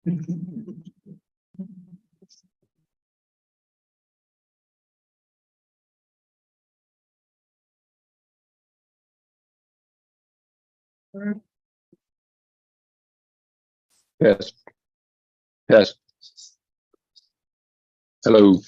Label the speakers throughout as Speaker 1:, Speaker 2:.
Speaker 1: Yes. Yes. Hello.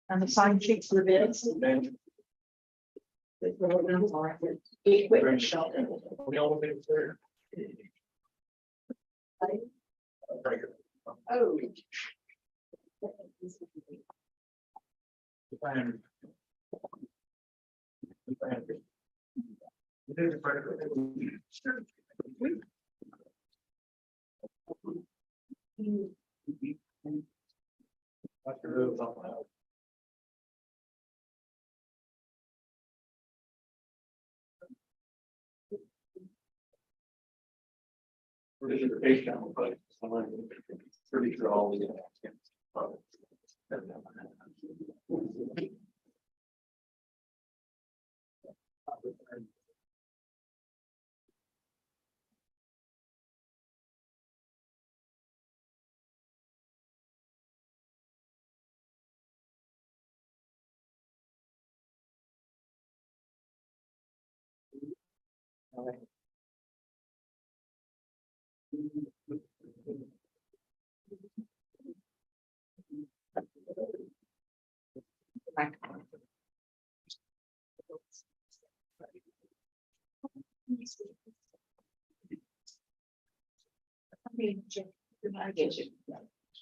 Speaker 2: And the sign sheets for the bids. Equipment shop. Oh.
Speaker 3: Pretty sure all the.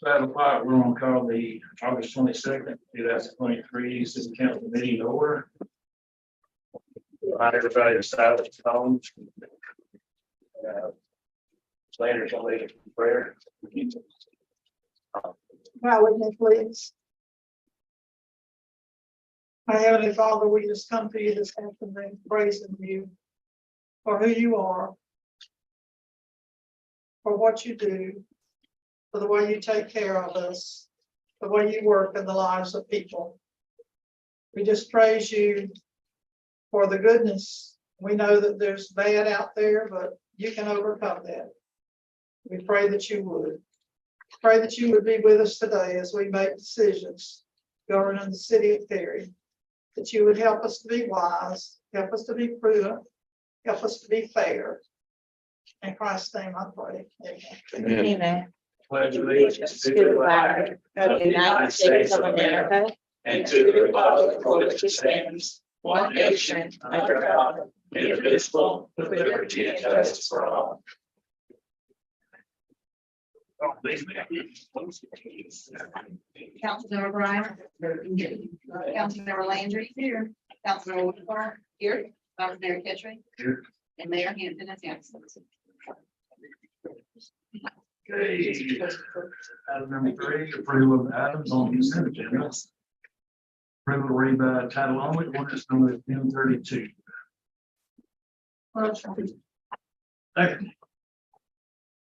Speaker 3: Seven o'clock, we're on call the August 22nd, 2023 city council meeting over. Remind everybody to silence phones. Slanders on leading prayer.
Speaker 2: Bow with me, please. Our Heavenly Father, we just come to you this afternoon, praising you for who you are, for what you do, for the way you take care of us, the way you work in the lives of people. We just praise you for the goodness. We know that there's bad out there, but you can overcome that. We pray that you would. Pray that you would be with us today as we make decisions governing the city of Cary, that you would help us to be wise, help us to be prudent, help us to be fair. In Christ's name I pray. Amen.
Speaker 4: Amen.
Speaker 3: Pledge allegiance
Speaker 4: To the flag of the United States of America
Speaker 3: and to the republic for which it stands, one nation, under God, indivisible, with liberty and justice for all.
Speaker 5: Councilmember Brian. Councilmember Landry. Here. Councilmember Woodward. Here. Vice Mayor Ketchum.
Speaker 3: Here.
Speaker 5: And Mayor Hampton is absent.
Speaker 3: Okay. Item number 3, approval of items on the consent agenda. Approval to read by title only, ordinance number 1032. Second.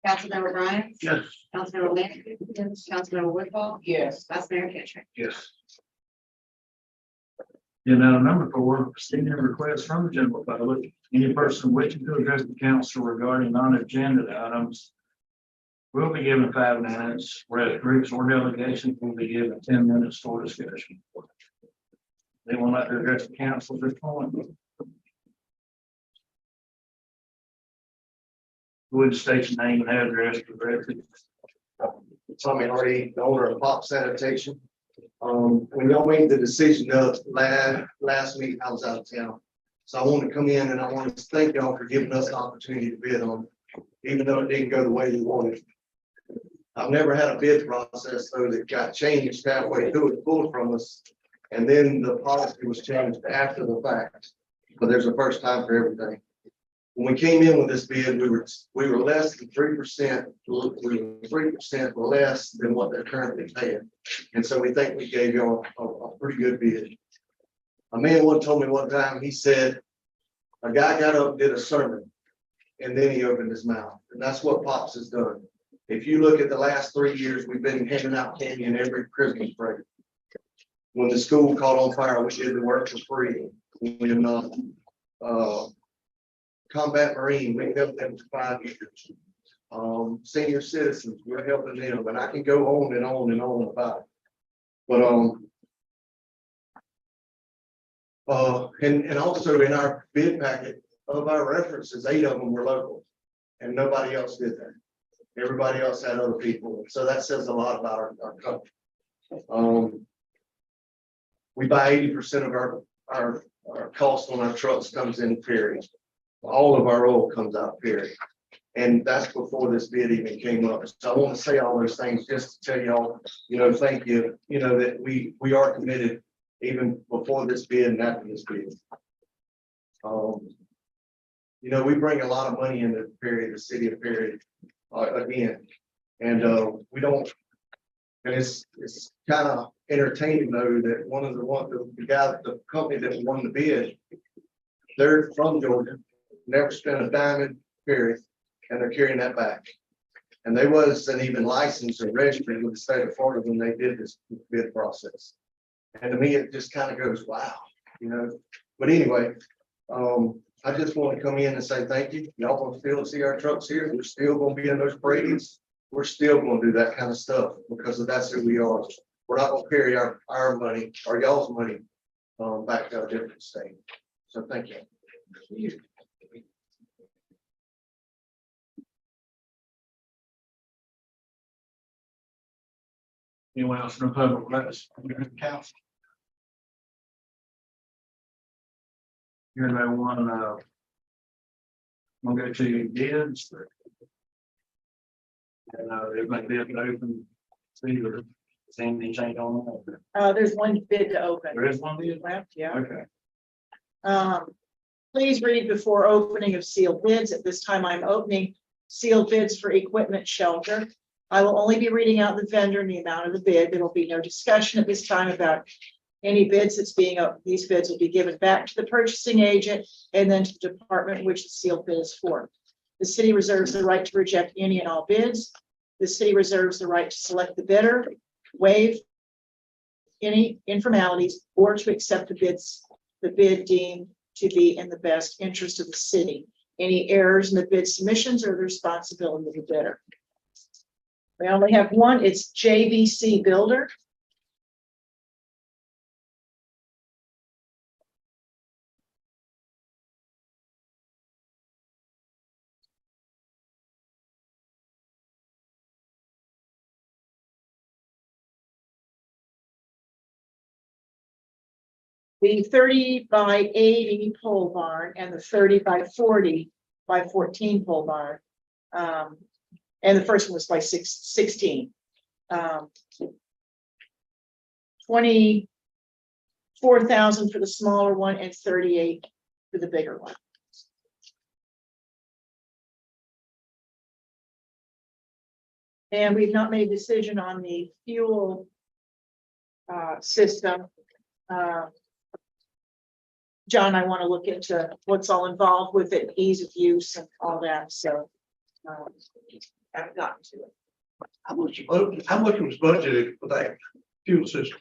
Speaker 5: Councilmember Brian.
Speaker 3: Yes.
Speaker 5: Councilmember Landry. Yes. Councilmember Woodward.
Speaker 2: Yes.
Speaker 5: Vice Mayor Ketchum.
Speaker 3: Yes. Item number 4, senior request from the general public. Any person wishing to address the council regarding non-agenda items will be given 5 minutes, whereas groups or delegations will be given 10 minutes for discussion. They will not address the council at this point. Would state your name and address for the record.
Speaker 6: Tommy Hardy, the owner of Pop Sanitation. When y'all made the decision of last week, I was out of town. So I want to come in and I want to thank y'all for giving us the opportunity to bid on, even though it didn't go the way you wanted. I've never had a bid process though that got changed halfway through it, pulled from us. And then the policy was changed after the fact. But there's a first time for everything. When we came in with this bid, we were less than 3%. We were 3% less than what they're currently paying, and so we think we gave y'all a pretty good bid. A man once told me one time. He said, A guy got up, did a sermon, and then he opened his mouth, and that's what Pops has done. If you look at the last 3 years, we've been handing out candy in every Christmas break. When the school caught on fire, we did the work for free. When, Combat Marine, we helped them for 5 years. Senior citizens, we're helping them, and I can go on and on and on about it. But, and also in our bid packet of our references, 8 of them were local, and nobody else did that. Everybody else had other people, so that says a lot about our company. We buy 80% of our cost on our trucks comes in period. All of our oil comes out period. And that's before this bid even came up. So I want to say all those things just to tell y'all, thank you, that we are committed even before this bid and after this bid. We bring a lot of money into Perry, the city of Perry, again, and we don't. And it's kind of entertaining though that the company that won the bid, they're from Georgia, never spent a dime in Perry, and they're carrying that back. And they wasn't even licensed or registered with the state of Florida when they did this bid process. And to me, it just kind of goes, wow, But anyway, I just want to come in and say thank you. Y'all want to still see our trucks here. We're still going to be in those parades. We're still going to do that kind of stuff because that's who we are. We're not going to carry our money or y'all's money back to a different state. So thank you.
Speaker 3: Anyone else in the public? Council. Here they want we'll go to bids. And it might be open. See or anything change on that.
Speaker 4: There's one bid to open.
Speaker 3: There is one bid?
Speaker 4: Left, yeah.
Speaker 3: Okay.
Speaker 4: Please read before opening of sealed bids. At this time, I'm opening sealed bids for equipment shelter. I will only be reading out the vendor and the amount of the bid. There will be no discussion at this time about any bids that's being, these bids will be given back to the purchasing agent and then to the department which the sealed bid is for. The city reserves the right to reject any and all bids. The city reserves the right to select the bidder, waive any informalities, or to accept the bid deemed to be in the best interest of the city. Any errors in the bid submissions are the responsibility of the bidder. We only have one. It's JBC Builder. The 30 by 80 pole barn and the 30 by 40 by 14 pole barn. And the first one was by 16. 24,000 for the smaller one and 38 for the bigger one. And we've not made a decision on the fuel system. John, I want to look into what's all involved with it, ease of use and all that, so I haven't gotten to it.
Speaker 7: How much was budgeted for that fuel system?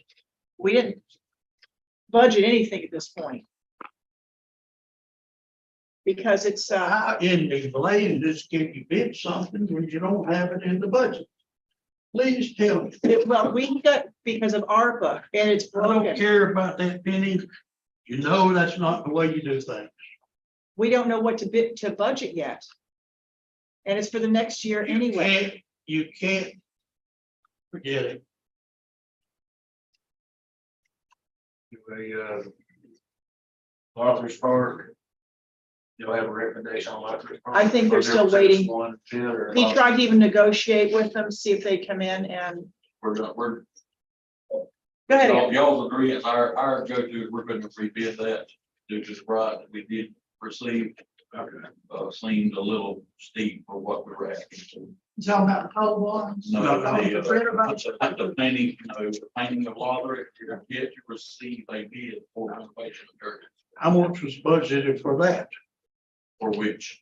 Speaker 4: We didn't budget anything at this point. Because it's
Speaker 7: How in the latest can you bid something when you don't have it in the budget? Please tell me.
Speaker 4: well, we got because of ARPA and it's
Speaker 7: I don't
Speaker 4: broken.
Speaker 7: care about that penny. You know that's not the way you do things.
Speaker 4: We don't know what to budget yet. And it's for the next year anyway.
Speaker 7: You can't forget it.
Speaker 3: Arthur's Park. You'll have a recommendation on Arthur's Park.
Speaker 4: I think they're still waiting.
Speaker 3: One bid or
Speaker 4: He tried to even negotiate with them, see if they come in and
Speaker 8: We're
Speaker 4: go ahead. Ian.
Speaker 8: y'all's agreement, our go-to, we're gonna rebid that due to the price that we did receive. Seemed a little steep for what we're asking.
Speaker 2: You talking about the pole barns?
Speaker 8: No,
Speaker 2: The
Speaker 8: the painting, the painting of Lothric, you're yet to receive a bid for renovation of church.
Speaker 7: How much was budgeted for that?
Speaker 8: For which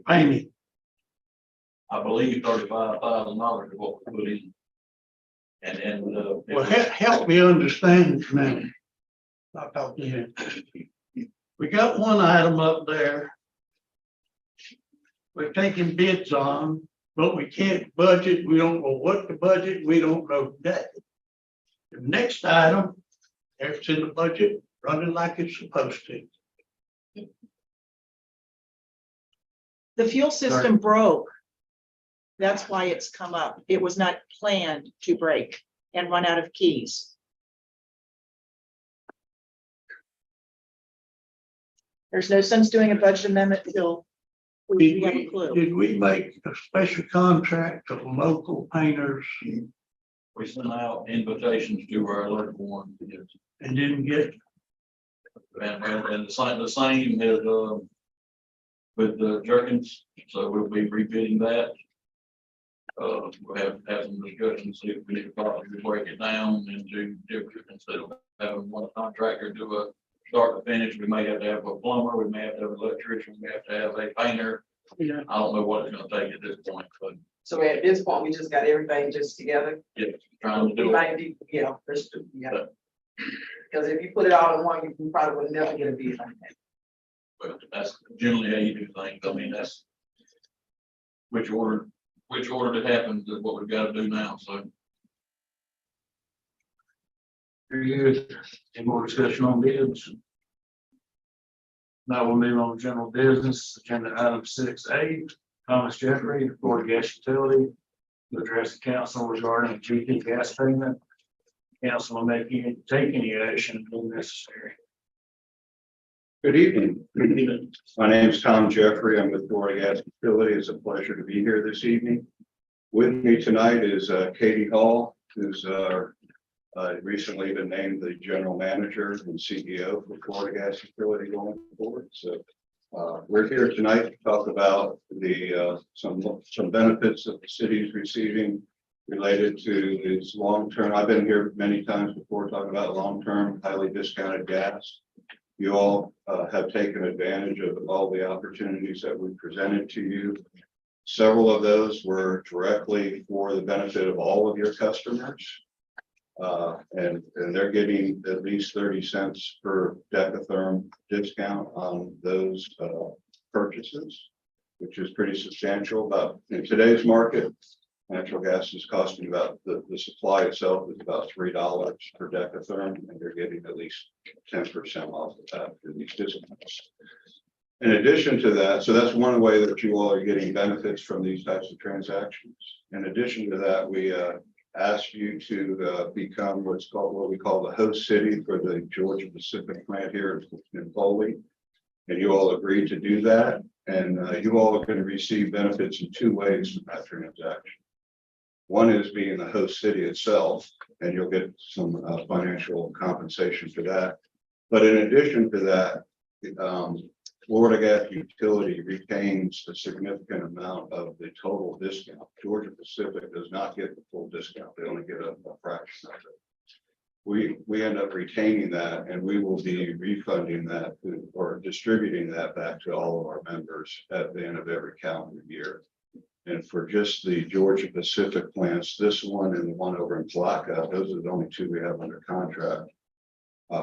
Speaker 7: Amy,
Speaker 8: I believe $35,000 is what we put in. And,
Speaker 7: well, help me understand this now. I'll talk to you. We got one item up there. We're taking bids on, but we can't budget. We don't know what to budget. We don't know that. The next item, it's in the budget, running like it's supposed to.
Speaker 4: The fuel system broke. That's why it's come up. It was not planned to break and run out of keys. There's no sense doing a budget amendment till we have a clue.
Speaker 7: Did we make a special contract to local painters
Speaker 8: we sent out invitations to our electrical ones.
Speaker 7: and didn't get?
Speaker 8: And the same as, with the Jerkins, so we'll be rebidding that. We'll have some discussions, see if we need to probably break it down into different, instead of having one contractor do a start to finish, we may have to have a plumber, we may have to have an electrician, we may have to have a painter.
Speaker 7: Yeah.
Speaker 8: I don't know what it's gonna take at this point, but
Speaker 9: So at this point, we just got everything just together.
Speaker 8: yeah, trying to
Speaker 9: We
Speaker 8: do it.
Speaker 9: might be, yeah, because if you put it all in one, you probably would never get a bid like that.
Speaker 8: But that's generally how you do things. I mean, that's which order it happens is what we've got to do now, so.
Speaker 3: Very good. Any more discussion on bids? Now we'll move on to general business, agenda item 6A, Thomas Jeffrey, Florida Gas Utility, to address the council regarding GP gas payment. Council will take any action if necessary.
Speaker 1: Good evening. My name is Tom Jeffrey. I'm with Florida Gas Utility. It's a pleasure to be here this evening. With me tonight is Katie Hall, who's recently been named the general manager and CEO for Florida Gas Utility going forward. So we're here tonight to talk about the some benefits that the city is receiving related to this long-term. I've been here many times before talking about long-term, highly discounted gas. You all have taken advantage of all the opportunities that we presented to you. Several of those were directly for the benefit of all of your customers. And they're getting at least 30 cents per decatherm discount on those purchases, which is pretty substantial. But in today's market, natural gas is costing about, the supply itself is about $3 per decatherm, and they're getting at least 10% off of that for these discounts. In addition to that, so that's one way that you all are getting benefits from these types of transactions. In addition to that, we asked you to become what we call the host city for the Georgia Pacific plant here in Foley. And you all agreed to do that. And you all are going to receive benefits in two ways from that transaction. One is being the host city itself, and you'll get some financial compensation for that. But in addition to that, Florida Gas Utility retains a significant amount of the total discount. Georgia Pacific does not get the full discount. They only get a fraction of it. We end up retaining that, and we will be refunding that or distributing that back to all of our members at the end of every calendar year. And for just the Georgia Pacific plants, this one and the one over in Placa, those are the only two we have under contract.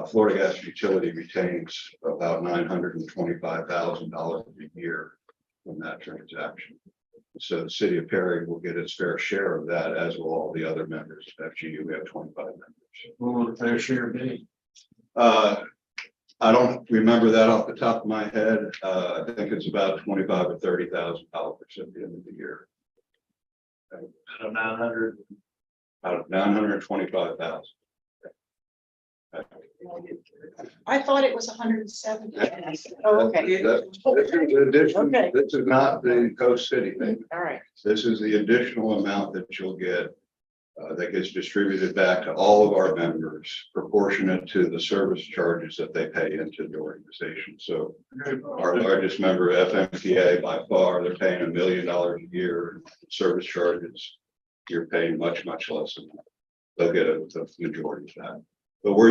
Speaker 1: Florida Gas Utility retains about $925,000 a year from that transaction. So the city of Perry will get its fair share of that, as will all the other members. FGU, we have 25 members.
Speaker 3: What will the fair share be?
Speaker 1: I don't remember that off the top of my head. I think it's about $25,000 to $30,000 at the end of the year.
Speaker 3: Out of 900.
Speaker 1: Out of 925,000.
Speaker 4: I thought it was 170. Oh, okay. Okay.
Speaker 1: This is not the Coast City thing.
Speaker 4: All right.
Speaker 1: This is the additional amount that you'll get that gets distributed back to all of our members, proportionate to the service charges that they pay into the organization. So our largest member, FMPA, by far, they're paying $1 million a year in service charges. You're paying much, much less than that. They'll get the majority of that. But where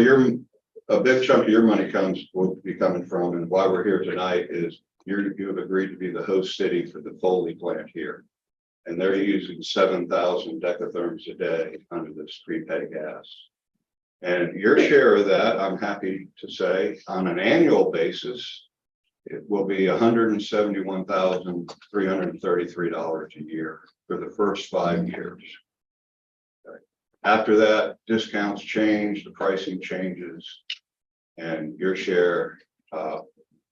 Speaker 1: a big chunk of your money will be coming from, and why we're here tonight, is you have agreed to be the host city for the Foley plant here. And they're using 7,000 decatherms a day under this prepaid gas. And your share of that, I'm happy to say, on an annual basis, it will be $171,333 a year for the first 5 years. After that, discounts change, the pricing changes, and your share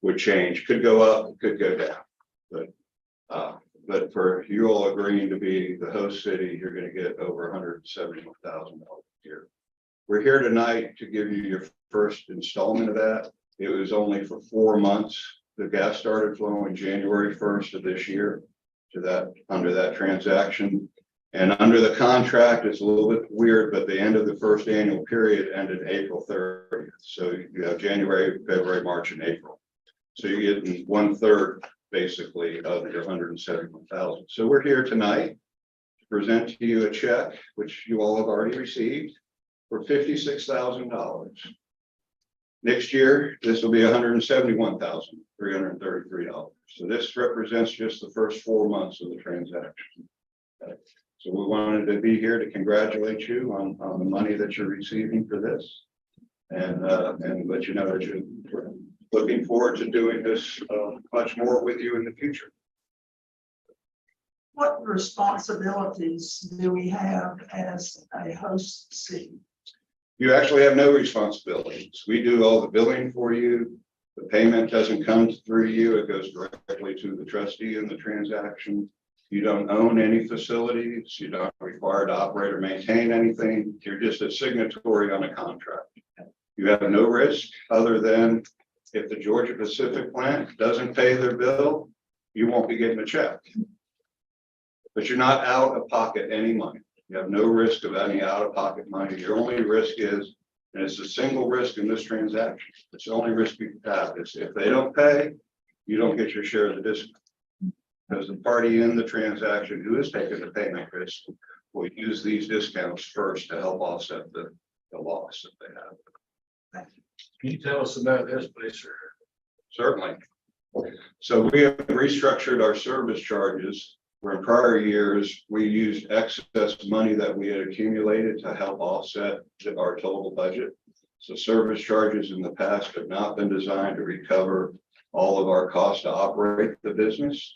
Speaker 1: would change, could go up, could go down. But for you all agreeing to be the host city, you're going to get over $171,000 a year. We're here tonight to give you your first installment of that. It was only for 4 months. The gas started flowing January 1st of this year to that, under that transaction. And under the contract, it's a little bit weird, but the end of the first annual period ended April 30th. So you have January, February, March, and April. So you're getting 1/3 basically of your 171,000. So we're here tonight to present to you a check, which you all have already received, for $56,000. Next year, this will be $171,333. So this represents just the first 4 months of the transaction. Okay. So we wanted to be here to congratulate you on the money that you're receiving for this, and let you know that you're looking forward to doing this much more with you in the future.
Speaker 2: What responsibilities do we have as a host city?
Speaker 1: You actually have no responsibilities. We do all the billing for you. The payment doesn't come through you. It goes directly to the trustee in the transaction. You don't own any facilities. You're not required to operate or maintain anything. You're just a signatory on a contract. You have no risk other than if the Georgia Pacific plant doesn't pay their bill, you won't be getting a check. But you're not out of pocket any money. You have no risk of any out-of-pocket money. Your only risk is, and it's a single risk in this transaction, it's the only risk you have, is if they don't pay, you don't get your share of the discount. Because the party in the transaction who is taking the payment risk will use these discounts first to help offset the loss that they have.
Speaker 3: Can you tell us about this, please, sir?
Speaker 1: Certainly. So we have restructured our service charges. Where in prior years, we used excess money that we had accumulated to help offset our total budget. So service charges in the past have not been designed to recover all of our costs to operate the business.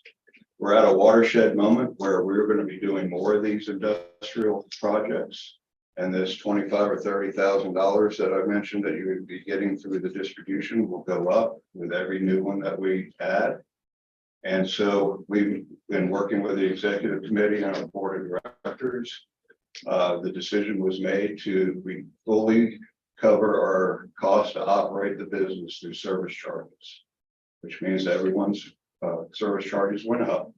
Speaker 1: We're at a watershed moment where we're going to be doing more of these industrial projects. And this $25,000 or $30,000 that I mentioned that you would be getting through the distribution will go up with every new one that we add. And so we've been working with the executive committee and our board of directors. The decision was made to fully cover our cost to operate the business through service charges, which means everyone's service charges went up.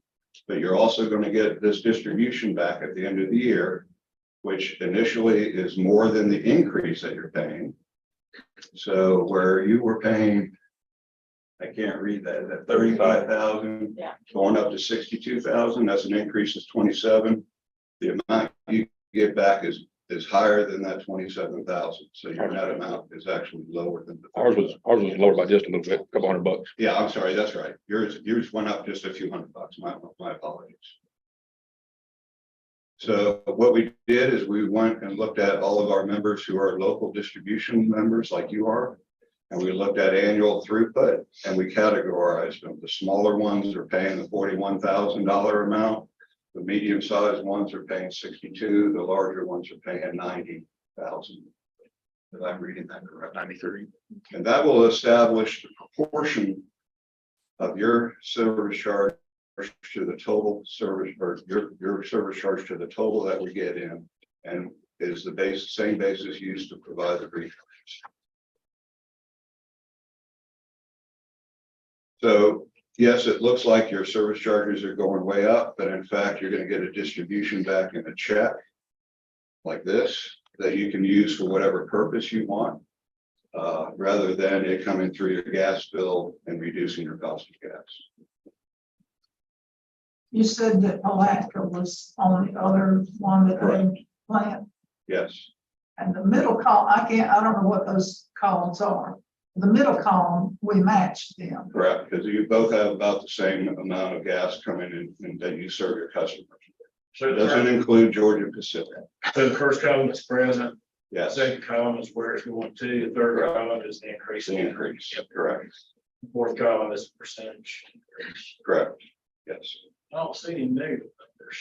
Speaker 1: But you're also going to get this distribution back at the end of the year, which initially is more than the increase that you're paying. So where you were paying, I can't read that 35,000,
Speaker 4: Yeah.
Speaker 1: going up to 62,000, that's an increase of 27. The amount you get back is higher than that 27,000. So your net amount is actually lower than the.
Speaker 10: Ours was lower by just a little bit, a couple $100.
Speaker 1: Yeah, I'm sorry, that's right. Yours went up just a few $100. My apologies. So what we did is we went and looked at all of our members who are local distribution members like you are. And we looked at annual throughput and we categorized them. The smaller ones are paying the $41,000 amount. The medium sized ones are paying 62. The larger ones are paying 90,000. If I'm reading that correct.
Speaker 10: 93.
Speaker 1: And that will establish the proportion of your service charge to the total service, or your service charge to the total that we get in, and is the same basis used to provide the refresh. So yes, it looks like your service charges are going way up, but in fact, you're going to get a distribution back in a check like this that you can use for whatever purpose you want, rather than it coming through your gas bill and reducing your cost of gas.
Speaker 2: You said that Palatka was on the other one that they plant,
Speaker 1: Yes.
Speaker 2: and the middle column, I don't know what those columns are. The middle column, we matched them.
Speaker 1: Correct, because you both have about the same amount of gas coming in and that you serve your customers.
Speaker 3: So
Speaker 1: It doesn't include Georgia Pacific.
Speaker 3: the first column is present,
Speaker 1: Yes,
Speaker 3: second column is where it's going to, the third column is the increase.
Speaker 1: the increase, correct,
Speaker 3: Fourth column is percentage. increase.
Speaker 1: correct, yes.
Speaker 3: I don't see any negative numbers.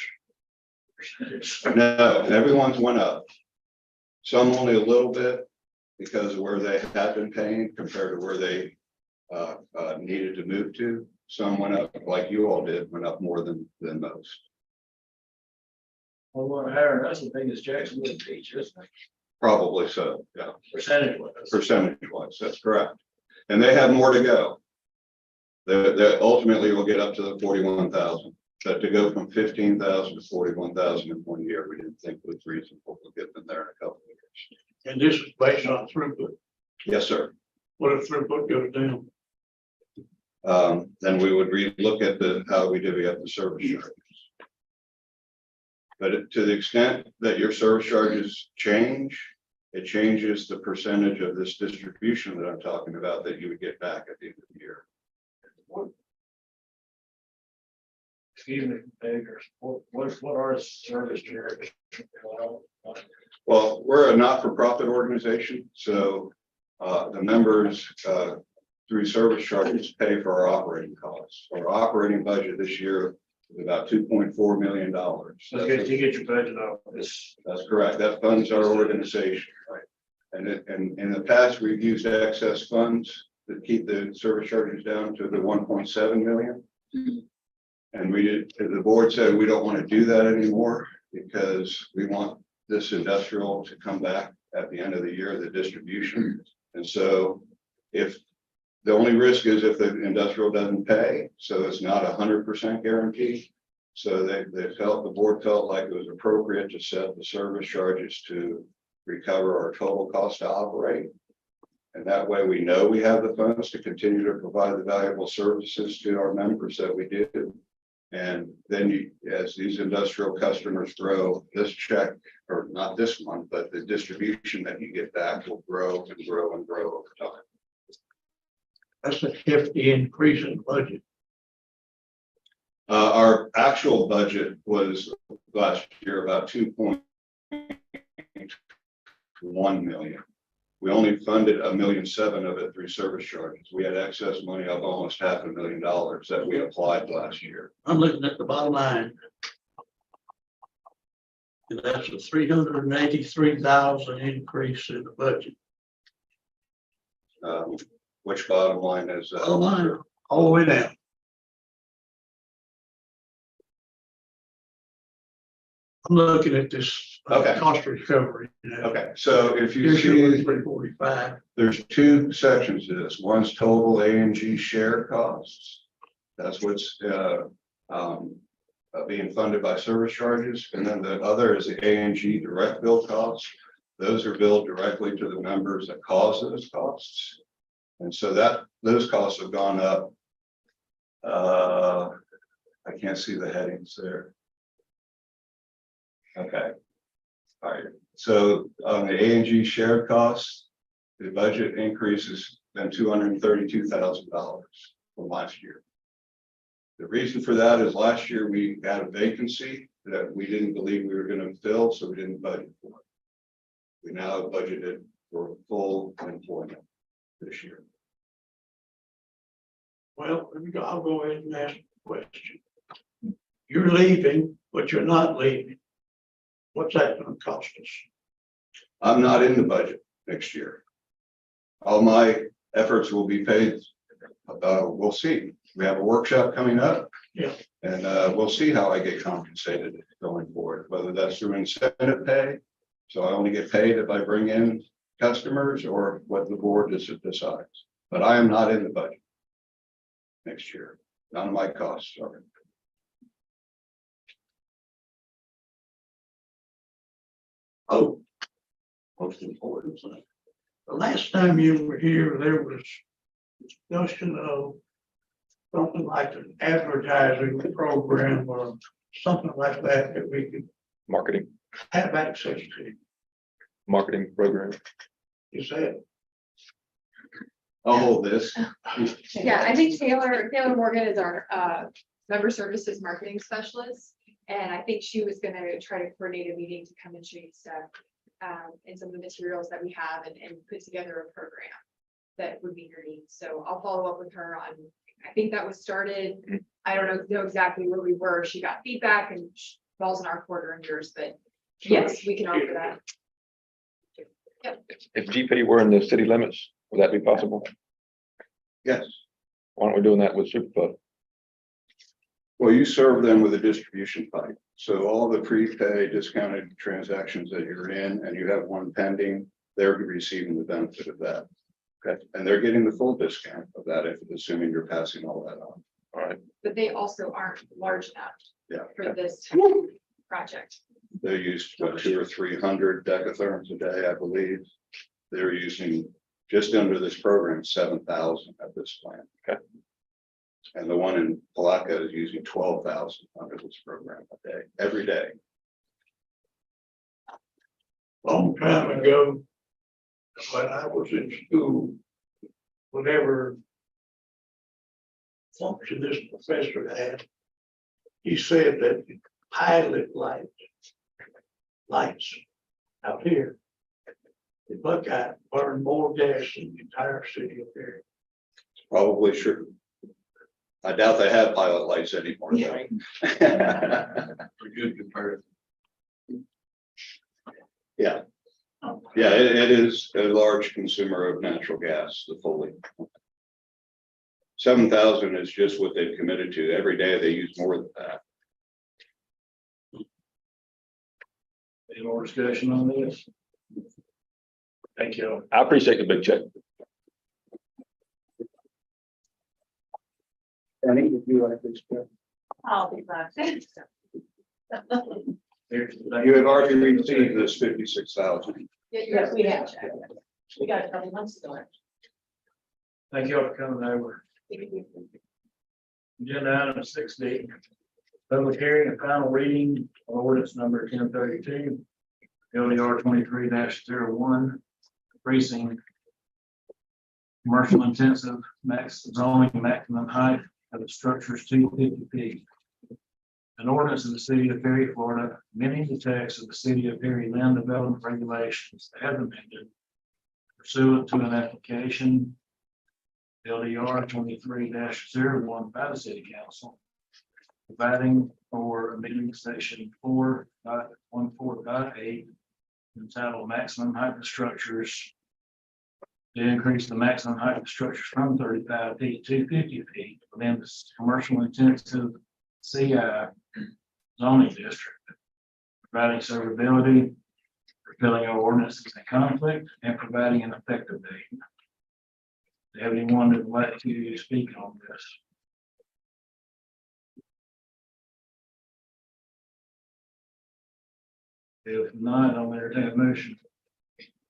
Speaker 3: Percentage.
Speaker 1: No, everyone's went up. Some only a little bit because of where they had been paying compared to where they needed to move to. Some went up, like you all did, went up more than most.
Speaker 3: Well, what higher, that's the biggest Jacksonville beach, isn't it?
Speaker 1: Probably so, yeah,
Speaker 3: Percentage wise.
Speaker 1: percentage wise, that's correct. And they have more to go. They ultimately will get up to the 41,000, but to go from 15,000 to 41,000 in 1 year, we didn't think was reasonable. We'll get them there in a couple of years.
Speaker 7: And this is based on throughput.
Speaker 1: Yes, sir.
Speaker 7: What if throughput goes down?
Speaker 1: Then we would relook at how we divvy up the service charges. But to the extent that your service charges change, it changes the percentage of this distribution that I'm talking about that you would get back at the end of the year.
Speaker 3: Excuse me, beggars, what are service charges?
Speaker 1: Well, we're a not-for-profit organization, so the members through service charges pay for our operating costs. Our operating budget this year is about $2.4 million.
Speaker 3: You get your budget off this.
Speaker 1: That's correct. That funds our organization, right? And in the past, we've used excess funds to keep the service charges down to the 1.7 million. And the board said we don't want to do that anymore because we want this industrial to come back at the end of the year, the distribution. And so if the only risk is if the industrial doesn't pay, so it's not 100% guarantee. So the board felt like it was appropriate to set the service charges to recover our total cost to operate. And that way we know we have the funds to continue to provide the valuable services to our members that we do. And then as these industrial customers grow, this check, or not this one, but the distribution that you get back will grow and grow and grow over time.
Speaker 7: That's a hefty increase in budget.
Speaker 1: Our actual budget was last year about 2.1 million. We only funded $1.7 million of it through service charges. We had excess money of almost $500,000 that we applied last year.
Speaker 7: I'm looking at the bottom line. And that's a 383,000 increase in the budget.
Speaker 1: Which bottom line is that?
Speaker 7: Bottom line, all the way down. I'm looking at this
Speaker 1: Okay.
Speaker 7: cost recovery. You know.
Speaker 1: Okay, so if you
Speaker 7: Here's your
Speaker 1: see,
Speaker 7: 345.
Speaker 1: there's two sections to this. One's total A&G shared costs. That's what's being funded by service charges. And then the other is the A&G direct bill costs. Those are billed directly to the members that cause those costs. And so those costs have gone up. I can't see the headings there. Okay. All right. So on the A&G shared costs, the budget increase has been $232,000 from last year. The reason for that is last year we had a vacancy that we didn't believe we were going to fill, so we didn't budget for it. We now have budgeted for full employment this year.
Speaker 7: Well, I'll go ahead and ask a question. You're leaving, but you're not leaving. What's that going to cost us?
Speaker 1: I'm not in the budget next year. All my efforts will be paid. We'll see. We have a workshop coming up.
Speaker 7: Yeah.
Speaker 1: And we'll see how I get compensated going forward, whether that's through incentive pay. So I only get paid if I bring in customers or what the board decides. But I am not in the budget next year. None of my costs are.
Speaker 7: Oh, most important thing. The last time you were here, there was discussion of something like an advertising program or something like that that we could
Speaker 10: Marketing
Speaker 7: have access to.
Speaker 10: program.
Speaker 7: Is that
Speaker 1: I'll hold this.
Speaker 11: Yeah, I think Taylor Morgan is our member services marketing specialist. And I think she was gonna try to coordinate a meeting to come and show you stuff. And some of the materials that we have and put together a program that would meet your needs. So I'll follow up with her on, I think that was started. I don't know exactly where we were. She got feedback and falls in our quarter and yours, but yes, we can offer that.
Speaker 10: If GP were in the city limits, would that be possible?
Speaker 1: Yes.
Speaker 10: Why aren't we doing that with Superfund?
Speaker 1: Well, you serve them with a distribution pipe. So all the prepay discounted transactions that you're in and you have one pending, they're receiving the benefit of that. Okay, and they're getting the full discount of that, if assuming you're passing all that on.
Speaker 10: All right,
Speaker 11: But they also aren't large enough
Speaker 1: Yeah.
Speaker 11: for this project.
Speaker 1: They use about 200 or 300 decatherms a day, I believe. They're using just under this program, 7,000 at this plant.
Speaker 10: Okay.
Speaker 1: And the one in Palaca is using 12,000 under this program a day, every day.
Speaker 7: Long time ago, when I was in school, whatever function this professor had, he said that pilot lights out here, the Buckeye burned more gas than the entire city of here.
Speaker 1: Probably sure. I doubt they have pilot lights anymore. though.
Speaker 8: For good comparison.
Speaker 1: Yeah. Yeah, it is a large consumer of natural gas, the Foley. 7,000 is just what they've committed to. Every day they use more than that.
Speaker 3: Any more discussion on this? Thank you.
Speaker 10: I appreciate the big check.
Speaker 1: Penny, would you like this?
Speaker 5: I'll be glad.
Speaker 1: You have already received this 56,000.
Speaker 11: Yes, we have.
Speaker 5: We got a couple months ago.
Speaker 3: Thank you all for coming over. Agenda item 6D. Public hearing and final reading of ordinance number 1032. LDR 23-01. Increasing commercial intensive zoning maximum height of the structures to 50 feet. An ordinance of the city of Perry, Florida, amending the text of the city of Perry land development regulations as amended pursuant to an application LDR 23-01 by the city council, providing for amending section 4.14.8 entitled maximum height of structures to increase the maximum height of structures from 35 feet to 50 feet within the commercial intensive CI zoning district, providing servability, repealing our ordinances in conflict, and providing an effective date. Do you have anyone that would like to speak on this? If not, I'll entertain a motion.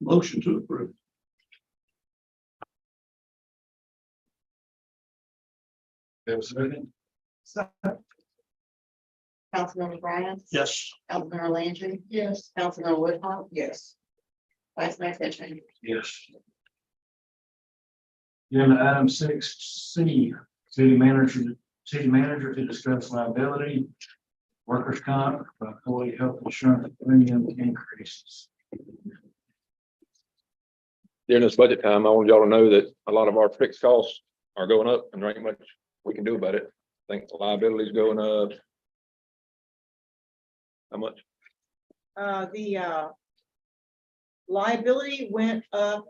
Speaker 7: Motion to approve.
Speaker 3: Have a second?
Speaker 5: Councilmember Bryant.
Speaker 7: Yes.
Speaker 5: Councilmember Landry.
Speaker 2: Yes.
Speaker 5: Councilmember Woodhull.
Speaker 9: Yes.
Speaker 5: Vice Mayor Fishman.
Speaker 3: Yes. Agenda item 6C, city manager to discuss liability, workers' comp, employee health insurance premium increases.
Speaker 10: During this budget time, I want y'all to know that a lot of our fixed costs are going up and there ain't much we can do about it. I think liability is going up. How much?
Speaker 4: The liability went up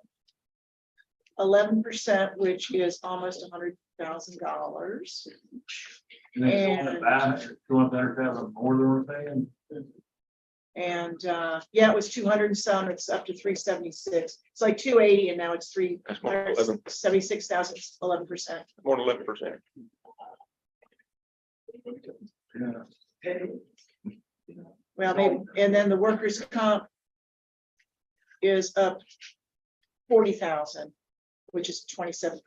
Speaker 4: 11%, which is almost $100,000.
Speaker 3: And it's going up 100,000 more than we're paying.
Speaker 4: And yeah, it was 200 and some, it's up to 376. It's like 280 and now it's
Speaker 10: That's more than 11,
Speaker 4: 76,000, 11%.
Speaker 10: more than 11%.
Speaker 3: Yeah.
Speaker 4: Well, maybe, and then the workers' comp is up 40,000, which is 27%.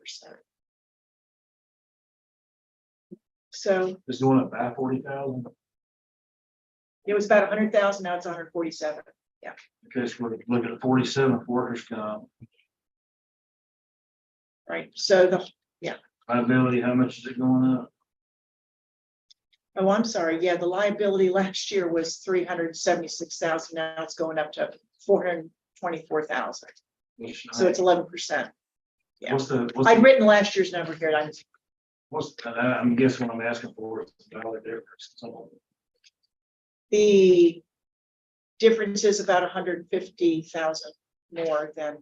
Speaker 4: So
Speaker 3: It's going up by 40,000.
Speaker 4: it was about 100,000, now it's 147.
Speaker 3: Because we're looking at 47 for workers' comp.
Speaker 4: Right, so
Speaker 3: Liability, how much is it going up?
Speaker 4: oh, I'm sorry, yeah, the liability last year was 376,000, now it's going up to 424,000, so it's 11%. yeah.
Speaker 3: What's the,
Speaker 4: I'd written last year's number here, and
Speaker 3: I'm guessing what I'm asking for is the dollar difference. So
Speaker 4: the difference is about 150,000 more than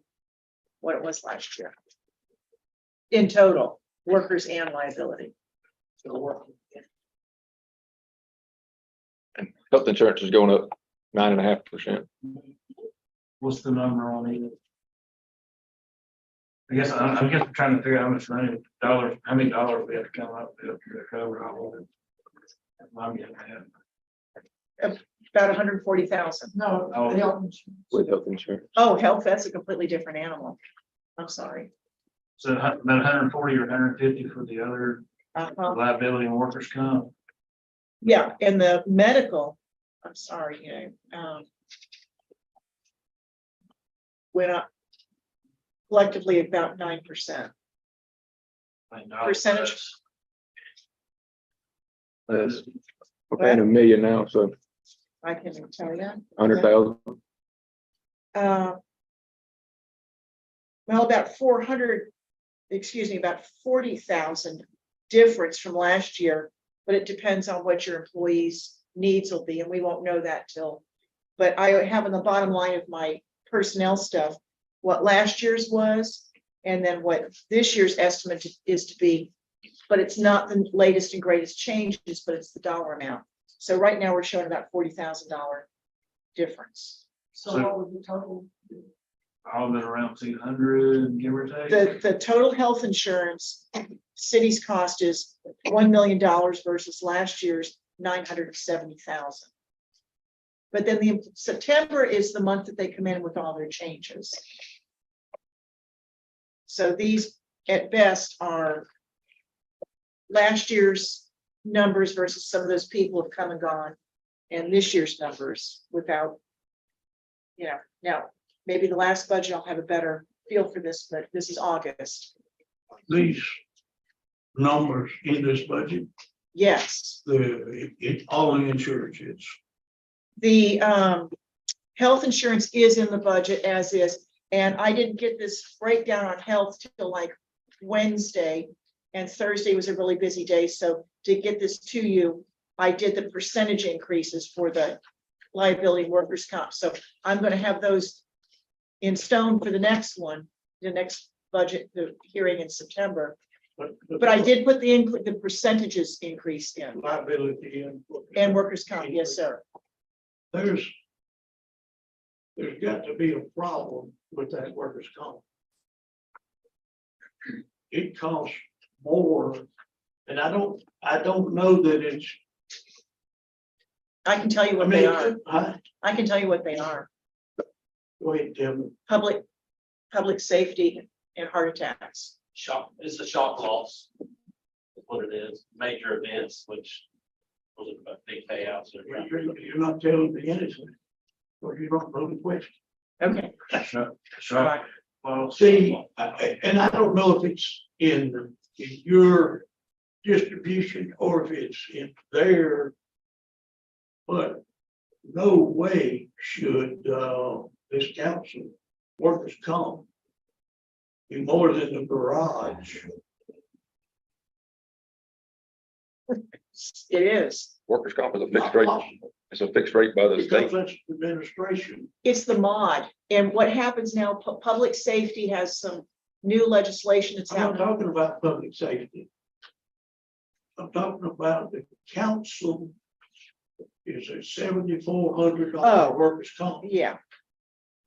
Speaker 4: what it was last year. In total, workers and liability.
Speaker 10: And health insurance is going up 9.5%.
Speaker 3: what's the number on it? I guess I'm just trying to figure out how much dollars we have to come up with to cover all of it. I'm getting that.
Speaker 4: About 140,000.
Speaker 2: No,
Speaker 3: Oh.
Speaker 2: the health insurance.
Speaker 10: With health insurance.
Speaker 4: Oh, health, that's a completely different animal. I'm sorry.
Speaker 3: So about 140 or 150 for the other
Speaker 4: Uh-huh.
Speaker 3: liability and workers' comp.
Speaker 4: Yeah, and the medical, I'm sorry, went up collectively about 9%. Percentage.
Speaker 10: We're paying $1 million now, so
Speaker 4: I can tell you.
Speaker 10: 100,000.
Speaker 4: Well, about 40,000 difference from last year, but it depends on what your employees' needs will be, and we won't know that till. But I have on the bottom line of my personnel stuff, what last year's was, and then what this year's estimate is to be. But it's not the latest and greatest changes, but it's the dollar amount. So right now, we're showing about $40,000 difference.
Speaker 2: So what was the total?
Speaker 3: All of it around 200, give or take.
Speaker 4: The total health insurance, city's cost is $1 million versus last year's 970,000. But then the September is the month that they come in with all their changes. So these at best are last year's numbers versus some of those people have come and gone, and this year's numbers without, now maybe the last budget I'll have a better feel for this, but this is August.
Speaker 7: These numbers in this budget,
Speaker 4: Yes,
Speaker 7: it all in insurance, it's.
Speaker 4: the health insurance is in the budget as is, and I didn't get this breakdown on health till like Wednesday, and Thursday was a really busy day, so to get this to you, I did the percentage increases for the liability workers' comp, so I'm going to have those in stone for the next one, the next budget, the hearing in September. But I did put the percentages increase in,
Speaker 7: Liability
Speaker 4: and workers' comp, yes, sir.
Speaker 7: There's got to be a problem with that workers' comp. It costs more, and I don't know that it's.
Speaker 4: I can tell you
Speaker 7: I
Speaker 4: what
Speaker 7: mean,
Speaker 4: they are.
Speaker 7: I,
Speaker 4: I can tell you what they are.
Speaker 7: go ahead, Tim.
Speaker 4: Public safety and heart attacks.
Speaker 12: It's a shock loss. Is what it is, major events, which was a big payouts.
Speaker 7: You're not telling me anything. Or you don't know the question.
Speaker 4: Okay.
Speaker 3: Right. Well,
Speaker 7: See, and I don't know if it's in your distribution or if it's in there. But no way should this council workers' comp be more than the garage.
Speaker 4: It is.
Speaker 10: Workers' comp is a fixed rate. It's a fixed rate by the
Speaker 7: Because
Speaker 10: state.
Speaker 7: that's administration.
Speaker 4: It's the mod. And what happens now, public safety has some new legislation that's
Speaker 7: I'm not
Speaker 4: out.
Speaker 7: talking about public safety. I'm talking about the council is a $7,400
Speaker 4: Oh.
Speaker 7: workers' comp,
Speaker 4: Yeah,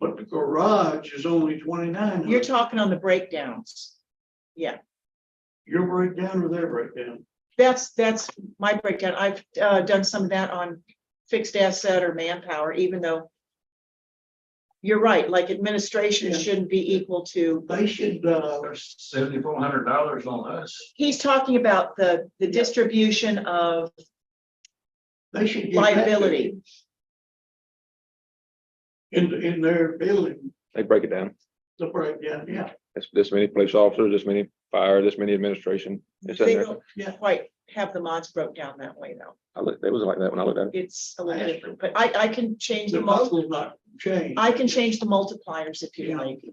Speaker 7: but the garage is only $2,900.
Speaker 4: you're talking on the breakdowns. Yeah,
Speaker 7: Your breakdown or their breakdown?
Speaker 4: that's my breakdown. I've done some of that on fixed asset or manpower, even though you're right, like administration
Speaker 7: Yeah.
Speaker 4: shouldn't be equal to.
Speaker 7: They should,
Speaker 3: there's $7,400 on us.
Speaker 4: He's talking about the distribution of
Speaker 7: they should. give that to
Speaker 4: liability.
Speaker 7: you. In their building,
Speaker 10: They break it down.
Speaker 7: the breakdown, yeah.
Speaker 10: It's this many police officers, this many fire, this many administration. It's in
Speaker 4: They
Speaker 10: there.
Speaker 4: don't
Speaker 7: Yeah.
Speaker 4: quite have the mods broke down that way, though.
Speaker 10: It was like that when I looked at it.
Speaker 4: It's a little different, but I can change
Speaker 7: The
Speaker 4: the multiple.
Speaker 7: total's not changed.
Speaker 4: I can change the multipliers if you
Speaker 7: Yeah.
Speaker 4: like.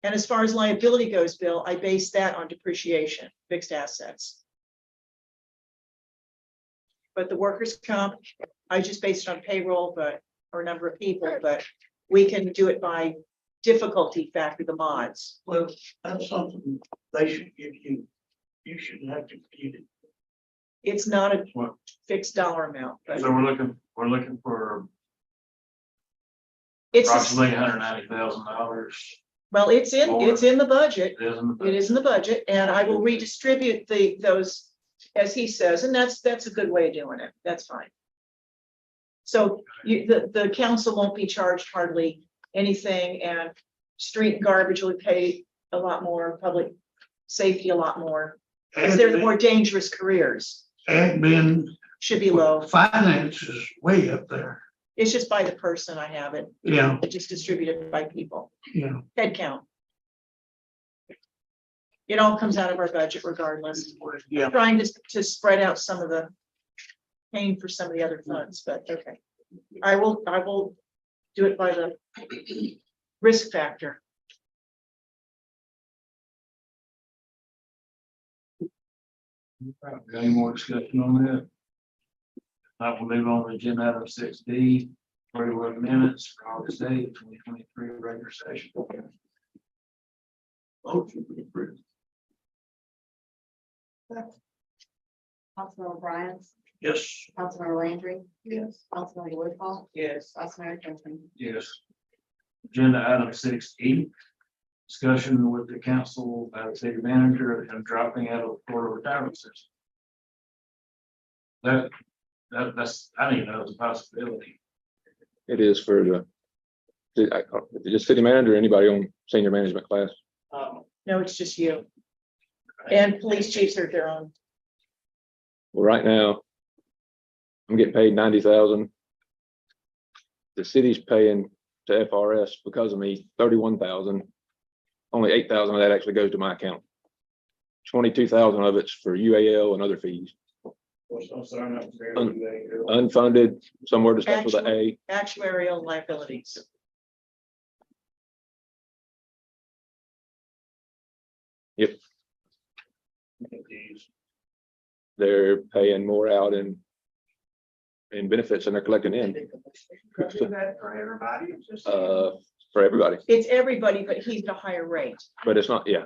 Speaker 4: And as far as liability goes, Bill, I base that on depreciation, fixed assets. But the workers' comp, I just based it on payroll, but, or number of people, but we can do it by difficulty factor, the mods.
Speaker 7: Well, that's something they should give you. You shouldn't have to compute it.
Speaker 4: It's not a
Speaker 3: What?
Speaker 4: fixed dollar amount, but
Speaker 3: So we're looking for
Speaker 4: it's,
Speaker 3: approximately $190,000.
Speaker 4: well, it's in the budget.
Speaker 3: It is in the
Speaker 4: It is in the budget, and I will redistribute those, as he says, and that's a good way of doing it. That's fine. So the council won't be charged hardly anything, and street and garbage will pay a lot more, public safety a lot more, because they're the more dangerous careers,
Speaker 7: Admin,
Speaker 4: should be low.
Speaker 7: finance is way up there.
Speaker 4: It's just by the person I have it,
Speaker 7: Yeah,
Speaker 4: just distributed by people,
Speaker 7: yeah.
Speaker 4: head count. It all comes out of our budget regardless.
Speaker 7: Yeah.
Speaker 4: Trying to spread out some of the pain for some of the other funds, but okay. I will do it by the risk factor.
Speaker 3: Got any more discussion on that? I will move on to agenda item 6D, 31 minutes for August 8th, 2023 regular session.
Speaker 7: Motion approved.
Speaker 5: Councilmember Brian,
Speaker 7: Yes.
Speaker 5: Councilmember Landry,
Speaker 7: Yes.
Speaker 5: Councilmember Woodhull,
Speaker 4: Yes.
Speaker 5: Councilmember Kenton.
Speaker 3: Yes. Agenda item 6E, discussion with the council about the city manager and dropping out of the Florida retirement system. That's, I didn't even know it was a possibility.
Speaker 10: It is for just city manager, or anybody on senior management class.
Speaker 4: No, it's just you. And police chiefs are their own.
Speaker 10: Well, right now, I'm getting paid 90,000. The city's paying to FRS because of me 31,000. Only 8,000 of that actually goes to my account. 22,000 of it's for UAL and other fees. Unfunded, somewhere to start with an A.
Speaker 4: Actuarial liabilities.
Speaker 10: Yep. They're paying more out in benefits than they're collecting in.
Speaker 7: For everybody?
Speaker 10: For everybody,
Speaker 4: It's everybody, but he's at a higher rate.
Speaker 10: but it's not, yeah.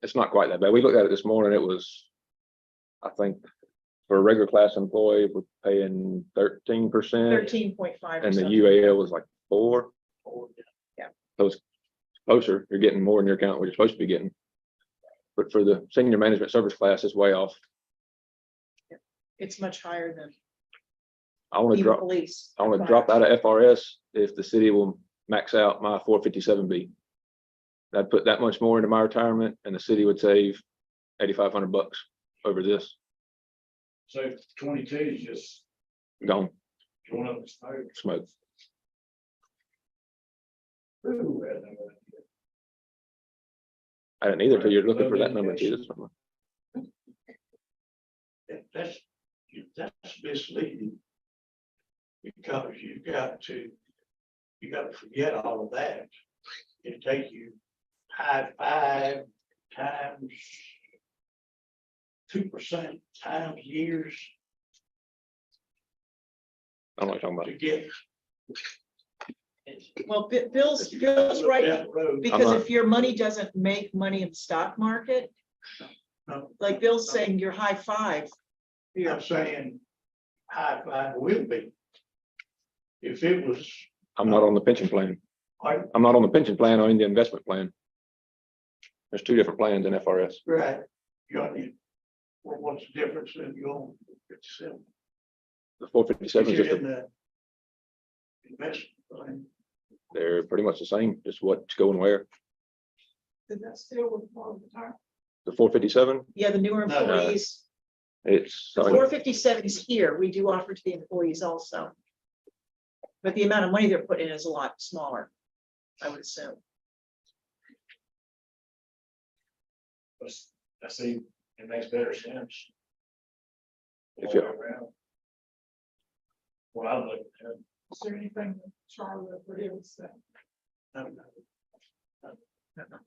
Speaker 10: It's not quite that bad. We looked at it this morning. It was, I think, for a regular class employee, we're paying 13%.
Speaker 4: 13.5.
Speaker 10: And the UAL was like 4.
Speaker 4: Yeah.
Speaker 10: So it's closer. You're getting more in your account, what you're supposed to be getting. But for the senior management service class, it's way off.
Speaker 4: It's much higher than
Speaker 10: I want to
Speaker 4: even
Speaker 10: drop,
Speaker 4: police.
Speaker 10: I want to drop out of FRS if the city will max out my 457B. That'd put that much more into my retirement, and the city would save $8,500 over this.
Speaker 3: So 22 is just
Speaker 10: Gone,
Speaker 3: going up the smoke.
Speaker 10: smoke. I didn't either till you're looking for that number too. This number.
Speaker 7: That's misleading. Because you got to forget all of that. It take you high 5 times 2% times years
Speaker 10: I don't know what you're talking
Speaker 7: to get.
Speaker 4: Well, Bill's right,
Speaker 7: Down the road.
Speaker 4: because if your money doesn't make money in the stock market,
Speaker 7: No,
Speaker 4: like Bill's saying, you're high 5.
Speaker 7: I'm saying high 5 will be. If it was,
Speaker 10: I'm not on the pension plan.
Speaker 7: I-
Speaker 10: I'm not on the pension plan or in the investment plan. There's 2 different plans in FRS.
Speaker 7: right, you got it. Well, what's the difference in your 57?
Speaker 10: The 457 is
Speaker 7: If
Speaker 10: just,
Speaker 7: you're in the investment plan.
Speaker 10: they're pretty much the same, just what's going where.
Speaker 2: Did that still with the time?
Speaker 10: The 457,
Speaker 4: Yeah, the newer
Speaker 7: No, no.
Speaker 4: employees,
Speaker 10: it's,
Speaker 4: the 457 is here. We do offer to the employees also. But the amount of money they're putting in is a lot smaller, I would assume.
Speaker 3: I see, it makes better sense.
Speaker 10: If you-
Speaker 3: Well, I look at it.
Speaker 2: Is there anything that Charlotte would even say?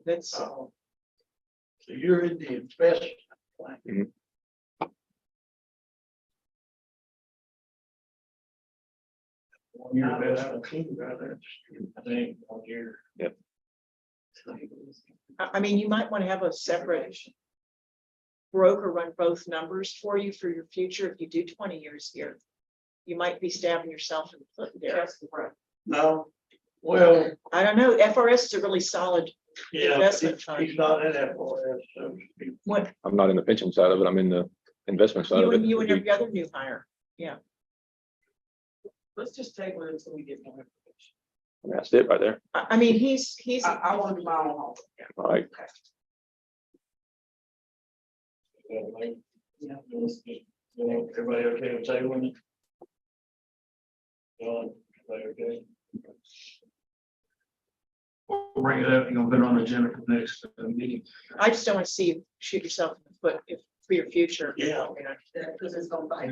Speaker 4: That's,
Speaker 7: So you're in the investment.
Speaker 10: Mhm.
Speaker 3: One year investment, I think, 1 year.
Speaker 4: I mean, you might want to have a separate broker run both numbers for you for your future. If you do 20 years here, you might be stabbing yourself in the foot there.
Speaker 7: No, well,
Speaker 4: I don't know. FRS is a really solid
Speaker 7: yeah,
Speaker 4: investment fund.
Speaker 7: he's not in that for us, so. to speak.
Speaker 4: What
Speaker 10: I'm not in the pension side of it. I'm in the investment side of it.
Speaker 4: you and every other new hire.
Speaker 9: Let's just table it until we get more information.
Speaker 10: I mean, that's it right there.
Speaker 4: I mean, he's,
Speaker 9: I want to do my own home.
Speaker 10: All right.
Speaker 9: Yeah.
Speaker 3: Everybody okay with tabling it? John, everybody okay? We'll bring it up, you're gonna put it on the agenda for next meeting.
Speaker 4: I just don't want to see you shoot yourself in the foot if for your future.
Speaker 7: Yeah.
Speaker 9: Because it's gonna bite.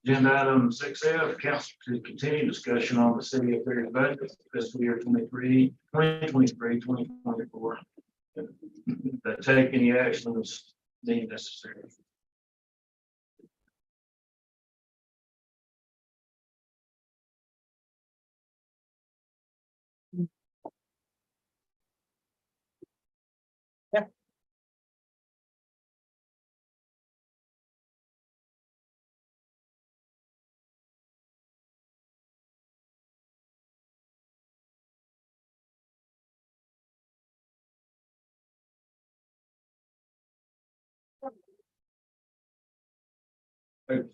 Speaker 3: Agenda item 6F, council to continue discussion on the city affairs budget fiscal year 2024. That take any action is deemed necessary. Can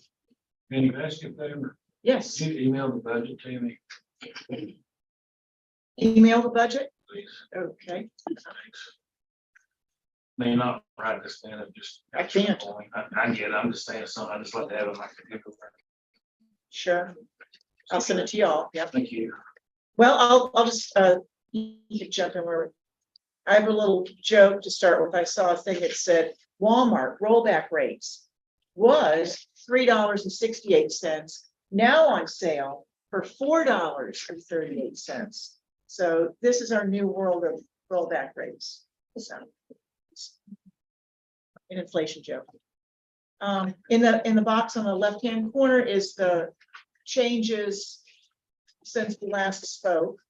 Speaker 3: you ask a favor?
Speaker 4: Yes,
Speaker 3: Can you email the budget to me,
Speaker 4: email the budget.
Speaker 3: please?
Speaker 4: Okay,
Speaker 3: Thanks. May not write this down, it just.
Speaker 4: I can't.
Speaker 3: I get it, I'm just saying something, I just like to have it like a good.
Speaker 4: sure. I'll send it to y'all. Yep.
Speaker 3: Thank you.
Speaker 4: Well, I'll just, you can jump in where. I have a little joke to start with. I saw a thing that said Walmart rollback rates was $3.68, now on sale for $4.38. So this is our new world of rollback rates. So an inflation joke. In the box on the left-hand corner is the changes since we last spoke.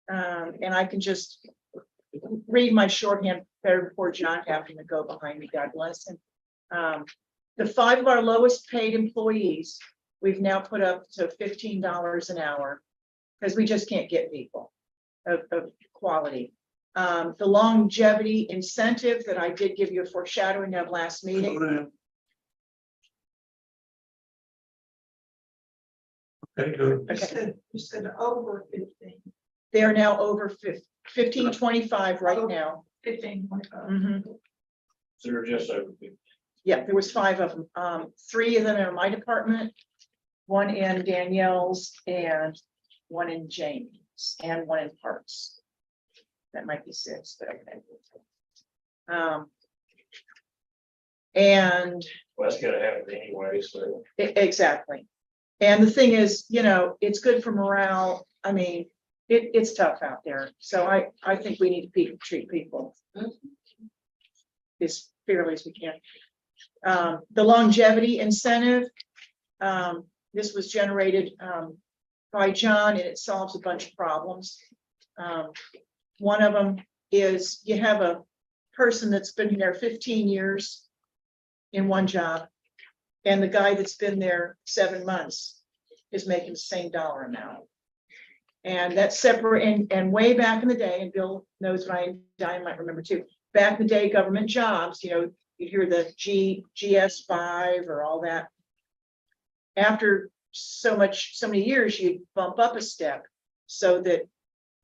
Speaker 4: And I can just read my shorthand better before John having to go behind me, God bless him. The 5 of our lowest paid employees, we've now put up to $15 an hour because we just can't get people of quality. The longevity incentive that I did give you a foreshadowing of last meeting.
Speaker 7: Okay, good.
Speaker 4: Okay.
Speaker 2: You said over 15,
Speaker 4: They are now over 1525 right now.
Speaker 2: 15.25.
Speaker 4: Mhm.
Speaker 3: So they're just over 50.
Speaker 4: Yeah, there was 5 of them. 3 of them are in my department, 1 in Danielle's and 1 in James and 1 in Parks. That might be 6, but okay. And
Speaker 3: Well, that's gotta happen anyway, so.
Speaker 4: exactly. And the thing is, you know, it's good for morale. I mean, it's tough out there. So I think we need to treat people as fairly as we can. The longevity incentive, this was generated by John, and it solves a bunch of problems. One of them is you have a person that's been there 15 years in one job, and the guy that's been there 7 months is making the same dollar amount. And that's separate, and way back in the day, and Bill knows, Diane might remember too, back in the day, government jobs, you know, you hear the GS5 or all that. After so many years, you bump up a step so that,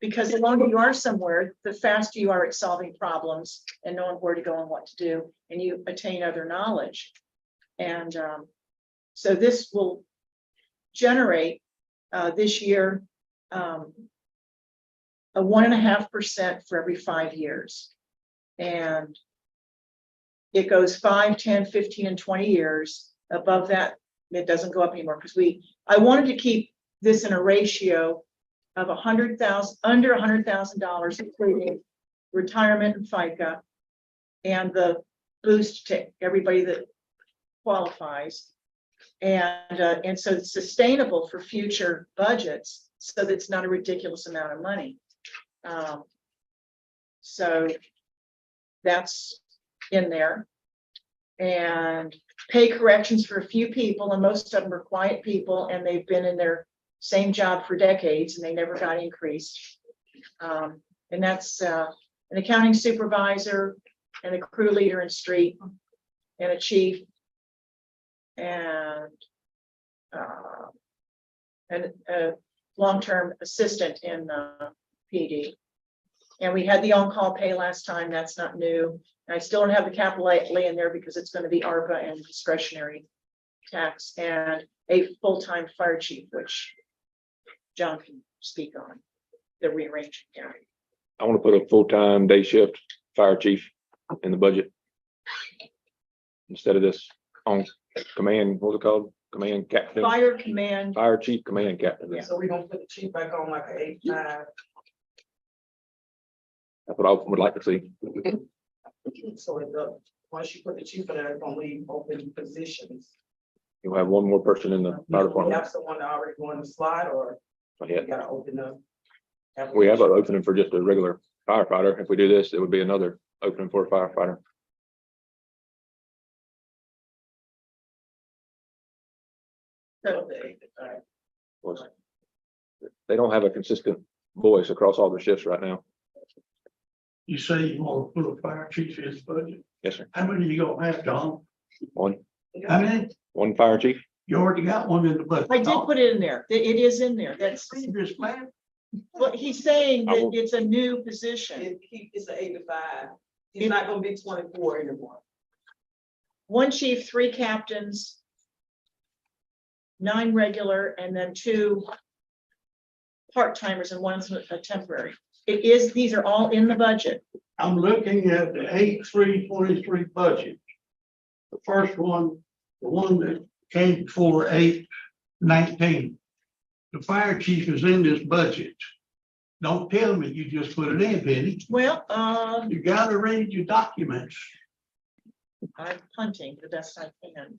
Speaker 4: because the longer you are somewhere, the faster you are at solving problems and knowing where to go and what to do, and you attain other knowledge. And so this will generate this year a 1.5% for every 5 years. And it goes 5, 10, 15, and 20 years. Above that, it doesn't go up anymore because I wanted to keep this in a ratio of 100,000, under $100,000, including retirement and FICA, and the boost to everybody that qualifies. And so it's sustainable for future budgets, so that it's not a ridiculous amount of money. So that's in there. And pay corrections for a few people, and most of them are quiet people, and they've been in their same job for decades and they never got increased. And that's an accounting supervisor and a crew leader in street and a chief and a long-term assistant in PD. And we had the on-call pay last time. That's not new. And I still don't have the capital outlay in there because it's going to be ARPA and discretionary tax, and a full-time fire chief, which John can speak on, the rearranging. Yeah.
Speaker 10: I want to put a full-time day shift fire chief in the budget. Instead of this on command, what's it called? Command captain,
Speaker 4: Fire command.
Speaker 10: fire chief, command captain.
Speaker 4: Yeah.
Speaker 9: So we don't put the chief back on like an 8-5.
Speaker 10: That's what I would like to see.
Speaker 9: So it does, once you put the chief in there, it's gonna leave open positions.
Speaker 10: You'll have one more person in the fire
Speaker 9: We
Speaker 10: department.
Speaker 9: have someone already going to slide, or
Speaker 10: Yeah.
Speaker 9: we gotta open up.
Speaker 10: We have an opening for just a regular firefighter. If we do this, it would be another opening for a firefighter.
Speaker 4: So
Speaker 10: Was- They don't have a consistent voice across all the shifts right now.
Speaker 7: You say you want to put a fire chief in his budget.
Speaker 10: Yes, sir.
Speaker 7: How many you gonna have, Tom?
Speaker 10: One
Speaker 7: How many?
Speaker 10: fire chief.
Speaker 7: You already got one in the budget.
Speaker 4: I did put it in there. It is in there. That's
Speaker 7: Previous plan.
Speaker 4: what he's saying,
Speaker 10: I
Speaker 4: that
Speaker 10: will-
Speaker 4: it's a new position.
Speaker 9: It's an 8-5. He's not gonna be 24 anymore.
Speaker 4: One chief, 3 captains, 9 regular, and then 2 part-timers, and one's a temporary. It is, these are all in the budget.
Speaker 7: I'm looking at the 8/3/23 budget. The first one, the one that came before 8/19. The fire chief is in this budget. Don't tell me you just put it in, Penny.
Speaker 4: Well,
Speaker 7: You gotta read your documents.
Speaker 4: I'm punting the best I can.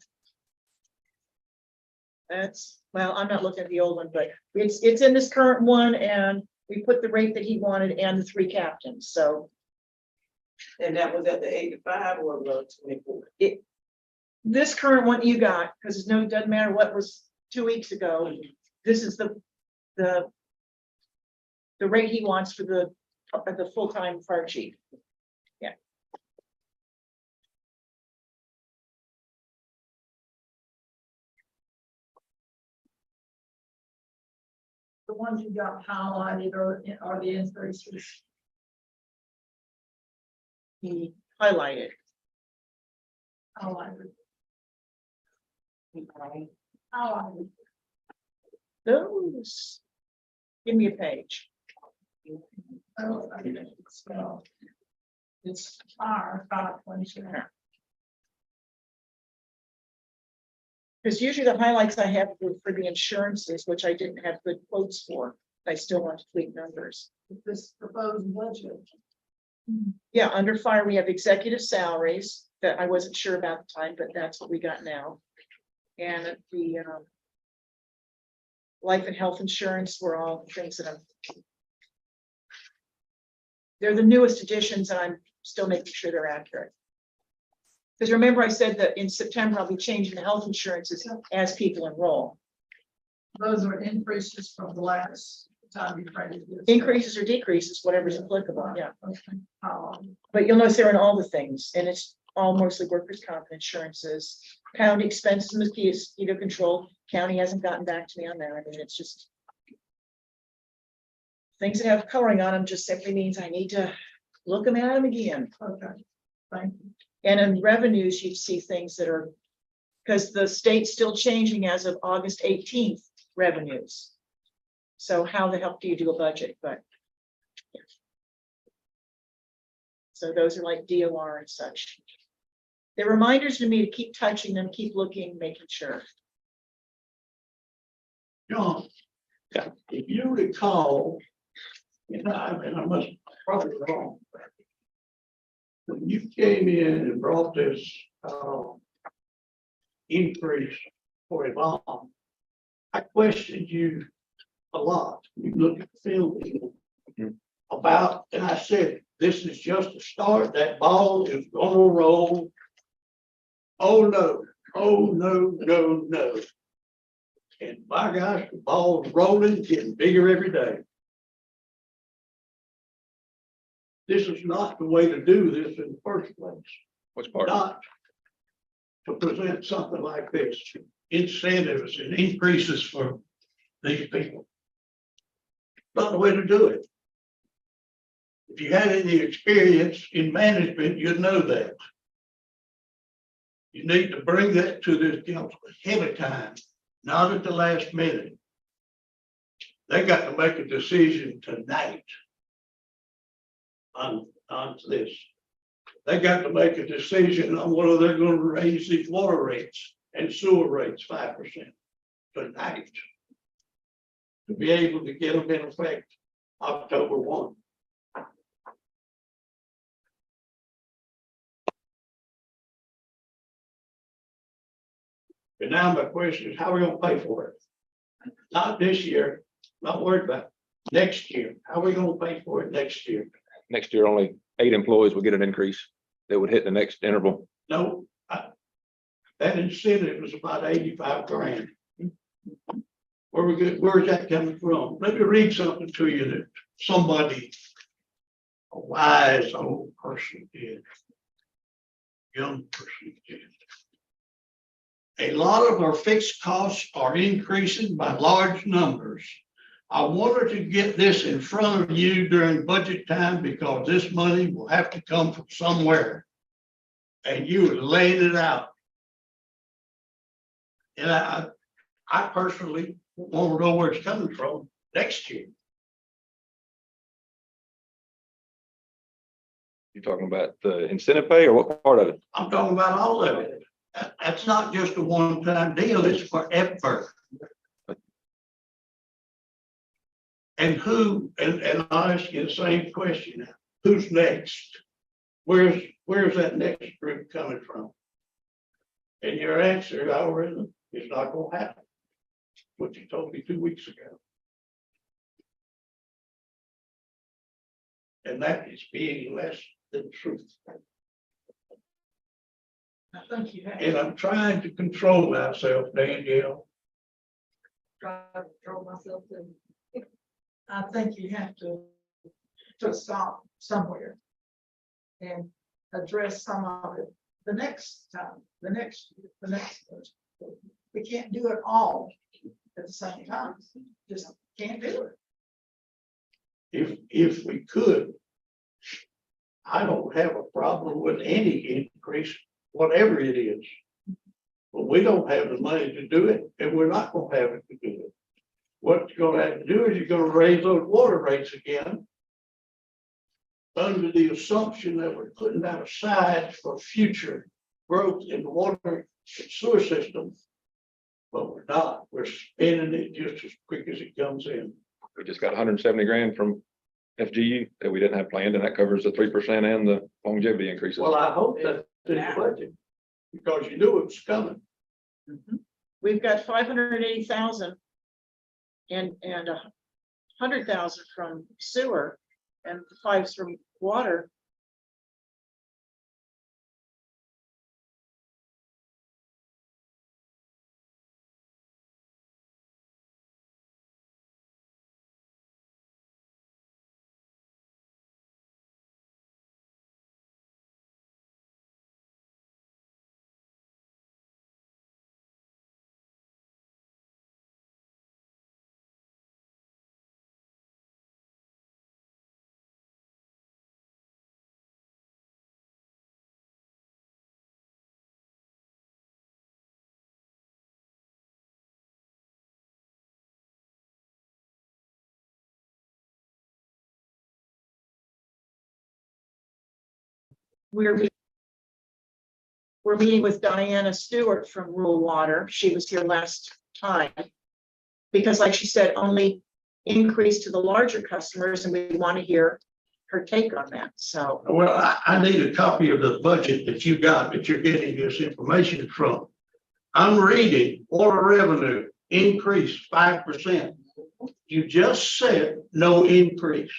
Speaker 4: That's, well, I'm not looking at the old one, but it's in this current one, and we put the rate that he wanted and the 3 captains, so.
Speaker 9: And that was at the 8-5 or the 24.
Speaker 4: This current one you got, because it's no, it doesn't matter what was 2 weeks ago, this is the rate he wants for the full-time fire chief. Yeah.
Speaker 2: The ones you got highlighted are the increases.
Speaker 4: He highlighted.
Speaker 2: Highlighted.
Speaker 4: Highlighted.
Speaker 2: Highlighted.
Speaker 4: Those. Give me a page.
Speaker 2: Oh, I didn't spell. It's fire, 522.
Speaker 4: Because usually the highlights I have for the insurances, which I didn't have good quotes for, I still want to tweak numbers.
Speaker 2: This proposed budget.
Speaker 4: Yeah, under fire, we have executive salaries that I wasn't sure about at the time, but that's what we got now. And the life and health insurance were all things that they're the newest additions, and I'm still making sure they're accurate. Because remember, I said that in September, I'll be changing the health insurances as people enroll.
Speaker 2: Those are increases from the last time you printed this.
Speaker 4: Increases or decreases, whatever's applicable, yeah.
Speaker 2: Okay.
Speaker 4: But you'll notice they're in all the things, and it's all mostly workers' comp insurances, county expenses, mosquito control. County hasn't gotten back to me on that. I mean, it's just things that have coloring on them just simply means I need to look them at them again.
Speaker 2: Okay, thank you.
Speaker 4: And in revenues, you see things that are, because the state's still changing as of August 18th, revenues. So how the hell do you do a budget, but. Yeah. So those are like DOR and such. They're reminders to me to keep touching them, keep looking, making sure.
Speaker 7: John.
Speaker 10: Yeah.
Speaker 7: If you recall, and I must probably wrong. When you came in and brought this, increase for a bomb, I questioned you a lot. You looked at the film about, and I said, this is just a start. That ball is gonna roll. Oh, no, oh, no, no, no. And by gosh, the ball's rolling, getting bigger every day. This is not the way to do this in the first place.
Speaker 10: What's part?
Speaker 7: Not to present something like this, incentives and increases for these people. Not the way to do it. If you had any experience in management, you'd know that. You need to bring that to this council ahead of time, not at the last minute. They got to make a decision tonight on this. They got to make a decision on whether they're going to raise these water rates and sewer rates 5% tonight, to be able to get them in effect October 1. And now my question is, how are we gonna pay for it? Not this year, not worried about it. Next year. How are we gonna pay for it next year?
Speaker 10: Next year, only 8 employees will get an increase that would hit the next interval.
Speaker 7: No, that incentive was about 85 grand. Where's that coming from? Let me read something to you that somebody, a wise old person did. Young person did. A lot of our fixed costs are increasing by large numbers. I wanted to get this in front of you during budget time because this money will have to come from somewhere. And you laid it out. And I personally want to know where it's coming from next year.
Speaker 10: You're talking about the incentive pay or what part of it?
Speaker 7: I'm talking about all of it. That's not just a one-time deal, it's forever. And who, and I'll ask you the same question now, who's next? Where's that next group coming from? And your answer, algorithm, is not gonna happen. What you told me 2 weeks ago. And that is being less than truth.
Speaker 2: I think you have.
Speaker 7: And I'm trying to control myself, Danielle.
Speaker 2: Try to control myself too. I think you have to stop somewhere. And address some of it the next time, the next. We can't do it all at the same time, just can't do it.
Speaker 7: If we could, I don't have a problem with any increase, whatever it is. But we don't have the money to do it, and we're not gonna have it to do it. What you're gonna have to do is you're gonna raise those water rates again, under the assumption that we're putting that aside for future growth in the water and sewer system. But we're not, we're spending it just as quick as it comes in.
Speaker 10: We just got 170 grand from FGU that we didn't have planned, and that covers the 3% and the longevity increases.
Speaker 7: Well, I hope that's in the budget, because you knew it was coming.
Speaker 4: We've got 580,000 and 100,000 from sewer and 5 from water. we're meeting with Diana Stewart from Rural Water. She was here last time. Because like she said, only increase to the larger customers, and we want to hear her take on that. So
Speaker 7: Well, I need a copy of the budget that you got, that you're getting this information from. I'm reading water revenue increased 5%. You just said no increase.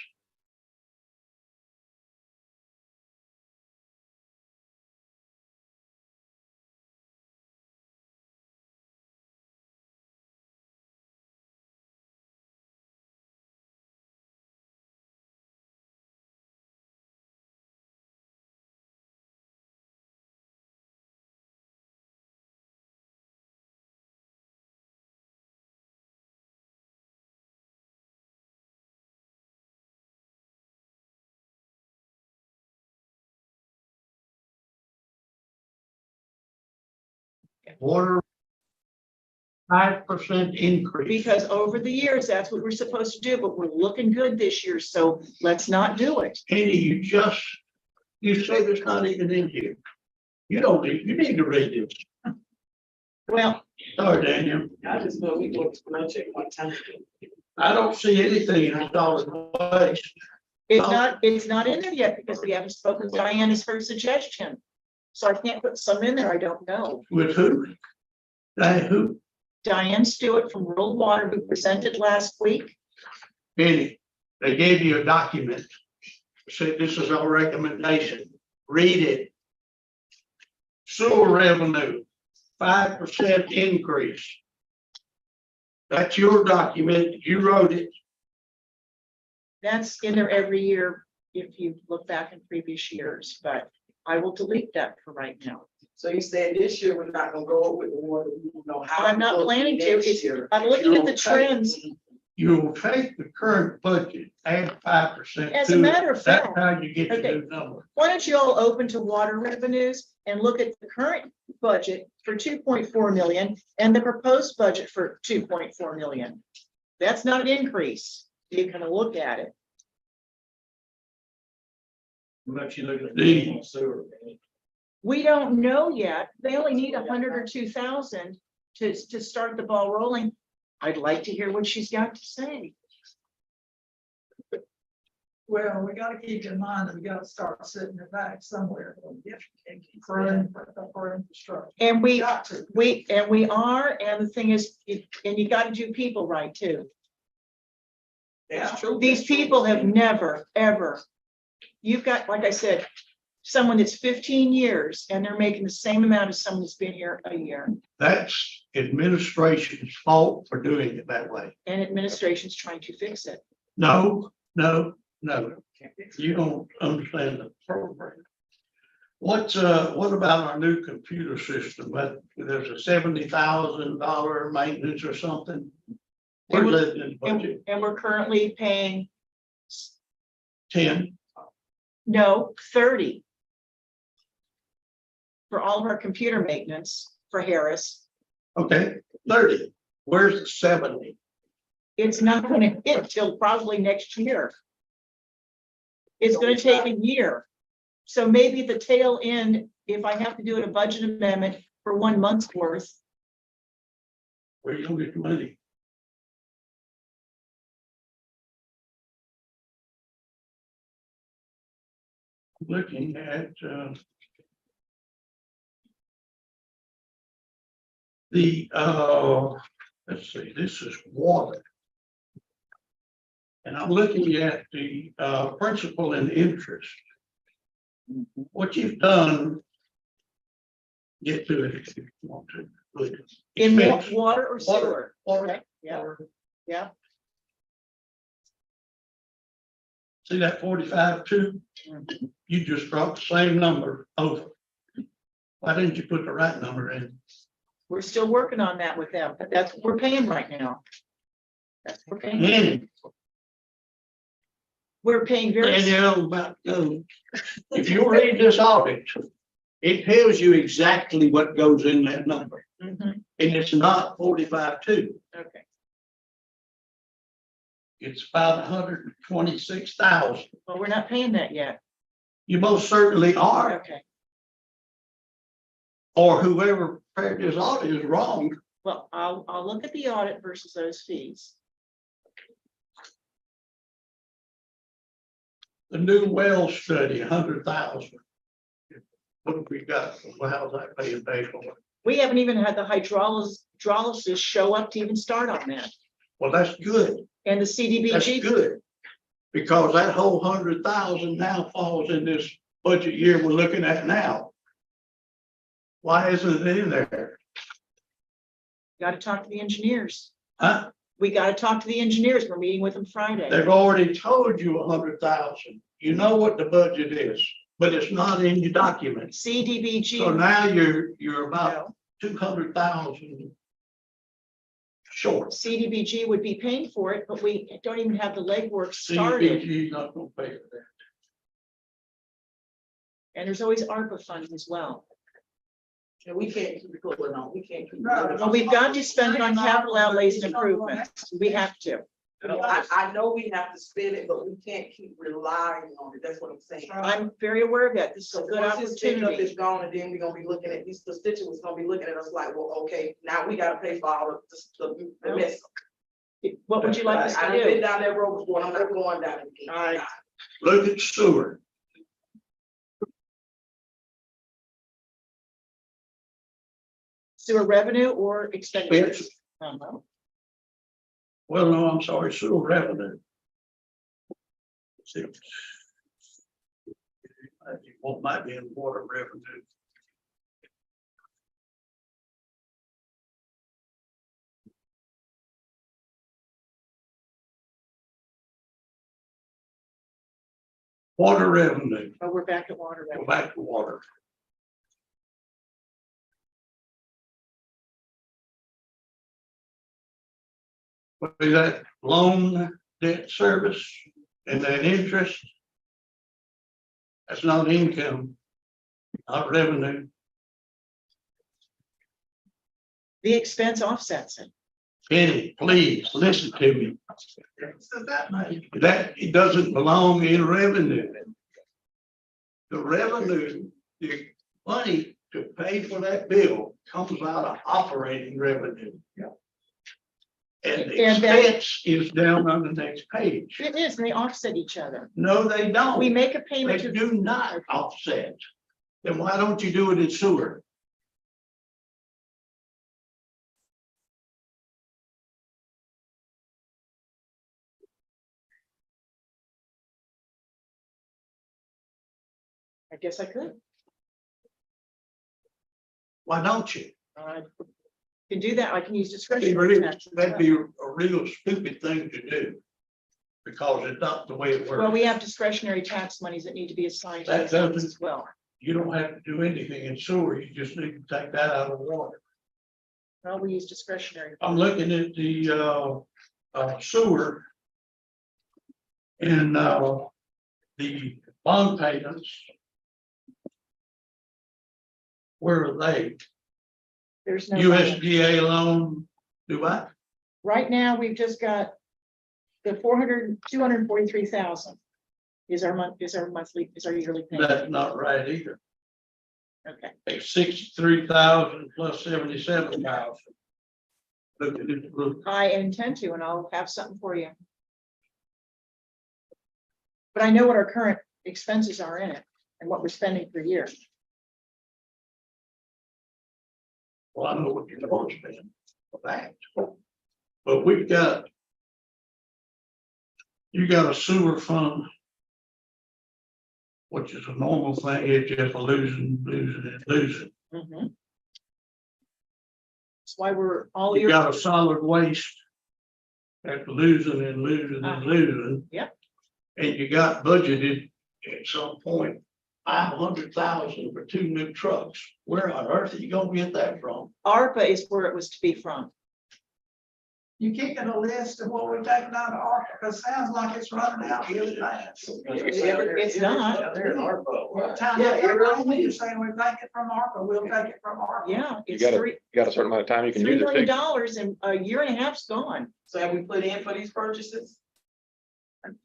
Speaker 7: Water 5% increase.
Speaker 4: because over the years, that's what we're supposed to do, but we're looking good this year, so let's not do it.
Speaker 7: Andy, you said it's not even in here. You don't need, you need to read this.
Speaker 4: Well,
Speaker 7: Sorry, Daniel.
Speaker 9: I just know we go to lunch at one time.
Speaker 7: I don't see anything in solid waste.
Speaker 4: it's not in there yet because we haven't spoken to Diane as her suggestion. So I can't put some in there, I don't know.
Speaker 7: With who? Who?
Speaker 4: Diane Stewart from Rural Water, who presented last week.
Speaker 7: Andy, they gave you a document. Said this is our recommendation. Read it. Sewer revenue, 5% increase. That's your document. You wrote it.
Speaker 4: That's in there every year if you look back in previous years, but I will delete that for right now.
Speaker 9: So you said this year we're not gonna go with the water, we don't know how.
Speaker 4: I'm not
Speaker 9: it's gonna be
Speaker 4: planning to.
Speaker 9: next
Speaker 4: It's-
Speaker 9: year.
Speaker 4: I'm looking at the trends.
Speaker 7: You'll take the current budget, add 5%.
Speaker 4: As a
Speaker 7: to it.
Speaker 4: matter of
Speaker 7: That's
Speaker 4: fact-
Speaker 7: how you get
Speaker 4: Okay.
Speaker 7: your new number.
Speaker 4: Why don't you all open to water revenues and look at the current budget for 2.4 million and the proposed budget for 2.4 million? That's not an increase. You can look at it.
Speaker 3: Let you look at
Speaker 7: The-
Speaker 3: the sewer.
Speaker 4: We don't know yet. They only need 100 or 2,000 to start the ball rolling. I'd like to hear what she's got to say.
Speaker 2: Well, we gotta keep in mind that we gotta start setting it back somewhere. For infrastructure.
Speaker 4: And we
Speaker 2: Got to.
Speaker 4: are, and the thing is, and you gotta do people right too.
Speaker 9: That's true.
Speaker 4: These people have never, ever. You've got, like I said, someone that's 15 years and they're making the same amount as someone that's been here a year.
Speaker 7: That's administration's fault for doing it that way.
Speaker 4: And administration's trying to fix it.
Speaker 7: No. You don't understand the program. What about our new computer system? But there's a $70,000 maintenance or something. Where's that in the budget?
Speaker 4: And we're currently paying,
Speaker 7: 10.
Speaker 4: no, 30. For all of our computer maintenance for Harris.
Speaker 7: Okay, 30. Where's the 70?
Speaker 4: It's not gonna hit till probably next year. It's gonna take a year. So maybe the tail end, if I have to do a budget amendment for 1 month's worth,
Speaker 7: Where you gonna get the money? Looking at, let's see, this is water. And I'm looking at the, principal and interest. What you've done. Get to it if you want to. Look,
Speaker 4: in
Speaker 7: expense.
Speaker 4: water or sewer.
Speaker 7: Water.
Speaker 4: Okay, yeah, yeah.
Speaker 7: See that 45.2? You just dropped the same number over. Why didn't you put the right number in?
Speaker 4: We're still working on that with them, but that's what we're paying right now. That's what we're paying.
Speaker 7: And
Speaker 4: We're paying very,
Speaker 7: Danielle, about, if you read this audit, it tells you exactly what goes in that number,
Speaker 4: Mhm,
Speaker 7: and it's not 45.2.
Speaker 4: okay.
Speaker 7: It's about 126,000.
Speaker 4: Well, we're not paying that yet.
Speaker 7: You most certainly are,
Speaker 4: Okay,
Speaker 7: or whoever prepared this audit is wrong.
Speaker 4: well, I'll look at the audit versus those fees.
Speaker 7: The new well study, 100,000. What have we got? Well, how's that paying for?
Speaker 4: We haven't even had the hydrolysis show up to even start on that.
Speaker 7: Well, that's good.
Speaker 4: And the
Speaker 7: That's
Speaker 4: CDBG,
Speaker 7: good. Because that whole 100,000 now falls in this budget year we're looking at now. Why isn't it in there?
Speaker 4: got to talk to the engineers.
Speaker 7: Huh?
Speaker 4: We got to talk to the engineers. We're meeting with them Friday.
Speaker 7: They've already told you 100,000. You know what the budget is, but it's not in your documents. So
Speaker 4: CDBG,
Speaker 7: now you're about 200,000 short.
Speaker 4: CDBG would be paying for it, but we don't even have the legwork started.
Speaker 7: CDBG is not gonna pay for that.
Speaker 4: And there's always ARPA funding as well.
Speaker 9: And we can't keep it going on, we can't keep.
Speaker 4: Well, we've got to spend it on capital outlays and improvements. We have to.
Speaker 9: I know we have to spend it, but we can't keep relying on it, that's what I'm saying.
Speaker 4: I'm very aware of that. This is a
Speaker 9: So
Speaker 4: good
Speaker 9: once this pickup
Speaker 4: opportunity.
Speaker 9: is gone, and then we're gonna be looking at, these constituents gonna be looking at us like, well, okay, now we gotta pay for all of the mess.
Speaker 4: What would you like us to
Speaker 9: I've been
Speaker 4: do?
Speaker 9: down that road before, and I'm not going down it again.
Speaker 4: All right.
Speaker 7: Look at sewer.
Speaker 4: Sewer revenue or expenditures?
Speaker 7: It's,
Speaker 4: Uh-huh.
Speaker 7: well, no, I'm sorry, sewer revenue. See. What might be in water revenue. Water revenue,
Speaker 4: Oh, we're back at water
Speaker 7: go
Speaker 4: revenue.
Speaker 7: back to water. What is that, loan debt service and then interest? That's not income, not revenue.
Speaker 4: The expense offsets it.
Speaker 7: Penny, please, listen to me. That, it doesn't belong in revenue. The revenue, the money to pay for that bill comes out of operating revenue. And the
Speaker 4: And that-
Speaker 7: expense is down on the next page.
Speaker 4: It is, and they offset each other.
Speaker 7: No, they don't.
Speaker 4: We make a payment
Speaker 7: They
Speaker 4: to,
Speaker 7: do not offset. Then why don't you do it in sewer?
Speaker 4: I guess I could.
Speaker 7: Why don't you?
Speaker 4: Can do that. I can use
Speaker 7: That'd be
Speaker 4: discretionary
Speaker 7: really-
Speaker 4: tax. as
Speaker 7: that'd
Speaker 4: well.
Speaker 7: be a real stupid thing to do. Because it's not the way it
Speaker 4: Well,
Speaker 7: works.
Speaker 4: we have discretionary tax monies that need to be assigned to
Speaker 7: That
Speaker 4: these things
Speaker 7: doesn't-
Speaker 4: as well.
Speaker 7: You don't have to do anything in sewer, you just need to take that out of the water.
Speaker 4: Well, we use discretionary.
Speaker 7: I'm looking at the sewer. And the bond payments. Where are they?
Speaker 4: There's no. money.
Speaker 7: USDA loan, do I?
Speaker 4: Right now, we've just got the 243,000 is our monthly, is our yearly payment.
Speaker 7: That's not right either.
Speaker 4: Okay,
Speaker 7: It's 63,000 plus 77,000. Look at it, look,
Speaker 4: I intend to, and I'll have something for you. But I know what our current expenses are in it and what we're spending per year.
Speaker 7: well, I know what you're going to spend for that. But we've got. You got a sewer fund. Which is a normal thing, it's just losing.
Speaker 4: Mhm. That's why we're all
Speaker 7: You
Speaker 4: ears.
Speaker 7: got a solid waste. That's losing and losing and losing.
Speaker 4: Yep.
Speaker 7: And you got budgeted at some point 500,000 for 2 new trucks. Where on earth are you gonna get that from?
Speaker 4: ARPA is where it was to be from.
Speaker 2: You keep in a list of what we're taking out of ARPA, because it sounds like it's running out really fast.
Speaker 4: It's not.
Speaker 2: Time you're saying we take it from ARPA, we'll take it from ARPA.
Speaker 4: Yeah,
Speaker 10: You
Speaker 4: it's
Speaker 10: got
Speaker 4: $3
Speaker 10: a certain amount of time you can use it.
Speaker 4: million
Speaker 10: Fix.
Speaker 4: and a year and a half's gone.
Speaker 9: So have we put in for these purchases?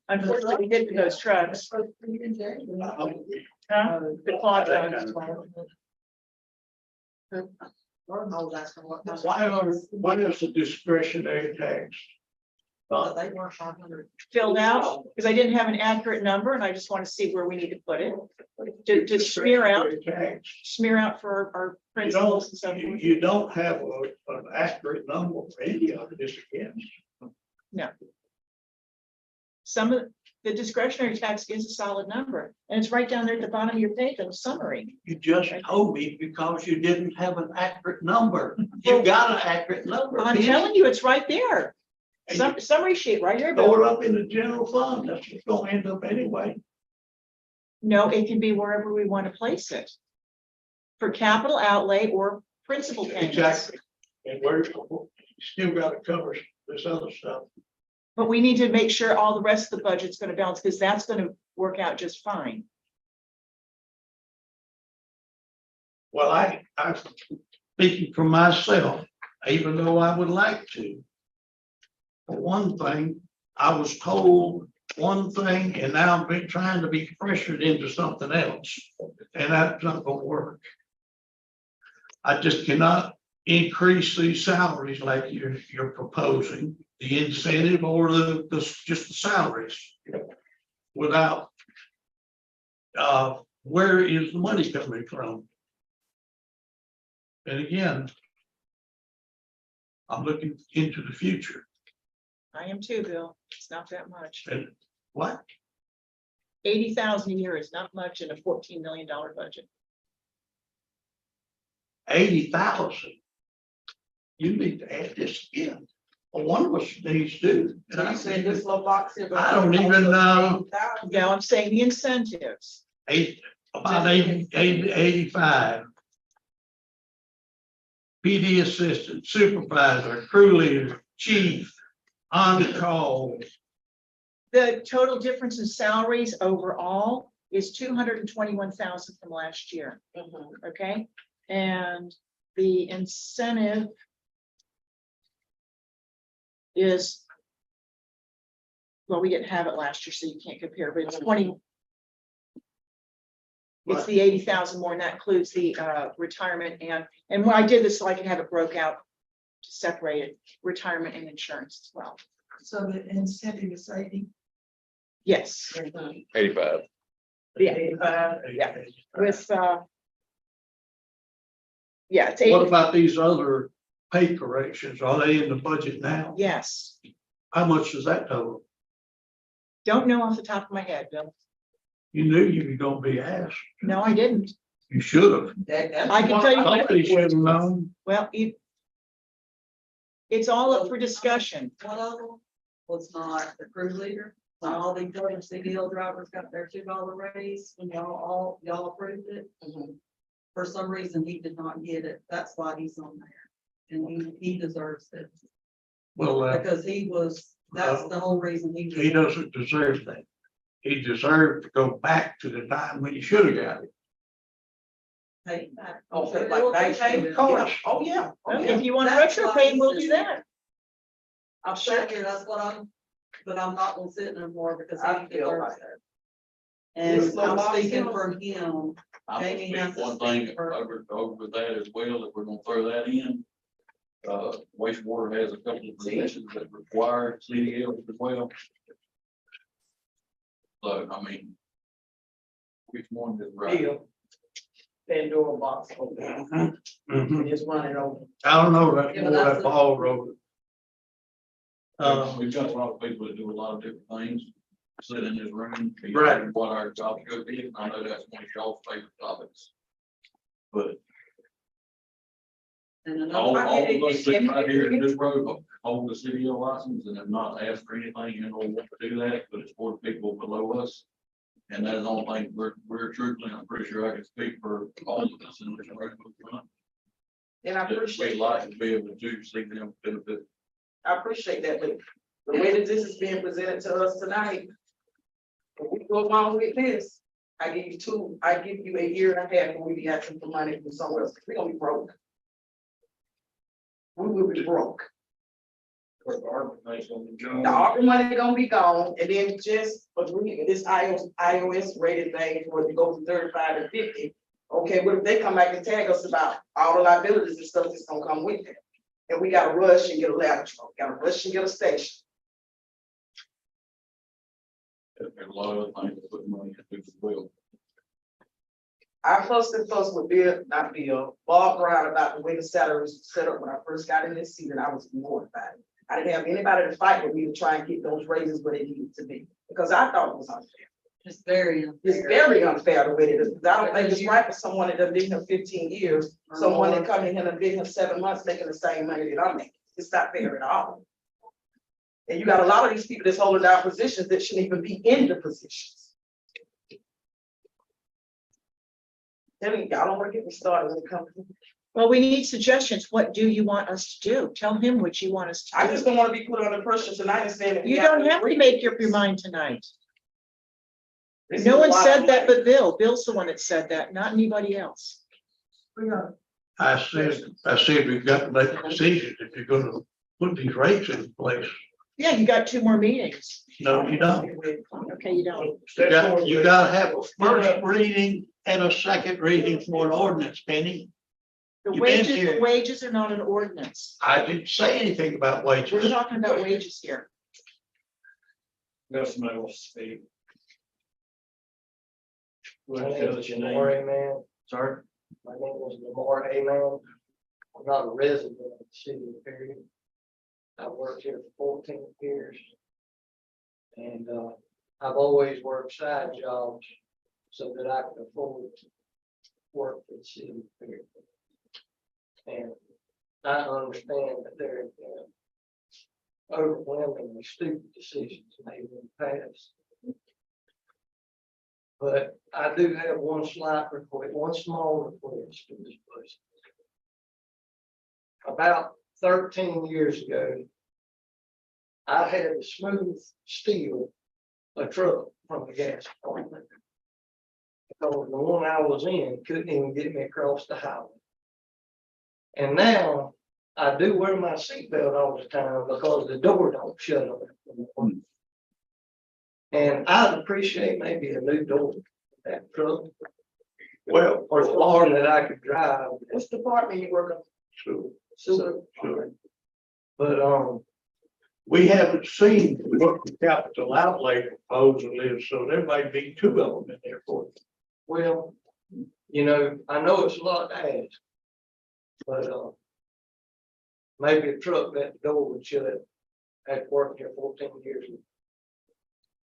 Speaker 4: Unfortunately, we did for those trucks. Huh? The claw trucks.
Speaker 7: What is the discretionary tax?
Speaker 2: They were 500.
Speaker 4: Filled out, because I didn't have an accurate number and I just want to see where we need to put it. To
Speaker 7: Discretionary tax.
Speaker 4: smear out for our
Speaker 7: You
Speaker 4: principals and so
Speaker 7: don't,
Speaker 4: forth.
Speaker 7: you don't have an accurate number for any of this against.
Speaker 4: Some of the discretionary tax is a solid number, and it's right down there at the bottom of your page in the summary.
Speaker 7: You just told me because you didn't have an accurate number. You got an accurate number.
Speaker 4: I'm telling you, it's right there. Summary sheet right here.
Speaker 7: Throw
Speaker 4: Bill.
Speaker 7: it up in the general fund. That's what's gonna end up anyway.
Speaker 4: No, it can be wherever we want to place it. For capital outlay or principal payments.
Speaker 7: Exactly. And we're, you still gotta cover this other stuff.
Speaker 4: But we need to make sure all the rest of the budget's gonna balance, because that's gonna work out just fine.
Speaker 7: Well, I'm speaking for myself, even though I would like to. For one thing, I was told one thing and now I'm trying to be pressured into something else. And that's not gonna work. I just cannot increase these salaries like you're proposing, the incentive or just the salaries. Without, where is the money coming from? And again, I'm looking into the future.
Speaker 4: I am too, Bill. It's not that much.
Speaker 7: And what?
Speaker 4: 80,000 a year is not much in a $14 million budget.
Speaker 7: 80,000. You need to add this again. Well, one of us needs to. And
Speaker 9: So you said this little box here.
Speaker 7: I don't even know.
Speaker 4: No, I'm saying the incentives.
Speaker 7: About 85. PD assistant, supervisor, crew leader, chief, on call.
Speaker 4: The total difference in salaries overall is 221,000 from last year. Okay, and the incentive is, well, we didn't have it last year, so you can't compare, but it's 20. It's the 80,000 more, and that includes the retirement and when I did this so I can have it broke out to separate it, retirement and insurance as well.
Speaker 2: So the incentive is 80.
Speaker 4: Yes,
Speaker 10: 85.
Speaker 4: yeah, yeah. With yeah, it's
Speaker 7: What
Speaker 4: 80,
Speaker 7: about these other pay corrections? Are they in the budget now?
Speaker 4: yes.
Speaker 7: How much does that total?
Speaker 4: Don't know off the top of my head, Bill.
Speaker 7: You knew you were gonna be asked.
Speaker 4: No, I didn't.
Speaker 7: You should have.
Speaker 4: I can tell you what,
Speaker 7: Somebody should have known.
Speaker 4: well, it's all up for discussion.
Speaker 9: One of them was not the crew leader. Not all these other CDL drivers got their $2 raise when y'all approved it. For some reason, he did not get it. That's why he's on there. And he deserves it
Speaker 7: Well,
Speaker 9: because that's the whole reason he.
Speaker 7: he doesn't deserve that. He deserved to go back to the time when he should have got it.
Speaker 9: Pay back.
Speaker 2: Oh, like they
Speaker 7: Of course.
Speaker 2: Oh, yeah.
Speaker 4: If you want retro pay, we'll do that.
Speaker 9: I'm sure that's what but I'm not gonna sit there more because he deserves it. And I'm speaking for him.
Speaker 8: I will
Speaker 9: Jamie has
Speaker 8: speak
Speaker 9: to
Speaker 8: one thing
Speaker 9: speak for-
Speaker 8: over that as well, if we're gonna throw that in. Wastewater has a couple of positions that require CDL as well. So, I mean. Which one is right?
Speaker 9: Bill. Pandora box.
Speaker 7: Mhm.
Speaker 9: Just run it over.
Speaker 7: I don't know, that's
Speaker 9: Yeah,
Speaker 7: more
Speaker 9: but that's
Speaker 7: that ball road.
Speaker 8: We've got a lot of people that do a lot of different things, sit in this room. be
Speaker 7: Right.
Speaker 8: What our job could be, and I know that's one of y'all's favorite topics. But
Speaker 9: And
Speaker 8: all
Speaker 9: another.
Speaker 8: of us sitting right here in this room hold the CDL license and have not asked for anything, and don't want to do that, but it's for the people below us. And that is the only thing we're truthfully, I'm pretty sure I can speak for all of us in this room.
Speaker 9: And I
Speaker 8: That
Speaker 9: appreciate
Speaker 8: we like to be able to see them benefit.
Speaker 9: I appreciate that, but the way that this is being presented to us tonight. If we go along with this, I give you a year and a half when we be asking for money from somewhere else, we're gonna be broke. We will be broke.
Speaker 3: The
Speaker 13: ARPA money gonna be gone, and then just agree with this iOS rated thing for it to go from 35 to 50. Okay, what if they come back and tag us about all the liabilities and stuff that's gonna come with it? And we gotta rush and get a ladder truck, gotta rush and get a station.
Speaker 8: There's a lot of things to put money into the wheel.
Speaker 13: I fussed with Bill, Bob Brown about the way the salaries was set up when I first got in this seat, and I was mortified. I didn't have anybody to fight with me to try and get those raises where they needed to be, because I thought it was unfair.
Speaker 9: It's very
Speaker 13: It's
Speaker 9: unfair.
Speaker 13: very unfair the way it is. I don't think it's right for someone that done been here 15 years, someone that come in here and been here 7 months making the same money that I'm making. It's not fair at all. And you got a lot of these people that's holding down positions that shouldn't even be in the positions. Y'all don't want to get me started when it comes to.
Speaker 4: Well, we need suggestions. What do you want us to do? Tell him what you want us
Speaker 13: I
Speaker 4: to
Speaker 13: just
Speaker 4: do.
Speaker 13: don't want to be put under pressure tonight and saying that. we
Speaker 4: You
Speaker 13: got
Speaker 4: don't have to
Speaker 13: agree.
Speaker 4: make up your mind tonight.
Speaker 13: This
Speaker 4: No
Speaker 13: is
Speaker 4: one
Speaker 13: a lot
Speaker 4: said
Speaker 13: of
Speaker 4: that
Speaker 13: money.
Speaker 4: but Bill. Bill's the one that said that, not anybody else.
Speaker 7: I said we've got to make a decision if you're gonna put these rates in place.
Speaker 4: Yeah, you got 2 more meetings.
Speaker 7: No, you don't.
Speaker 4: Okay, you don't.
Speaker 7: You gotta have a first reading and a second reading for an ordinance, Penny.
Speaker 4: The
Speaker 7: You've been
Speaker 4: wages, the
Speaker 7: here.
Speaker 4: wages are not an ordinance.
Speaker 7: I didn't say anything about
Speaker 4: We're
Speaker 7: wages.
Speaker 4: talking about wages here.
Speaker 3: No, somebody wants to speak.
Speaker 6: My name is Lamar Amen.
Speaker 3: Sorry.
Speaker 6: My name is Lamar Amen. I'm not a resident of the city of Perry. I worked here for 14 years. And I've always worked side jobs so that I could afford to work for the city of Perry. And I understand that there have been overwhelmingly stupid decisions made in the past. But I do have one slight request, one small request to this place. About 13 years ago, I had to smooth steal a truck from the gas department. Because the one I was in couldn't even get me across the highway. And now I do wear my seatbelt all the time because the door don't shut on it. And I'd appreciate maybe a new door for that truck. Well, or the car that I could drive.
Speaker 13: Which department you work on?
Speaker 6: So, but,
Speaker 7: We haven't seen what the capital outlay proposal is, so there might be 2 of them in there for you.
Speaker 6: well, you know, I know it's a lot to ask. But, maybe a truck that the door would shut at worked here 14 years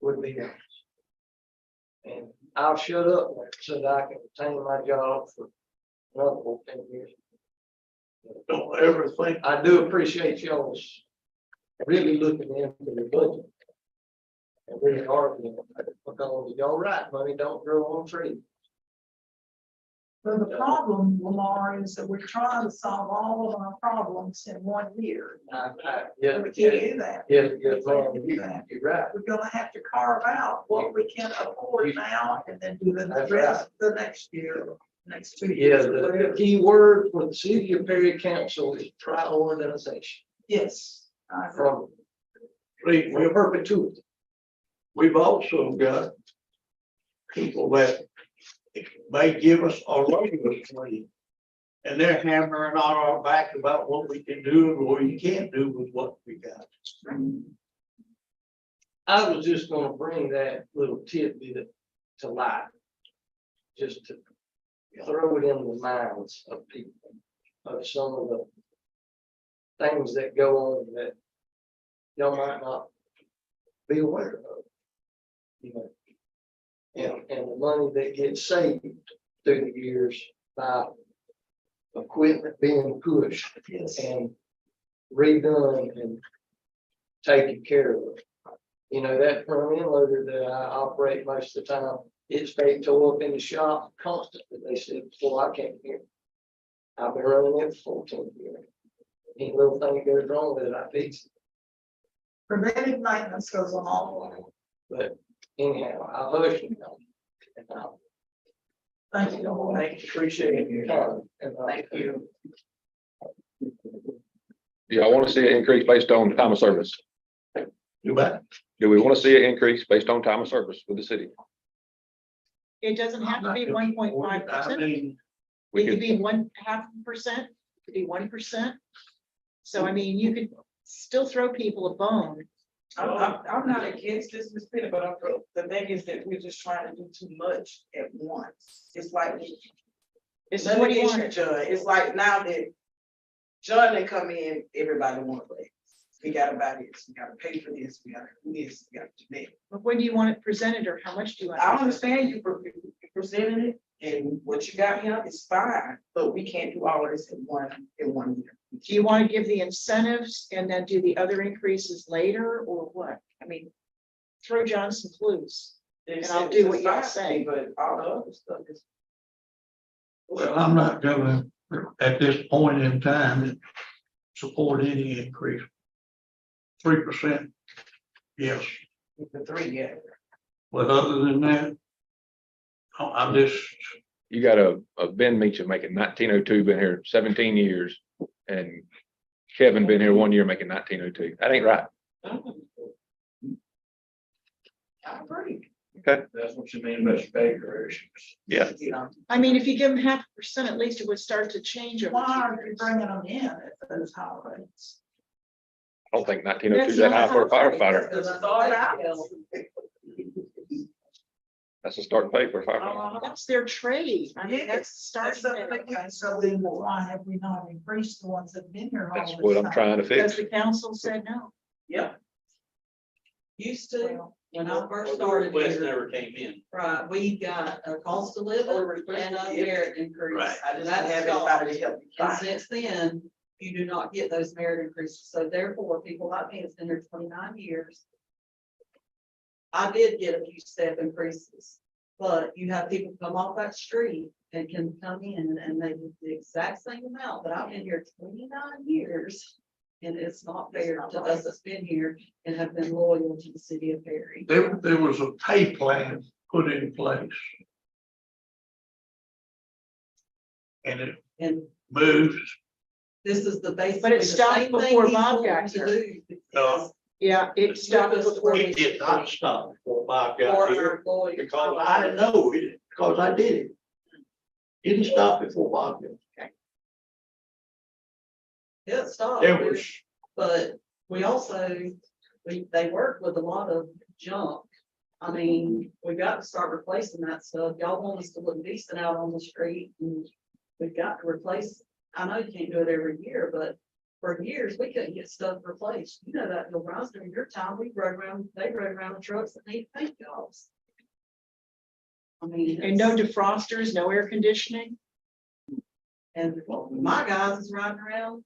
Speaker 6: would be nice. And I'll shut up so that I can retain my job for another 14 years.
Speaker 7: Don't ever think,
Speaker 6: I do appreciate y'all's really looking into the budget. And really arguing, because y'all right, money don't grow on trees.
Speaker 2: But the problem, Lamar, is that we're trying to solve all of our problems in 1 year.
Speaker 6: Yeah,
Speaker 2: We can't do that.
Speaker 6: yes, ma'am, you're right.
Speaker 2: We're gonna have to carve out what we can afford now and then do the
Speaker 6: That's
Speaker 2: rest the next year, next 2
Speaker 6: Yeah,
Speaker 2: years.
Speaker 6: the key word for the city of Perry Council is prioritization
Speaker 2: Yes. I agree.
Speaker 6: from
Speaker 7: we're
Speaker 6: perpetuity.
Speaker 7: We've also got people that may give us or loan us money. And they're hammering on our back about what we can do and what we can't do with what we got.
Speaker 6: I was just gonna bring that little tidbit to light. Just to throw it in the minds of people of some of the things that go on that y'all might not be aware of. You know, and the money that gets saved through the years by equipment being pushed and redone and taken care of. You know, that front end loader that I operate most of the time, it's being tore up in the shop constantly. They said, before I came here. I've been running it for 14 years. Any little thing goes wrong with it, I fix it.
Speaker 2: Preventive maintenance goes a long way.
Speaker 6: But anyhow, I hush you. And
Speaker 2: Thank you, Lamar.
Speaker 6: I appreciate your time. And
Speaker 13: Thank you.
Speaker 10: Yeah, I want to see an increase based on time of service.
Speaker 7: Do that.
Speaker 10: Do we want to see an increase based on time of service with the city?
Speaker 4: It doesn't have to be 1.5%.
Speaker 7: I mean,
Speaker 10: We
Speaker 4: It could
Speaker 10: could,
Speaker 4: be 1.5%, it could be 1%. So I mean, you could still throw people a bone.
Speaker 13: I'm not against this, Ms. Peter, but the thing is that we're just trying to do too much at once. It's like,
Speaker 4: This is
Speaker 13: nothing
Speaker 4: what do you
Speaker 13: against you,
Speaker 4: want.
Speaker 13: John, it's like now that John didn't come in, everybody want to play. We gotta buy this, we gotta pay for this, we gotta do this, we gotta do that.
Speaker 4: But when do you want it presented or how much do you want? it
Speaker 13: I
Speaker 4: presented?
Speaker 13: understand you presenting it and what you got here is fine, but we can't do all of this in one year.
Speaker 4: Do you want to give the incentives and then do the other increases later or what? I mean, throw John some clues.
Speaker 13: And
Speaker 4: I'll do what y'all say.
Speaker 13: But all the other stuff is.
Speaker 7: well, I'm not gonna, at this point in time, support any increase. 3%. Yes,
Speaker 13: The three, yeah.
Speaker 7: but other than that, I'm just,
Speaker 10: you got a Ben Meacham making 1902, been here 17 years. And Kevin been here 1 year making 1902. That ain't right.
Speaker 13: I agree.
Speaker 3: That's what you mean by pay corrections.
Speaker 10: Yeah.
Speaker 13: You know,
Speaker 4: I mean, if you give them 0.5%, at least it would start to change. over
Speaker 2: Why
Speaker 4: 2
Speaker 2: aren't you
Speaker 4: years.
Speaker 2: bringing them in at those high rates?
Speaker 10: I don't think 1902 is that high for a firefighter.
Speaker 13: to start out.
Speaker 10: That's a start pay for a firefighter.
Speaker 4: That's their trade. I mean, that's
Speaker 13: That's
Speaker 4: starting.
Speaker 13: something
Speaker 2: Okay, so then why have we not increased the ones that have been here? all
Speaker 10: That's
Speaker 2: this
Speaker 10: what I'm
Speaker 2: time?
Speaker 10: trying to
Speaker 4: Because
Speaker 10: fix.
Speaker 4: the council said no.
Speaker 13: Yeah.
Speaker 9: Used to, when I first started
Speaker 12: Request
Speaker 9: here,
Speaker 12: never came in.
Speaker 9: right, we got a cost of living and a merit increase.
Speaker 12: Right.
Speaker 13: I just
Speaker 9: That's
Speaker 13: didn't have
Speaker 9: gone.
Speaker 13: anybody to help me
Speaker 9: And
Speaker 13: find.
Speaker 9: since then, you do not get those merit increases. So therefore, people like me, it's been here 29 years. I did get a few step increases, but you have people come off that street and can come in and they do the exact same amount, but I've been here 29 years. And it's not fair to us that's been here and have been loyal to the city of Perry.
Speaker 7: there was a pay plan put in place. And it
Speaker 9: And
Speaker 7: moves,
Speaker 9: this is the basic.
Speaker 4: But it stopped before Bob got here. Yeah, it stopped before.
Speaker 7: it did not stop before Bob got
Speaker 9: For
Speaker 7: here.
Speaker 9: our employees.
Speaker 7: Because I didn't know it, because I did it. Didn't stop before Bob did.
Speaker 9: It stopped.
Speaker 7: There was,
Speaker 9: But we also, they work with a lot of junk. I mean, we got to start replacing that stuff. Y'all want us to look decent out on the street and we've got to replace. I know you can't do it every year, but for years, we couldn't get stuff replaced. You know that, Bill Brown, during your time, they rode around the trucks that need paint jobs. I mean.
Speaker 4: And no
Speaker 9: it's-
Speaker 4: defrosters, no air conditioning.
Speaker 9: And my guys is riding around.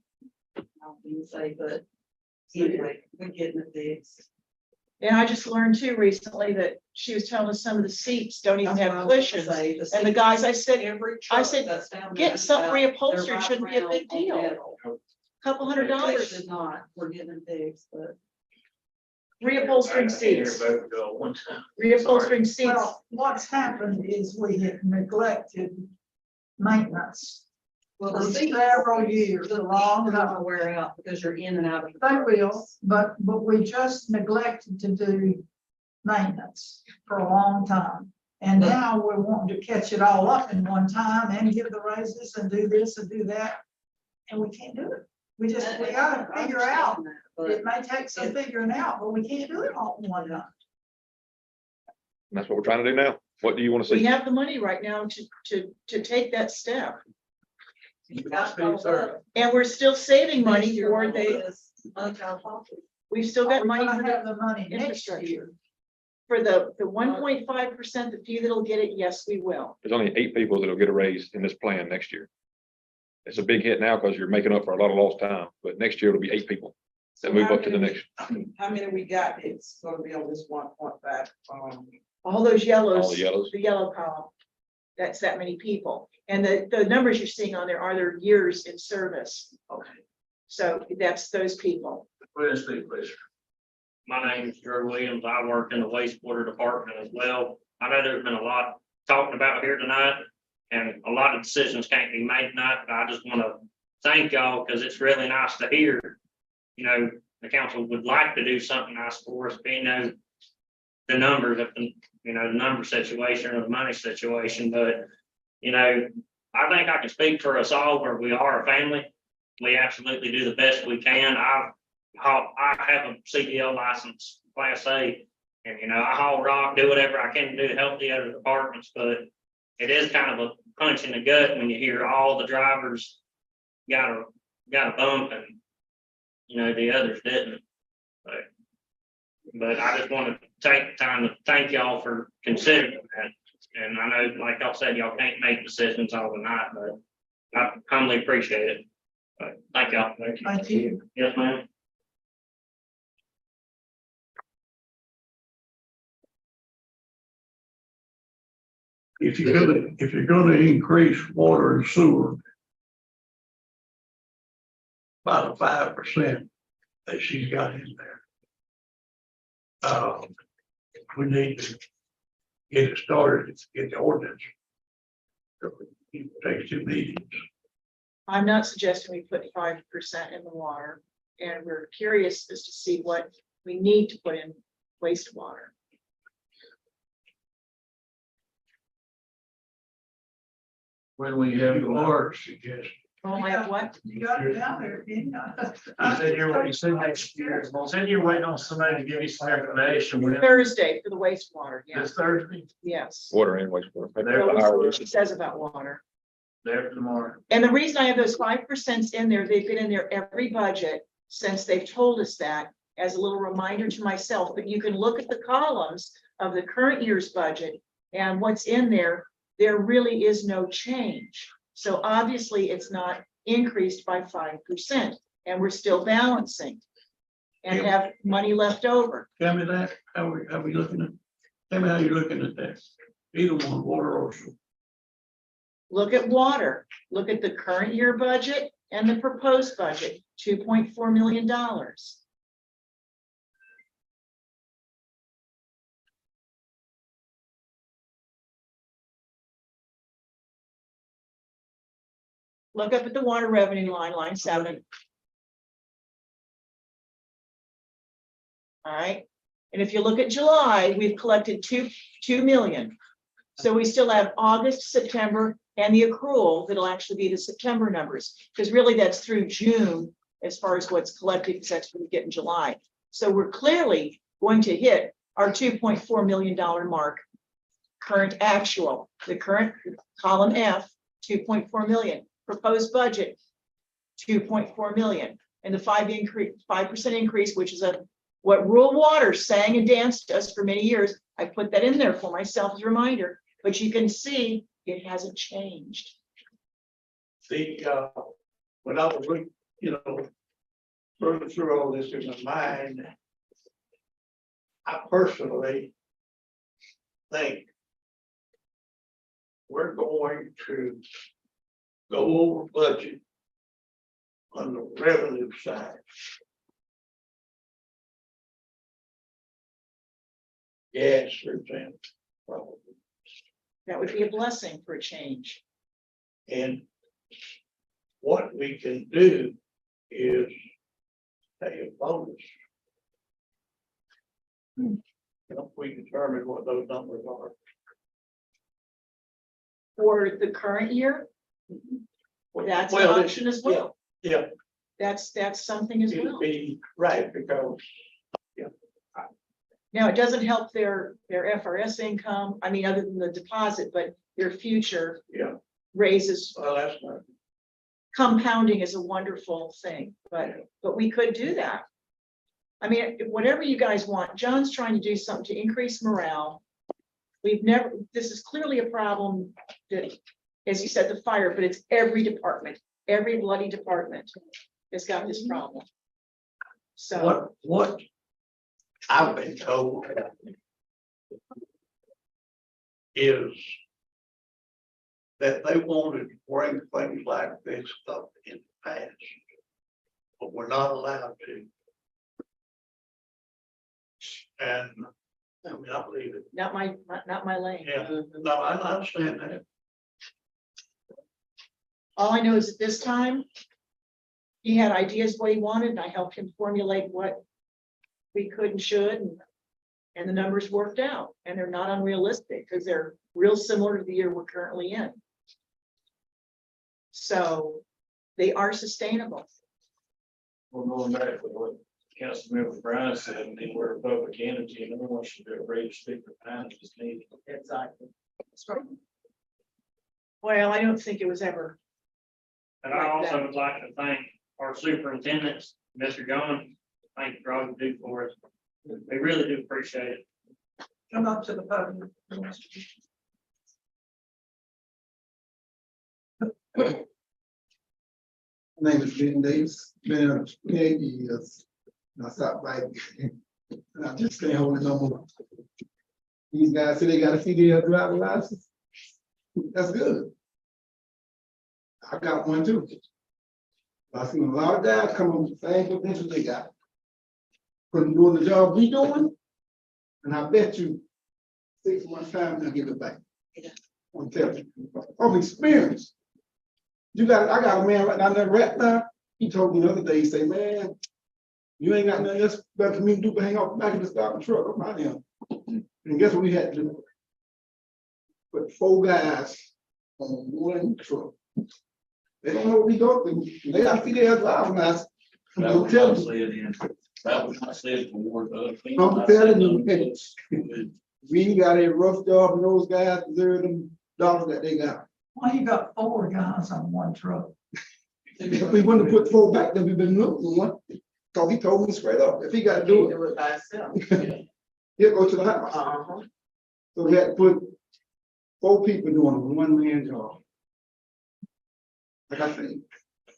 Speaker 9: I didn't say, but anyway, we're getting it fixed.
Speaker 4: And I just learned too recently that she was telling us some of the seats don't even
Speaker 9: That's what I
Speaker 4: have
Speaker 9: was gonna
Speaker 4: cushions.
Speaker 9: say,
Speaker 4: And the guys, I said,
Speaker 9: Every
Speaker 4: I
Speaker 9: truck
Speaker 4: said,
Speaker 9: that's down there
Speaker 4: get
Speaker 9: is
Speaker 4: something
Speaker 9: about-
Speaker 4: reupholstered,
Speaker 9: they're
Speaker 4: shouldn't be a big
Speaker 9: riding around on
Speaker 4: deal.
Speaker 9: metal.
Speaker 4: Couple $100,
Speaker 9: Which is not, we're getting it fixed, but
Speaker 4: reupholstering seats, reupholstering seats.
Speaker 2: Well, what's happened is we have neglected maintenance
Speaker 9: well,
Speaker 2: for
Speaker 9: the seats.
Speaker 2: several years,
Speaker 9: The
Speaker 2: a
Speaker 9: long
Speaker 2: long
Speaker 9: gonna
Speaker 2: time.
Speaker 9: wear out because you're in and out of. the
Speaker 2: They will,
Speaker 9: trucks.
Speaker 2: but we just neglected to do maintenance for a long time. And
Speaker 9: But-
Speaker 2: now we're wanting to catch it all up in one time and give the raises and do this and do that. And we can't do it. We just, we gotta
Speaker 9: I
Speaker 2: figure out.
Speaker 9: understand that, But
Speaker 2: It may take some figuring out, but we can't do it all in one time.
Speaker 10: And that's what we're trying to do now. What do you want to
Speaker 4: We
Speaker 10: see?
Speaker 4: have the money right now to take that step.
Speaker 9: you got to go up.
Speaker 4: And we're still saving money
Speaker 9: Next year,
Speaker 4: for
Speaker 9: all
Speaker 4: they,
Speaker 9: this much out of pocket.
Speaker 4: we've still got
Speaker 2: We're
Speaker 4: money
Speaker 2: gonna
Speaker 4: for
Speaker 2: have
Speaker 4: the
Speaker 2: the money next
Speaker 4: infrastructure.
Speaker 2: year.
Speaker 4: For the 1.5%, the few that'll get it, yes, we will.
Speaker 10: There's only 8 people that'll get a raise in this plan next year. It's a big hit now because you're making up for a lot of lost time, but next year it'll be 8 people that move up to the next.
Speaker 13: How many we got? It's gonna be on this 1.5,
Speaker 4: All those yellows.
Speaker 10: All the yellows.
Speaker 4: The yellow column. That's that many people. And the numbers you're seeing on there are their years in service.
Speaker 13: okay.
Speaker 4: So that's those people.
Speaker 3: Please speak, please.
Speaker 12: My name is Drew Williams. I work in the wastewater department as well. I know there's been a lot talking about here tonight, and a lot of decisions can't be made tonight, but I just want to thank y'all because it's really nice to hear you know, the council would like to do something nice for us, being the numbers of the, you know, the number situation or the money situation, but, you know, I think I can speak for us all where we are a family. We absolutely do the best we can. I have a CDL license, Class A, and, you know, I haul rock, do whatever I can to help the other departments, but it is kind of a punch in the gut when you hear all the drivers got a bump and, you know, the others didn't. But I just want to take the time to thank y'all for considering that. And I know, like y'all said, y'all can't make decisions all the night, but I humbly appreciate it. But thank y'all.
Speaker 2: Thank you.
Speaker 12: Yes, ma'am.
Speaker 7: If you're gonna increase water and sewer by the 5% that she's got in there, we need to get it started, get the ordinance. It takes 2 meetings.
Speaker 4: I'm not suggesting we put 5% in the water, and we're curious as to see what we need to put in wastewater.
Speaker 3: When we have
Speaker 7: You are suggesting.
Speaker 4: Oh, I have what?
Speaker 13: You got it down there, didn't you?
Speaker 3: You said next year. Said you're waiting on somebody to give you some information. When
Speaker 4: Thursday for the wastewater,
Speaker 3: this
Speaker 4: yes,
Speaker 3: Thursday,
Speaker 4: yes.
Speaker 10: Water and wastewater.
Speaker 4: What it says about water.
Speaker 3: there tomorrow.
Speaker 4: And the reason I have those 5% in there, they've been in there every budget since they've told us that, as a little reminder to myself, but you can look at the columns of the current year's budget and what's in there, there really is no change. So obviously it's not increased by 5%, and we're still balancing and have money left over.
Speaker 7: Tell me that, how we looking at, tell me how you're looking at that. Either one, water or sewer.
Speaker 4: Look at water, look at the current year budget and the proposed budget, $2.4 million. Look up at the water revenue line 7. All right, and if you look at July, we've collected 2 million. So we still have August, September, and the accrual that'll actually be the September numbers, because really that's through June as far as what's collected, because that's what we get in July. So we're clearly going to hit our $2.4 million mark. Current actual, the current column F, 2.4 million. Proposed budget, 2.4 million, and the 5% increase, which is what rural water sang and danced to us for many years. I put that in there for myself as a reminder, but you can see it hasn't changed.
Speaker 7: When I was, running through all this in my mind, I personally think we're going to go over budget on the revenue side. Yes, for example, probably.
Speaker 4: That would be a blessing for a change.
Speaker 7: And what we can do is pay a bonus. If we determine what those numbers are.
Speaker 4: For the current year, that's an
Speaker 7: Well,
Speaker 4: option as well.
Speaker 7: Yeah,
Speaker 4: That's something as
Speaker 7: it'd
Speaker 4: well.
Speaker 7: be right, because
Speaker 4: Now, it doesn't help their FRS income, I mean, other than the deposit, but their future
Speaker 7: yeah,
Speaker 4: raises.
Speaker 7: well, that's not,
Speaker 4: Compounding is a wonderful thing, but we could do that. I mean, whatever you guys want, John's trying to do something to increase morale. This is clearly a problem that, as you said, the fire, but it's every department, every bloody department has got this problem. So,
Speaker 7: what I've been told is that they wanted to bring things like this up in the past, but we're not allowed to. And I mean, I believe it.
Speaker 4: not my lane.
Speaker 7: Yeah, no, I understand that.
Speaker 4: All I know is at this time, he had ideas what he wanted, and I helped him formulate what we could and should, and the numbers worked out, and they're not unrealistic, because they're real similar to the year we're currently in. So they are sustainable.
Speaker 3: We're going back to what Councilmember Brown said, and then we're a public entity, and everyone should be afraid to speak their mind if it's needed.
Speaker 4: Exactly. Well, I don't think it was ever.
Speaker 12: And I also would like to thank our superintendents, Mr. John, thank you for all you do for us. We really do appreciate it.
Speaker 2: Come up to the podium.
Speaker 14: My name is Ben Davis, been in 8 years. And I stopped by. And I just can't hold it no more. These guys say they got a CDL driver license. That's good. I got one too. I seen a lot of guys come on the same potential they got. Couldn't do the job we doing. And I bet you 6 months time they'll give it back. I'm telling you, from experience. I got a man right down there right now. He told me the other day, he said, man, you ain't got nothing else better for me to do but hang out the back of the stop and truck. I'm out here. And guess what we had to do? Put 4 guys on one truck. They don't know what we go through. They got to see their driving license.
Speaker 8: That
Speaker 14: I'm
Speaker 8: was
Speaker 14: telling
Speaker 8: not
Speaker 14: you.
Speaker 8: said in, that was not said toward us.
Speaker 14: I'm telling you. We got a rough job and those guys deserve them dollars that they got.
Speaker 2: Why you got 4 guys on one truck?
Speaker 14: If we wouldn't have put 4 back, then we've been looking for one. So he told me straight up, if he got to do it,
Speaker 13: Do it by itself.
Speaker 14: he'll go to the house.
Speaker 13: Uh-huh.
Speaker 14: So we had to put 4 people doing a 1-man job. Like I said,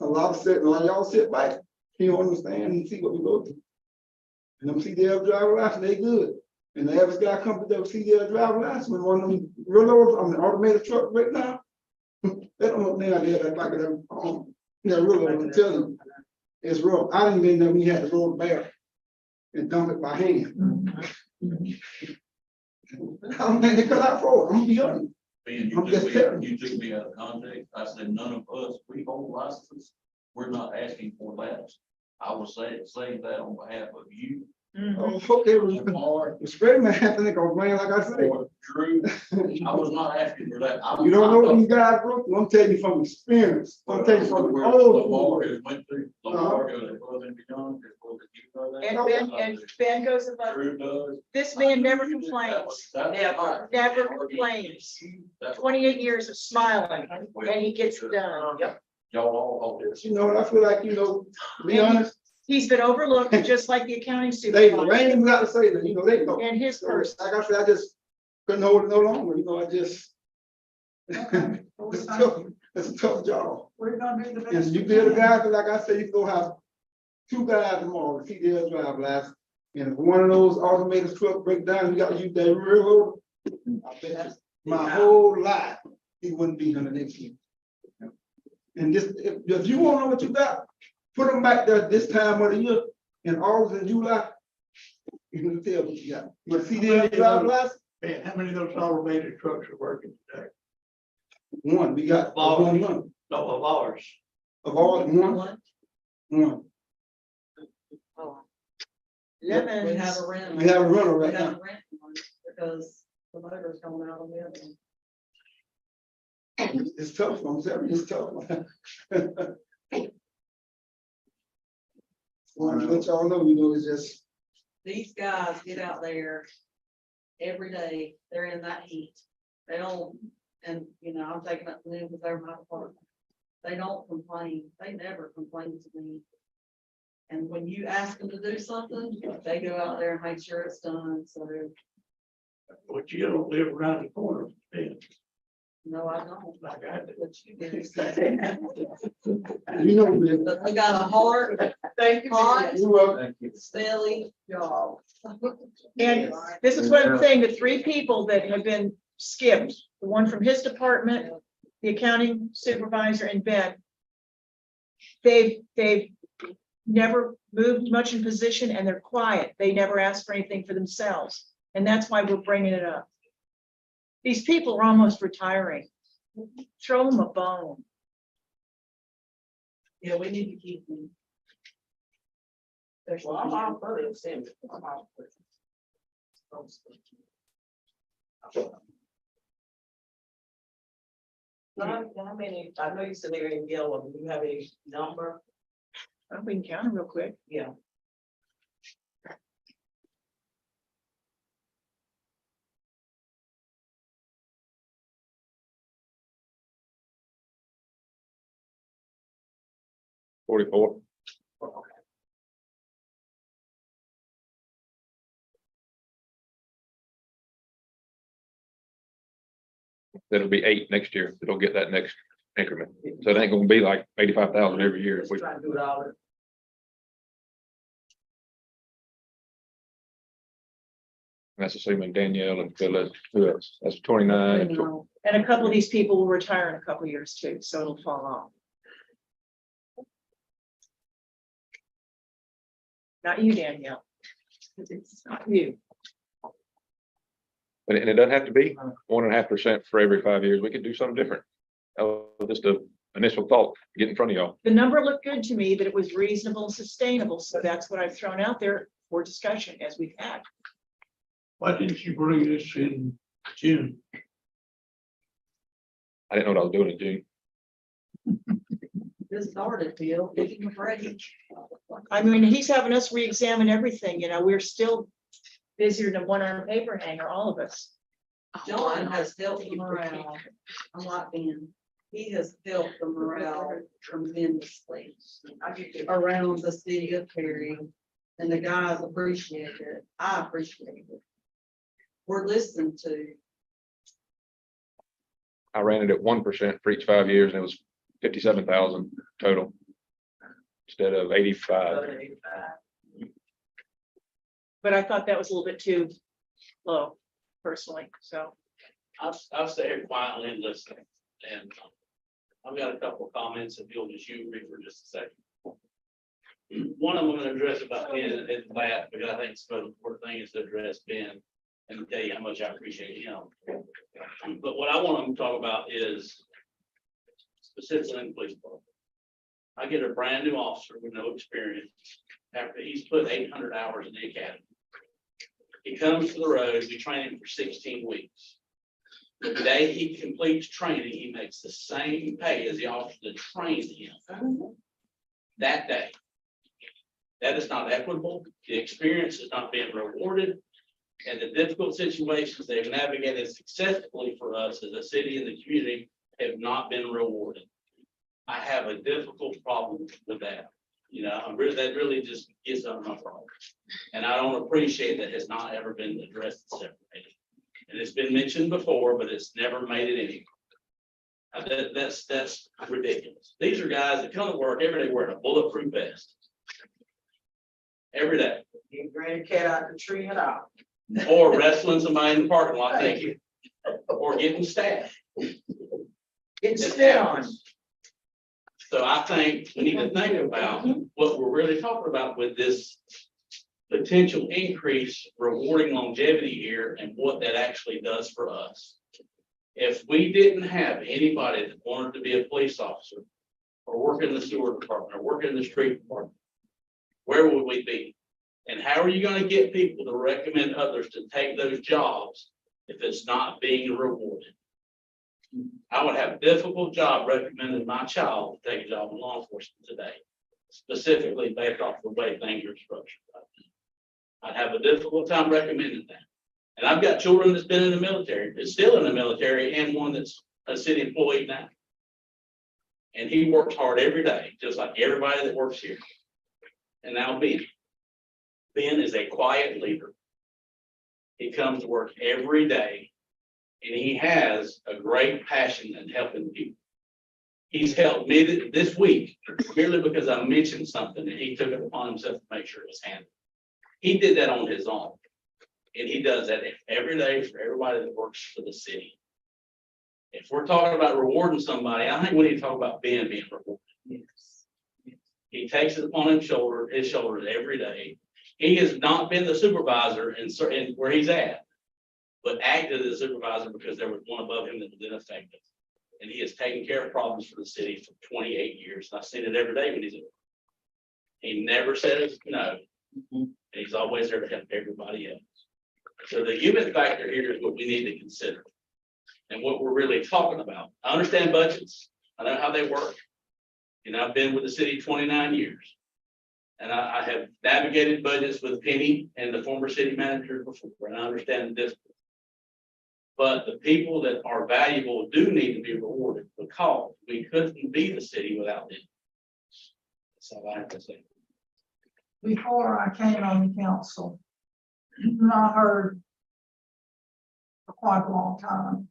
Speaker 14: a lot of y'all sit back, you don't understand and see what we go through. And them CDL driver license, they good. And the average guy comes to their CDL driver license with one of them real on the automated truck right now. They don't look there, they're like they're real, I'm telling you. It's rough. I didn't even know we had to roll the barrel and dump it by hand. I don't think they cut out for it. I'm gonna be honest.
Speaker 8: Ben,
Speaker 14: I'm just telling you.
Speaker 8: you took me out of context. I said, none of us, we hold licenses. We're not asking for that. I was saying that on behalf of you.
Speaker 14: Oh, okay, well, the spread man, I think I'm playing like I said.
Speaker 8: Or Drew, I was not asking for that.
Speaker 14: You don't know what these guys go through. I'm telling you from experience. I'm telling you from
Speaker 8: Where
Speaker 14: old.
Speaker 8: Lamar has went through, Lamar goes above and beyond, there's what you know that.
Speaker 4: And Ben goes above.
Speaker 8: Drew does.
Speaker 4: This man never complains, never complains. 28 years of smiling, and he gets it done.
Speaker 8: Y'all all hold this.
Speaker 14: You know, and I feel like, to be honest,
Speaker 4: He's been overlooked, just like the accounting
Speaker 14: they
Speaker 4: supervisor
Speaker 14: ain't even got to say that, they know.
Speaker 4: and his
Speaker 14: So,
Speaker 4: person.
Speaker 14: like I said, I just couldn't hold it no longer, I just. It's a tough job.
Speaker 2: We're gonna do the best.
Speaker 14: And you
Speaker 2: we
Speaker 14: get a
Speaker 2: can.
Speaker 14: guy, like I said, you go have 2 guys tomorrow, CDL drive license. And if one of those automated truck break down, you gotta use that real load. I bet you my whole life, he wouldn't be here the next year. And just, if you wanna know what you got, put them back there this time of the year, in August and July. You can tell what you got. But CDL drive license,
Speaker 7: Man, how many of those automated trucks are working today?
Speaker 14: one, we got one month
Speaker 7: No, of ours.
Speaker 14: of all, one.
Speaker 9: We have
Speaker 4: Lemons.
Speaker 9: a rent.
Speaker 14: We have a runner
Speaker 9: We
Speaker 14: right
Speaker 9: have
Speaker 14: now.
Speaker 9: a rent one because the motor's going out of it.
Speaker 14: It's tough, I'm telling you, it's tough. Well, to let y'all know, it's just,
Speaker 9: These guys get out there every day. They're in that heat. They don't, and I'm taking up to them because they're my department. They don't complain. They never complain to me. And when you ask them to do something, they go out there and make sure it's done. So,
Speaker 7: But you don't live around the corner. Ben.
Speaker 9: no, I don't.
Speaker 7: Like I do.
Speaker 9: But you do.
Speaker 14: man.
Speaker 9: But they got a heart,
Speaker 2: Thank you.
Speaker 9: hot,
Speaker 14: You up?
Speaker 9: smelly job.
Speaker 4: And this is what I'm saying, the 3 people that have been skipped, the one from his department, the accounting supervisor and Ben. They've never moved much in position and they're quiet. They never ask for anything for themselves. And that's why we're bringing it up. These people are almost retiring. Throw them a bone.
Speaker 9: Yeah, we need to keep them.
Speaker 13: Well, I'm all for it, Sam. I'm all for it. How many, I know you said they're in yellow, do you have a number?
Speaker 4: We can count them real quick.
Speaker 13: Yeah.
Speaker 10: $44. That'll be 8 next year. It'll get that next increment. So it ain't gonna be like 85,000 every year.
Speaker 13: Let's try to do it all.
Speaker 10: That's assuming Danielle and Phyllis, who else? That's 29.
Speaker 4: And a couple of these people will retire in a couple of years too, so it'll fall off. Not you, Danielle. It's not you.
Speaker 10: And it doesn't have to be 1.5% for every 5 years. We could do something different. Just a initial thought, get in front of y'all.
Speaker 4: The number looked good to me, that it was reasonable and sustainable, so that's what I've thrown out there for discussion as we've had.
Speaker 7: Why didn't you bring this in June?
Speaker 10: I didn't know what I was doing in June.
Speaker 9: Just started, Bill, give him a break.
Speaker 4: I mean, he's having us re-examine everything, you know, we're still busier than one on a paper hanger, all of us.
Speaker 9: John has helped the morale. I like Ben. He has helped the morale tremendously around the city of Perry. And the guys appreciate it. I appreciate it. We're listened to.
Speaker 10: I ran it at 1% for each 5 years and it was 57,000 total. Instead of 85.
Speaker 4: But I thought that was a little bit too low personally, so.
Speaker 15: I'll stay here quietly and listen, and I've got a couple of comments if you'll just use me for just a second. One of them I'm gonna address about Ben at the bat, because I think the most important thing is to address Ben and tell you how much I appreciate him. But what I want to talk about is specifically in the police department. I get a brand new officer with no experience after he's put 800 hours in the academy. He comes to the road, we train him for 16 weeks. The day he completes training, he makes the same pay as the officer that trained him that day. That is not equitable. The experience is not being rewarded. And the difficult situations they've navigated successfully for us as a city and the community have not been rewarded. I have a difficult problem with that. You know, that really just gets on my problem. And I don't appreciate that has not ever been addressed and separated. And it's been mentioned before, but it's never made it any. That's ridiculous. These are guys that come to work every day wearing a bulletproof vest. Every day.
Speaker 13: You bring a cat out the tree and out.
Speaker 15: Or wrestling somebody in the parking lot, thank you. Or getting stabbed.
Speaker 13: It's still on.
Speaker 15: So I think we need to think about what we're really talking about with this potential increase rewarding longevity here and what that actually does for us. If we didn't have anybody that wanted to be a police officer or work in the sewer department or work in the street department, where would we be? And how are you going to get people to recommend others to take those jobs if it's not being rewarded? I would have a difficult job recommending my child to take a job in law enforcement today, specifically based off the way things are structured. I'd have a difficult time recommending that. And I've got children that's been in the military, that's still in the military, and one that's a city employee now. And he works hard every day, just like everybody that works here. And now Ben is a quiet leader. He comes to work every day. And he has a great passion in helping people. He's helped me this week merely because I mentioned something and he took it upon himself to make sure it was handled. He did that on his own. And he does that every day for everybody that works for the city. If we're talking about rewarding somebody, I think we need to talk about Ben being rewarded.
Speaker 9: Yes.
Speaker 15: He takes it upon his shoulders every day. He has not been the supervisor in where he's at, but acted as a supervisor because there was one above him that was ineffective. And he has taken care of problems for the city for 28 years. And I've seen it every day when he's in. He never says no. And he's always there to help everybody else. So the human factor here is what we need to consider. And what we're really talking about. I understand budgets. I know how they work. You know, I've been with the city 29 years. And I have navigated budgets with Penny and the former city manager before, and I understand this. But the people that are valuable do need to be rewarded because we couldn't be the city without them. That's all I have to say.
Speaker 2: Before I came on the council, I heard for quite a long time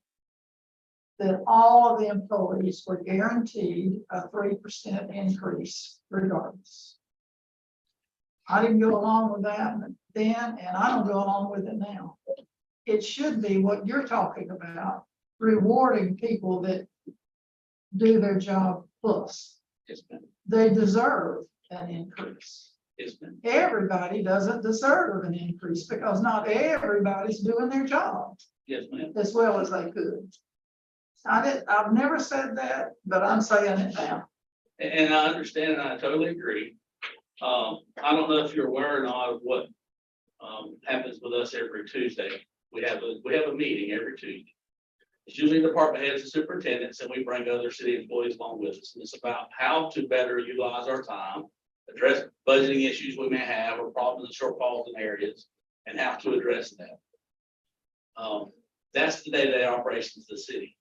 Speaker 2: that all of the employees were guaranteed a 3% increase regardless. I didn't go along with that then, and I don't go along with it now. It should be what you're talking about, rewarding people that do their job plus.
Speaker 15: Yes, ma'am.
Speaker 2: They deserve an increase.
Speaker 15: Yes, ma'am.
Speaker 2: Everybody doesn't deserve an increase because not everybody's doing their job
Speaker 15: Yes, ma'am.
Speaker 2: as well as they could. I've never said that, but I'm saying it now.
Speaker 15: And I understand and I totally agree. I don't know if you're aware or not of what happens with us every Tuesday. We have a meeting every Tuesday. It's usually department heads and superintendents, and we bring other city employees along with us. And it's about how to better utilize our time, address budgeting issues we may have or problems and shortfalls in areas, and how to address that. That's the day-to-day operations of the city.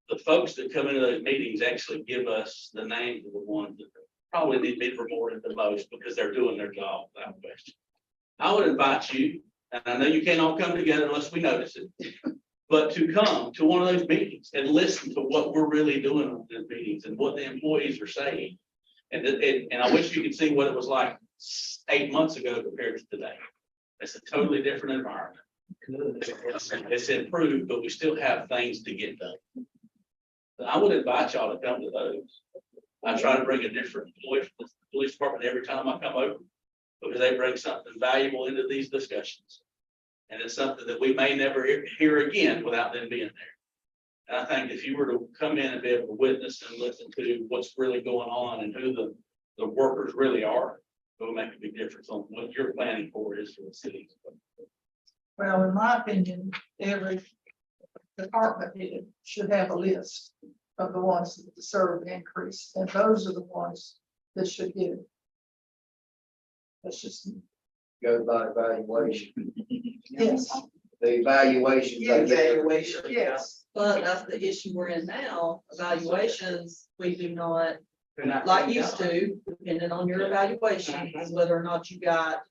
Speaker 15: The folks that come into those meetings actually give us the names of the ones that probably need to be rewarded the most because they're doing their job without question. I would invite you, and I know you can't all come together unless we notice it, but to come to one of those meetings and listen to what we're really doing on those meetings and what the employees are saying. And I wish you could see what it was like 8 months ago compared to today. It's a totally different environment. It's improved, but we still have things to get done. I would invite y'all to come to those. I try to bring a different employee from the police department every time I come over because they bring something valuable into these discussions. And it's something that we may never hear again without them being there. And I think if you were to come in and be able to witness and listen to what's really going on and who the workers really are, it will make a big difference on what your planning for is for the city.
Speaker 2: Well, in my opinion, every department head should have a list of the ones that deserve an increase, and those are the ones that should get it. That's just,
Speaker 6: Go by evaluation.
Speaker 2: yes,
Speaker 6: The evaluation.
Speaker 13: Evaluation.
Speaker 2: yes.
Speaker 9: But that's the issue we're in now. Evaluations, we do not,
Speaker 13: They're not
Speaker 9: like
Speaker 13: taken
Speaker 9: used
Speaker 13: out.
Speaker 9: to, depending on your evaluation, is whether or not you got.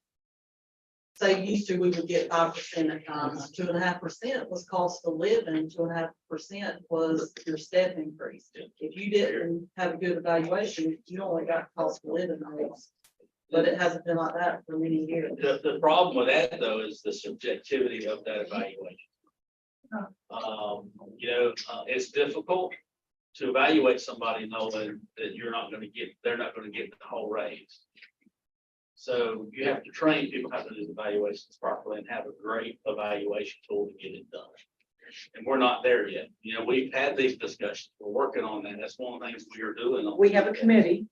Speaker 9: Say used to, we would get 5% at times, 2.5% was cost of living, 2.5% was your step increase. If you didn't have a good evaluation, you only got cost of living raise. But it hasn't been like that for many years.
Speaker 15: The problem with that though is the subjectivity of that evaluation. It's difficult to evaluate somebody knowing that you're not gonna get, they're not gonna get the whole raise. So you have to train people how to do evaluations properly and have a great evaluation tool to get it done. And we're not there yet. You know, we've had these discussions. We're working on that. That's one of the things we are doing.
Speaker 4: We have a committee.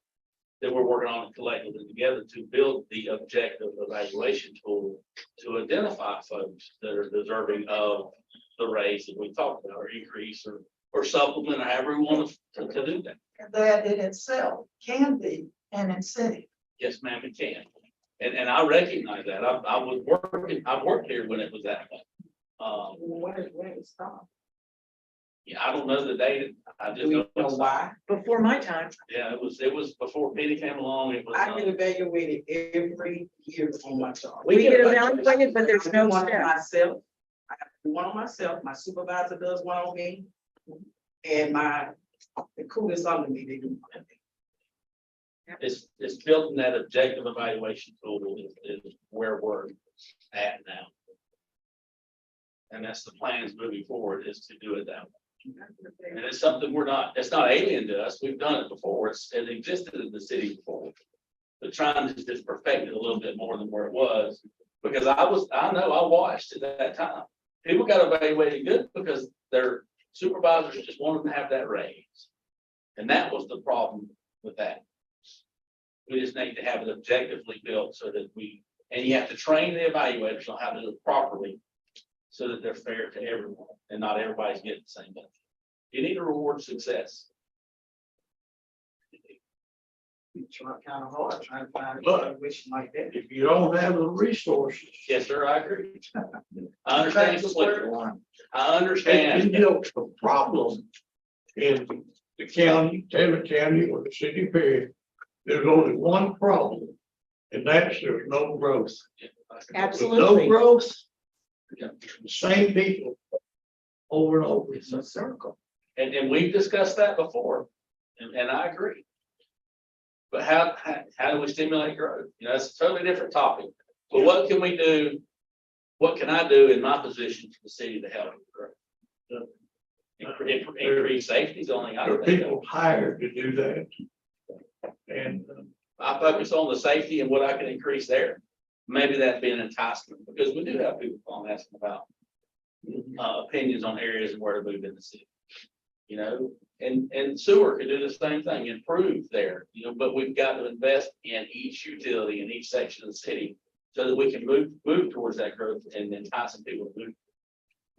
Speaker 15: That we're working on collectively together to build the objective evaluation tool to identify folks that are deserving of the raise that we talked about, or increase or supplement, or however we want to do that.
Speaker 2: That in itself can be an incentive.
Speaker 15: Yes, ma'am, it can. And I recognize that. I've worked here when it was that way.
Speaker 13: When it stopped.
Speaker 15: Yeah, I don't know the date. I just
Speaker 13: Do we
Speaker 15: know.
Speaker 13: know why?
Speaker 4: Before my time,
Speaker 15: Yeah, it was before Penny came along. It was.
Speaker 13: I get evaluated every year on my job.
Speaker 4: we get evaluated, but there's no
Speaker 13: One on
Speaker 4: step.
Speaker 13: myself. I have to do one on myself, my supervisor does one on me. And the crew is under me, they do one.
Speaker 15: It's building that objective evaluation tool is where we're at now. And that's the plans moving forward, is to do it that way. And it's something it's not alien to us. We've done it before. It existed in the city before. But trying to just perfect it a little bit more than where it was, because I watched at that time. People got evaluated good because their Supervisors just wanted to have that raise. And that was the problem with that. We just need to have it objectively built so that and you have to train the evaluators on how to do it properly so that they're fair to everyone and not everybody's getting the same benefit. You need to reward success.
Speaker 13: It's kind of hard trying to find a
Speaker 7: But-
Speaker 13: situation like that.
Speaker 7: If you don't have the resources.
Speaker 15: Yes, sir, I agree. I understand
Speaker 7: Back to
Speaker 15: completely.
Speaker 7: square one.
Speaker 15: I
Speaker 7: And
Speaker 15: understand.
Speaker 7: you know, the problem in the county, Taylor County or the city of Perry, there's only one problem. And that's there's no growth. With no
Speaker 4: Absolutely.
Speaker 7: growth. The same people over and over. It's a circle.
Speaker 15: And we've discussed that before, and I agree. But how do we stimulate growth? You know, it's a totally different topic. But what can we do? What can I do in my position for the city to help grow? Increase safety is the only thing I
Speaker 7: There
Speaker 15: can
Speaker 7: are
Speaker 15: think of.
Speaker 7: people hired to do that. And
Speaker 15: I focus on the safety and what I can increase there. Maybe that'd be an enticement, because we do have people calling asking about opinions on areas and where to move in the city. You know, and sewer could do the same thing, improve there, you know, but we've got to invest in each utility in each section of the city so that we can move towards that growth and enticing people to move.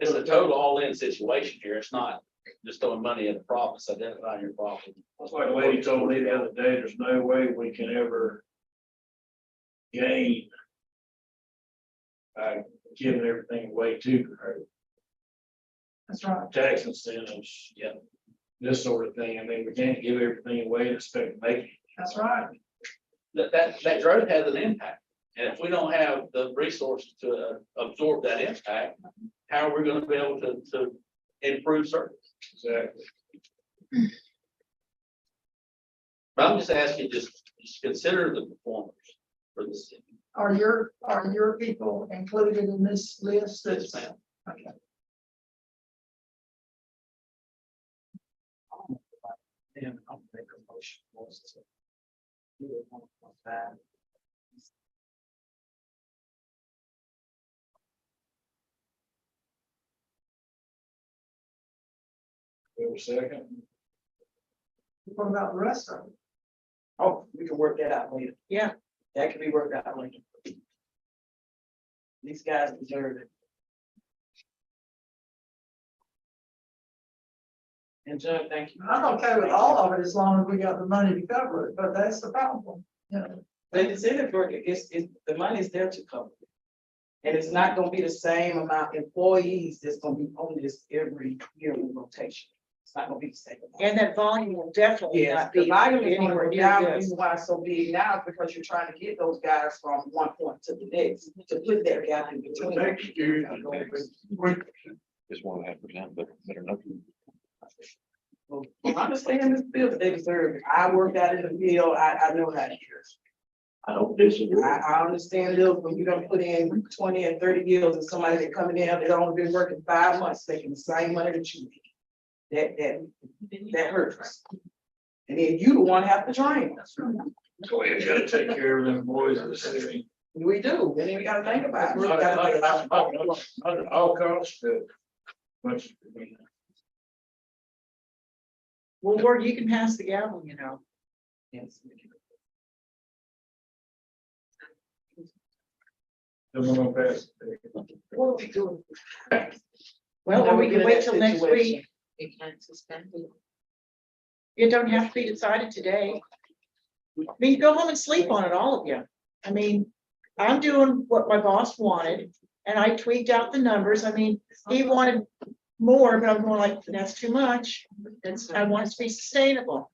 Speaker 15: It's a total all-in situation here. It's not just throwing money at the province, identifying your problem.
Speaker 3: That's like a lady told me the other day, there's no way we can ever gain by giving everything away to her.
Speaker 2: That's right.
Speaker 3: Tax incentives, yeah, this sort of thing. I mean, we can't give everything away and expect to make it.
Speaker 2: That's right.
Speaker 15: That growth has an impact. And if we don't have the resources to absorb that impact, how are we gonna be able to improve service?
Speaker 3: Exactly.
Speaker 15: But I'm just asking, just consider the performers for the city.
Speaker 2: Are your people included in this list?
Speaker 15: Yes, ma'am.
Speaker 2: Okay.
Speaker 13: Then I'll make a motion. for us to do it 1.5.
Speaker 3: Wait a second.
Speaker 2: What about the rest of them?
Speaker 13: Oh, we can work that out later.
Speaker 4: Yeah.
Speaker 13: That can be worked out later. These guys deserve it. And Judge, thank you.
Speaker 2: I'm okay with all of it as long as we got the money to cover it, but that's the problem. You know,
Speaker 13: But it's in it for, it's, the money's there to cover it. And it's not gonna be the same amount of employees that's gonna be on this every year in rotation. It's not gonna be the same. amount.
Speaker 4: And that volume will definitely
Speaker 13: Yes,
Speaker 4: not
Speaker 13: the
Speaker 4: be
Speaker 13: volume is gonna
Speaker 4: anywhere
Speaker 13: go
Speaker 4: near
Speaker 13: down, the
Speaker 4: this.
Speaker 13: reason why it's so big now is because you're trying to get those guys from one point to the next, to put that gap in
Speaker 7: the
Speaker 13: between.
Speaker 7: next year, it's gonna be 3%.
Speaker 10: Just 1.5%, but better know.
Speaker 13: Well, I understand this bill that they deserve. I worked out in the field, I know how it is.
Speaker 7: I don't disagree.
Speaker 13: I understand this, when you're gonna put in 20 and 30 years and somebody that coming in, they've only been working 5 months, making the same money that you make. That hurts. And then you the one have to train them.
Speaker 3: So we gotta take care of them boys in the city.
Speaker 13: We do, and then we gotta think about it. We
Speaker 3: Not
Speaker 13: gotta-
Speaker 3: at all costs, but much.
Speaker 4: Well, Ward, you can pass the gavel, you know.
Speaker 13: Yes.
Speaker 3: Then we're gonna pass.
Speaker 13: What are we doing?
Speaker 4: Well, or we
Speaker 13: Never
Speaker 4: can
Speaker 13: been in
Speaker 4: wait
Speaker 13: that
Speaker 4: till next
Speaker 13: situation.
Speaker 4: week.
Speaker 13: You can't suspend it.
Speaker 4: It don't have to be decided today. I mean, go home and sleep on it, all of you. I mean, I'm doing what my boss wanted and I tweaked out the numbers. I mean, he wanted more, but I'm going like, that's too much. I want it to be sustainable.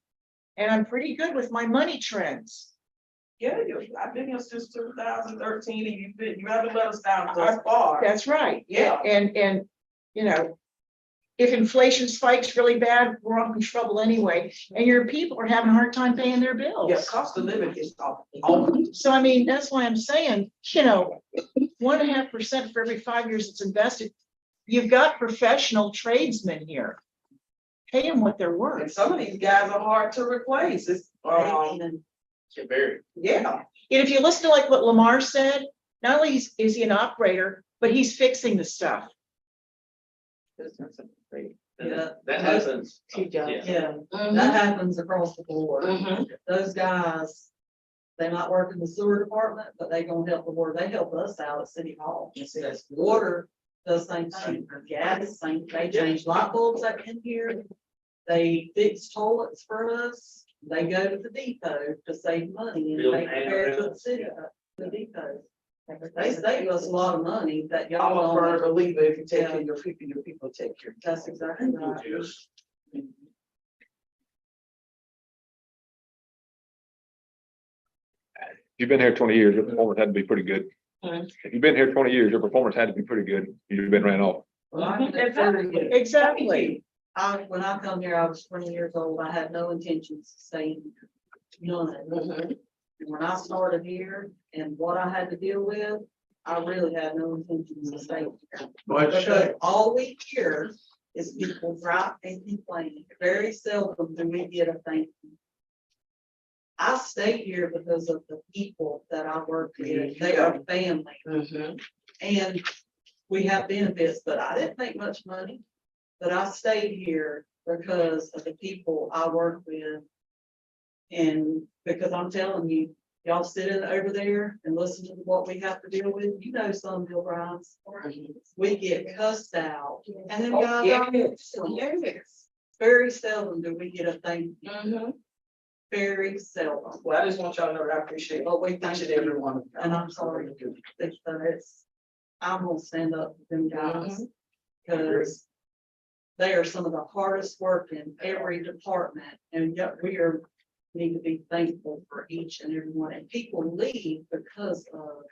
Speaker 4: And I'm pretty good with my money trends.
Speaker 13: Yeah, I've been here since 2013, and you haven't let us down thus far.
Speaker 4: That's right.
Speaker 13: Yeah.
Speaker 4: And, you know, if inflation spikes really bad, we're in trouble anyway. And your people are having a hard time paying their bills.
Speaker 13: Yeah, cost of living is off.
Speaker 4: So I mean, that's why I'm saying, you know, 1.5% for every 5 years it's invested. You've got professional tradesmen here. Pay them what they're
Speaker 13: And
Speaker 4: worth.
Speaker 13: some of these guys are hard to replace. It's, yeah.
Speaker 4: And if you listen to like what Lamar said, not only is he an operator, but he's fixing the stuff.
Speaker 15: And
Speaker 9: Yeah.
Speaker 15: that happens. Yeah.
Speaker 9: Yeah, that happens across the board. Those guys, they might work in the sewer department, but they gonna help the water. They help us out at City Hall. Water does same thing. Gas, same, they change light bulbs up in here. They fix toilets for us. They go to the depot to save money and
Speaker 15: Build
Speaker 9: take care of the city, the depot. They save us a lot of money that y'all
Speaker 13: I'm a firm
Speaker 9: don't.
Speaker 13: believer, if you take care of your people take care.
Speaker 9: That's exactly right.
Speaker 15: Yes.
Speaker 10: If you've been here 20 years, your performance had to be pretty good. If you've been here 20 years, your performance had to be pretty good. You've been ran off.
Speaker 9: Well, I can assure you,
Speaker 4: Exactly.
Speaker 9: when I come here, I was 20 years old. I had no intentions of staying here. None. And when I started here and what I had to deal with, I really had no intentions of staying here. Because all we hear is people gripe and complain. Very seldom do we get a thank you. I stay here because of the people that I work with. They are family. And we have benefits, but I didn't make much money. But I stayed here because of the people I work with. And because I'm telling you, y'all sitting over there and listen to what we have to deal with, you know, some Bill Grimes, we get cussed out. And then guys, very seldom do we get a thank you. Very seldom.
Speaker 13: Well, I just want y'all to know that I appreciate
Speaker 9: But we thank
Speaker 13: each and
Speaker 9: you.
Speaker 13: every one of you.
Speaker 9: And I'm sorry. I'm gonna stand up for them guys. Cause they are some of the hardest work in every department, and yet need to be thankful for each and every one. And people leave because of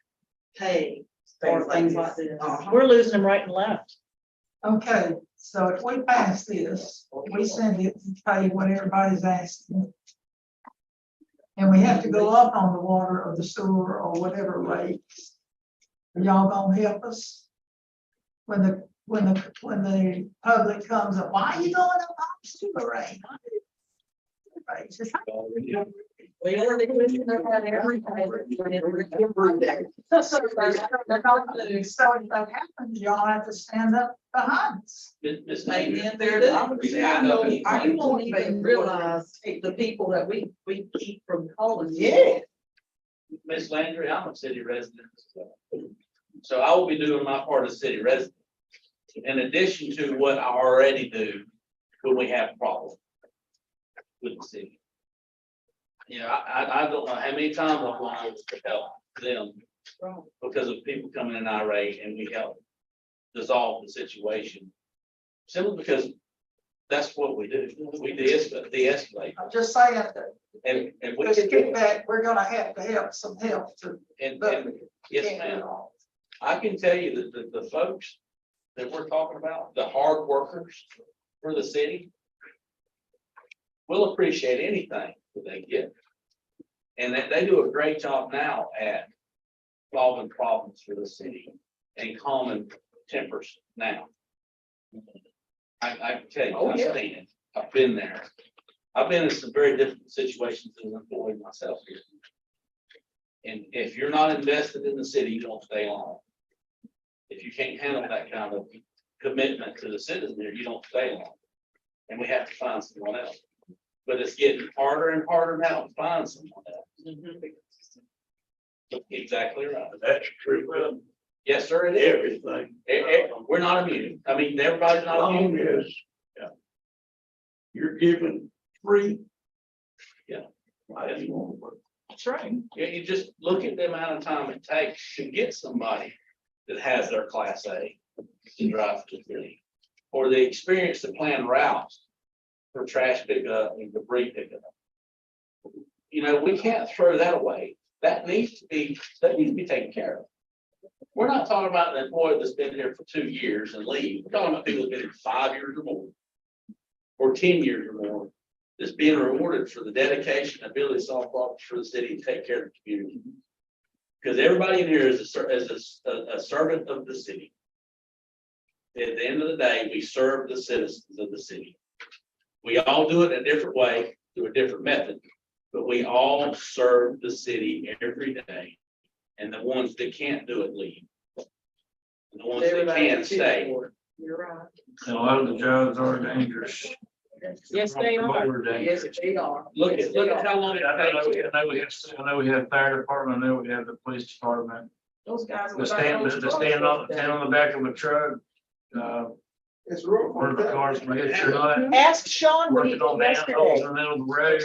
Speaker 9: pay or things like this.
Speaker 4: We're losing them right and left.
Speaker 2: Okay, so if we pass this, we send it to pay what everybody's asking. And we have to go up on the water or the sewer or whatever rates. Are y'all gonna help us? When the public comes up, why are you going up on sewer rate?
Speaker 9: We already listened to that every time.
Speaker 2: So if that happens, y'all have to stand up behind us.
Speaker 15: Miss
Speaker 9: Amen,
Speaker 15: Mayor,
Speaker 9: there it is.
Speaker 15: I know.
Speaker 9: You won't even realize the people that we keep from calling.
Speaker 13: Yeah.
Speaker 15: Miss Landry, I'm a city resident. So I will be doing my part as city resident. In addition to what I already do when we have problems with the city. You know, I don't know how many times I've gone over to help them because of people coming in irate and we help dissolve the situation. Simply because that's what we do. We de-escalate.
Speaker 2: I'm just saying that.
Speaker 15: And we.
Speaker 2: To get back, we're gonna have to have some help to.
Speaker 15: And yes, ma'am. I can tell you that the folks that we're talking about, the hard workers for the city, will appreciate anything that they get. And that they do a great job now at solving problems for the city and calming tempers now. I can tell you, I've seen it. I've been there. I've been in some very different situations as an employee myself here. And if you're not invested in the city, you don't stay on. If you can't handle that kind of commitment to the citizen here, you don't stay on. And we have to find someone else. But it's getting harder and harder now to find someone else. Exactly right.
Speaker 7: That's true.
Speaker 15: Yes, sir, it is.
Speaker 7: Everything.
Speaker 15: We're not immune. I mean, everybody's not
Speaker 7: Long
Speaker 15: immune.
Speaker 7: as, yeah. You're given free.
Speaker 15: Yeah.
Speaker 7: Why do you want to work?
Speaker 4: That's right.
Speaker 15: You just look at the amount of time it takes to get somebody that has their class A to drive to the city. Or the experience to plan routes for trash pickup and debris pickup. You know, we can't throw that away. That needs to be taken care of. We're not talking about an employee that's been here for 2 years and leave. We're talking about people who've been here 5 years or more. Or 10 years or more. That's being rewarded for the dedication, and ability to solve problems for the city and take care of the community. Because everybody in here is a servant of the city. At the end of the day, we serve the citizens of the city. We all do it a different way, through a different method, but we all serve the city every day. And the ones that can't do it leave. And the ones that can stay.
Speaker 9: You're right.
Speaker 3: And a lot of the jobs are dangerous.
Speaker 4: Yes, they are.
Speaker 3: Lower dangerous.
Speaker 9: Yes, they are.
Speaker 15: Look at how long it
Speaker 3: I know,
Speaker 15: takes.
Speaker 3: I know we have fire department, I know we have the police department.
Speaker 9: Those guys.
Speaker 3: The stand on the back of a truck,
Speaker 14: It's real.
Speaker 3: one of the cars, when they hit your nut,
Speaker 4: Ask Sean what he
Speaker 3: working on
Speaker 4: did
Speaker 3: manholes
Speaker 4: yesterday.
Speaker 3: in the middle of the road.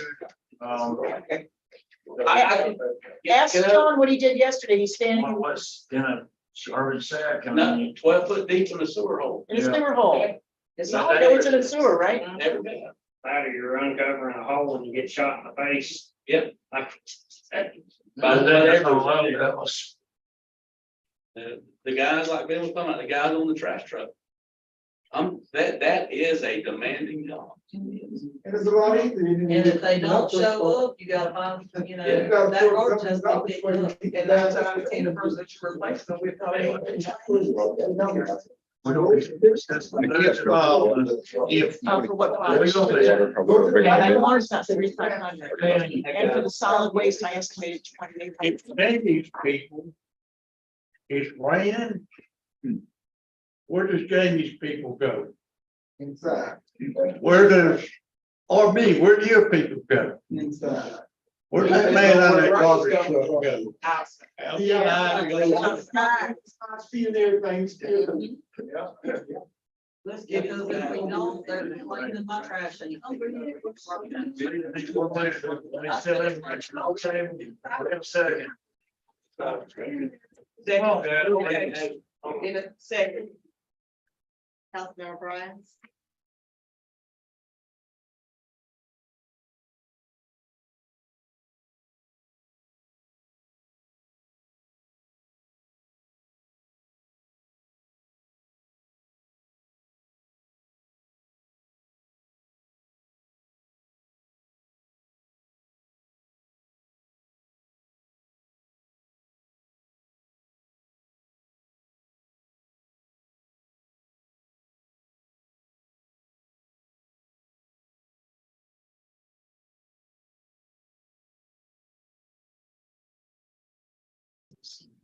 Speaker 4: Ask Sean what he did yesterday. He's standing
Speaker 3: One was in a garbage sack and.
Speaker 15: No, 12 foot deep in a sewer hole.
Speaker 4: in a sewer hole.
Speaker 9: It's
Speaker 3: Not
Speaker 9: all.
Speaker 3: that-
Speaker 4: No, it's in a sewer, right?
Speaker 15: Never been.
Speaker 12: Out of you're uncovering a hole and you get shot in the face.
Speaker 15: Yep.
Speaker 12: Like,
Speaker 3: But that's not allowed, that was.
Speaker 15: The guys like Bill was talking about, the guys on the trash truck. That is a demanding job.
Speaker 14: It's a lot easier.
Speaker 9: And if they don't show up, you gotta find, you know,
Speaker 15: Yeah.
Speaker 9: that road just be picked up. And 9 times out of 10, the person that you replace them with.
Speaker 3: We don't. If.
Speaker 4: For what?
Speaker 3: We don't-
Speaker 4: And I want to not 3,500. And for the solid waste, I estimated 2,800.
Speaker 7: If Jamie's people is ran, where does Jamie's people go?
Speaker 14: Inside,
Speaker 7: Where does, or me, where do your people go?
Speaker 14: inside.
Speaker 7: Where's that man on that garbage truck go?
Speaker 14: I see everything still.
Speaker 9: Let's get those, if we don't, they're cleaning my trash and.
Speaker 13: In a second.
Speaker 5: Councilmember Bryan.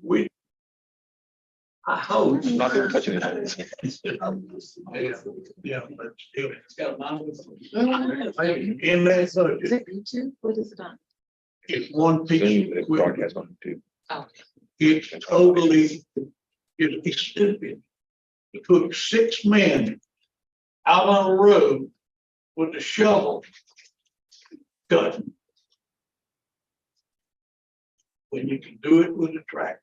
Speaker 7: We. I hope.
Speaker 10: Not gonna touch it.
Speaker 7: Yeah, but still.
Speaker 15: It's got a mind.
Speaker 7: In that subject,
Speaker 4: YouTube? What is it on?
Speaker 7: it's one piece of equipment.
Speaker 10: Broadcast on YouTube.
Speaker 7: It's totally, it's stupid. To put 6 men out on the road with a shovel. Cutting. When you can do it with a tractor.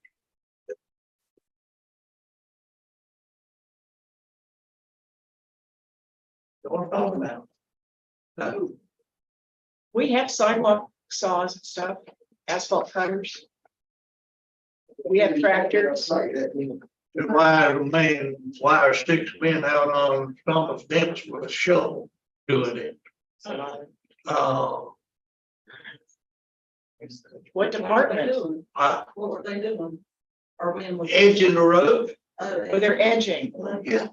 Speaker 7: Don't talk about. No.
Speaker 4: We have sidewalk saws and stuff, asphalt cutters. We have tractors.
Speaker 7: Why a man, why are 6 men out on Thomas Bench with a shovel doing it?
Speaker 4: What department?
Speaker 9: What were they doing? Or when was?
Speaker 7: Edging the road,
Speaker 4: Well, they're edging.
Speaker 7: yeah,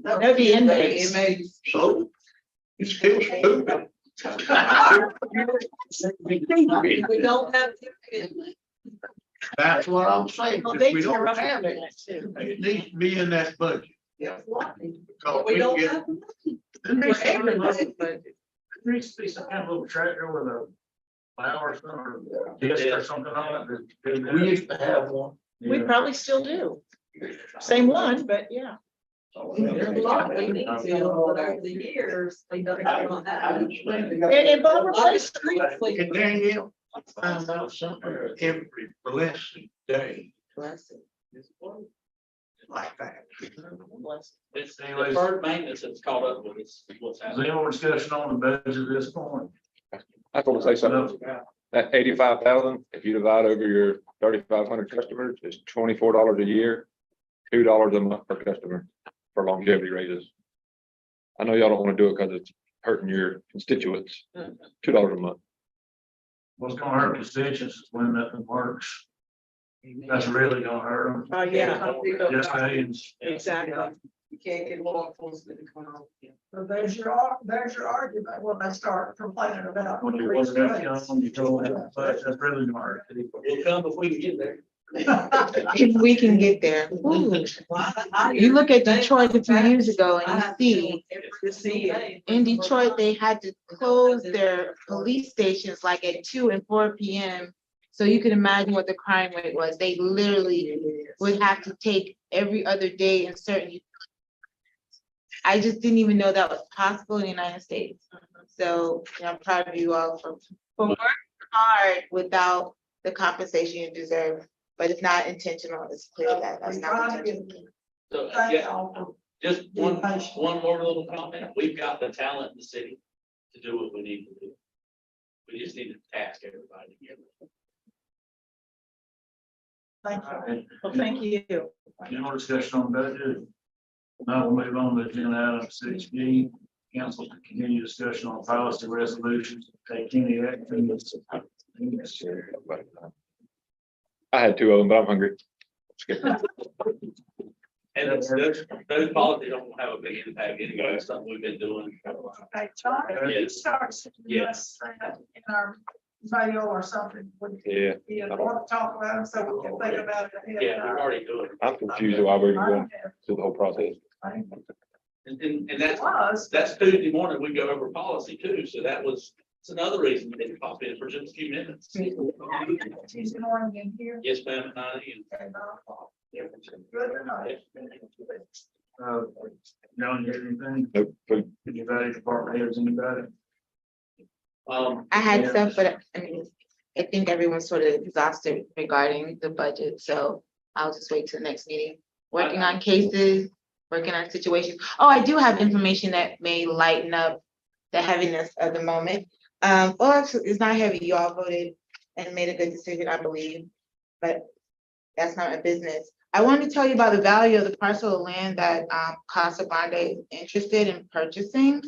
Speaker 4: That'd be inmates.
Speaker 7: so it's still stupid.
Speaker 9: We don't have.
Speaker 7: That's what I'm saying.
Speaker 4: Well,
Speaker 7: If
Speaker 4: they
Speaker 7: we don't
Speaker 4: tear up
Speaker 7: have
Speaker 4: the
Speaker 7: it,
Speaker 4: internet too.
Speaker 7: it needs to be in that budget.
Speaker 9: Yeah.
Speaker 7: Because
Speaker 9: We don't
Speaker 7: get-
Speaker 9: have. the money.
Speaker 3: There needs to be-
Speaker 9: But
Speaker 3: there needs to be some kind of little tractor with a plow or something, or disc or something on it. that-
Speaker 7: We used to have one.
Speaker 4: We probably still do. Same one, but yeah.
Speaker 9: there's a lot we need to, but over the years, they don't have that.
Speaker 4: And Bob replaced
Speaker 7: And Danielle, I find out something every blessed day like that.
Speaker 15: It's
Speaker 3: Anyways.
Speaker 15: deferred maintenance that's caught up with us, what's
Speaker 3: Is there
Speaker 15: happening.
Speaker 3: any more discussion on the budget at this point?
Speaker 10: I just want to say something. That 85,000, if you divide over your 3,500 customers, is $24 a year, $2 a month per customer for longevity raises. I know y'all don't want to do it because it's hurting your constituents. $2 a month.
Speaker 3: What's gonna hurt constituents is when nothing works. That's really gonna hurt them.
Speaker 4: Oh, yeah,
Speaker 3: Just millions.
Speaker 4: exactly.
Speaker 9: You can't get law enforcement to come out.
Speaker 2: So there's your argument when they start complaining about.
Speaker 3: When you wasn't that young, you told them, but that's really gonna hurt.
Speaker 15: We'll come if we can get there.
Speaker 16: If we can get there. Ooh. You look at Detroit a few years ago and you see, in Detroit, they had to close their police stations like at 2 and 4 PM. So you can imagine what the crime rate was. They literally would have to take every other day in certain. I just didn't even know that was possible in the United States. So, you know, I'm proud of you all for working hard without the compensation you deserve. But it's not intentional. It's clear that that's not intentional.
Speaker 15: So, yeah, just one more little comment. We've got the talent in the city to do what we need to do. We just need to task everybody together.
Speaker 4: Thank you. Well, thank you.
Speaker 3: Any more discussion on budget? Now we'll move on to agenda item 6B. Council to continue discussion on policy resolutions, take any action.
Speaker 10: I had 2 of them, but I'm hungry.
Speaker 15: And those policies don't have a big impact anyway. It's something we've been doing.
Speaker 2: Hey, John, if you
Speaker 15: Yes.
Speaker 2: start sending
Speaker 15: Yes.
Speaker 2: us that in our mail or something, would
Speaker 10: Yeah.
Speaker 2: you want to talk about them so we can think about it ahead of
Speaker 15: Yeah, we're
Speaker 2: time?
Speaker 15: already doing it.
Speaker 10: I'm confused why we're going through the whole process.
Speaker 15: And that's,
Speaker 2: Was,
Speaker 15: that's Tuesday morning. We go over policy too. So it's another reason we didn't pop in for just a few minutes.
Speaker 2: Tuesday morning in here.
Speaker 15: Yes, ma'am, at 9 a.m.
Speaker 2: at 9 o'clock. Good enough.
Speaker 3: John, you have anything?
Speaker 10: Nope.
Speaker 3: Anybody, department heads, anybody?
Speaker 16: I had
Speaker 3: Yeah.
Speaker 16: stuff, but I mean, I think everyone's sort of exhausted regarding the budget, so I'll just wait till the next meeting. Working on cases, working on situations. Oh, I do have information that may lighten up the heaviness of the moment. Well, actually, it's not heavy. You all voted and made a good decision, I believe, but that's not my business. I wanted to tell you about the value of the parcel of land that Casa Grande is interested in purchasing.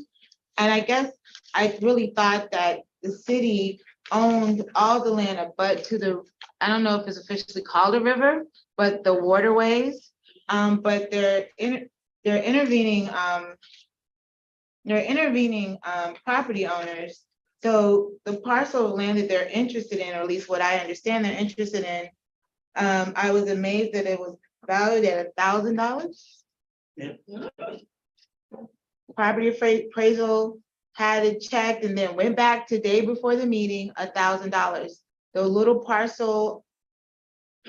Speaker 16: And I guess I really thought that the city owned all the land abut to the, I don't know if it's officially called a river, but the waterways. But they're intervening property owners. So the parcel of land that they're interested in, or at least what I understand they're interested in, I was amazed that it was valued at $1,000. Property appraisal had it checked and then went back to day before the meeting, $1,000. The little parcel,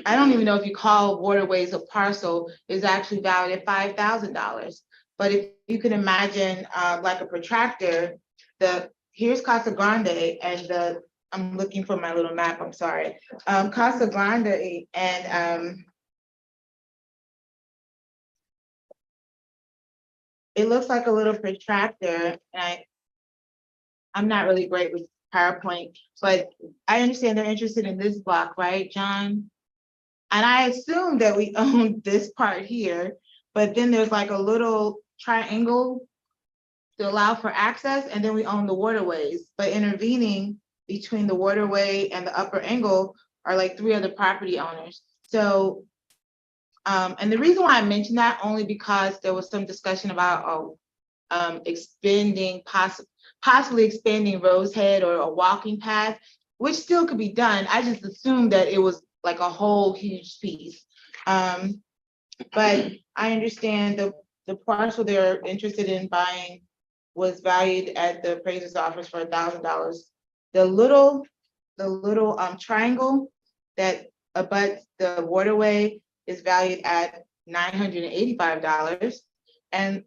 Speaker 16: I don't even know if you call waterways a parcel, is actually valued at $5,000. But if you can imagine, like a protractor, here's Casa Grande and I'm looking for my little map, I'm sorry. Casa Grande and it looks like a little protractor, and I'm not really great with PowerPoint, but I understand they're interested in this block, right, John? And I assume that we own this part here, but then there's like a little triangle to allow for access, and then we own the waterways. But intervening between the waterway and the upper angle are like 3 other property owners. So, and the reason why I mentioned that only because there was some discussion about possibly expanding Rose Head or a walking path, which still could be done. I just assumed that it was like a whole huge piece. But I understand the parcel they're interested in buying was valued at the appraiser's office for $1,000. The little triangle that abuts the waterway is valued at $985 and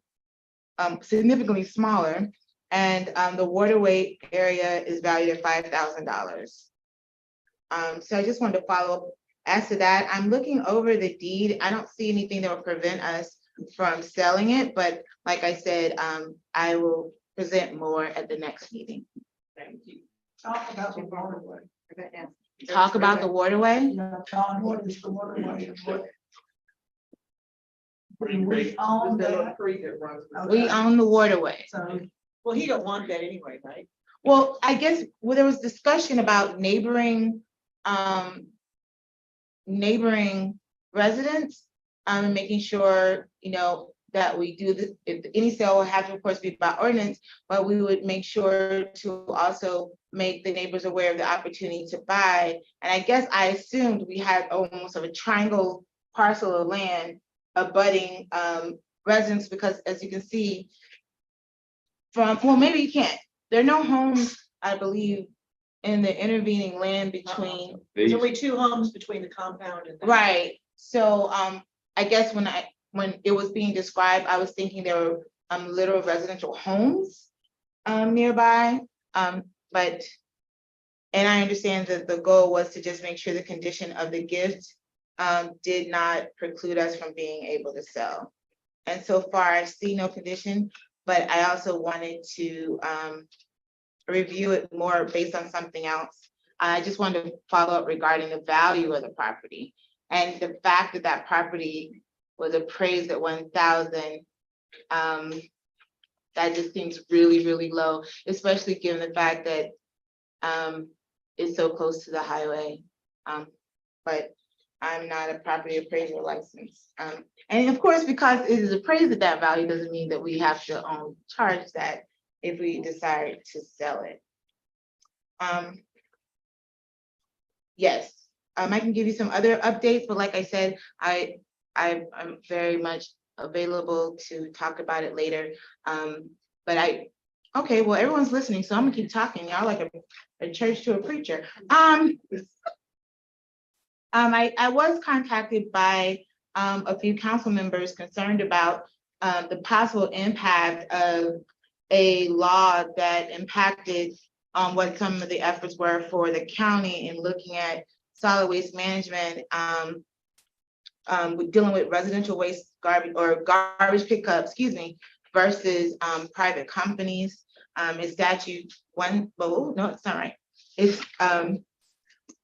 Speaker 16: significantly smaller. And the waterway area is valued at $5,000. So I just wanted to follow up. As to that, I'm looking over the deed. I don't see anything that would prevent us from selling it, but like I said, I will present more at the next meeting.
Speaker 2: Thank you. Talk about the waterway.
Speaker 16: Talk about the waterway?
Speaker 2: No, John, what is the waterway? and what- We own that.
Speaker 16: We own the waterway.
Speaker 2: So,
Speaker 4: Well, he don't want that anyway, right?
Speaker 16: Well, I guess, there was discussion about neighboring residents, and making sure, that we do this, if any sale will have to, of course, be by ordinance, but we would make sure to also make the neighbors aware of the opportunity to buy. And I guess I assumed we had almost of a triangle parcel of land abutting residents, because as you can see from, well, maybe you can't. There are no homes, I believe, in the intervening land between.
Speaker 4: There's
Speaker 10: These,
Speaker 4: only 2 homes between the compound and.
Speaker 16: Right, so I guess when it was being described, I was thinking there were literal residential homes nearby. But, and I understand that the goal was to just make sure the condition of the gift did not preclude us from being able to sell. And so far, I see no condition, but I also wanted to review it more based on something else. I just wanted to follow up regarding the value of the property and the fact that that property was appraised at 1,000. That just seems really, really low, especially given the fact that it's so close to the highway. But I'm not a property appraiser license. And of course, because it is appraised at that value, doesn't mean that we have to charge that if we decide to sell it. Yes, I can give you some other updates, but like I said, I'm very much available to talk about it later. Okay, well, everyone's listening, so I'm gonna keep talking. Y'all like a church to a preacher. I was contacted by a few council members concerned about the possible impact of a law that impacted what some of the efforts were for the county in looking at solid waste management, with dealing with residential waste garbage pickup, versus private companies. It's statute no, it's not right. It's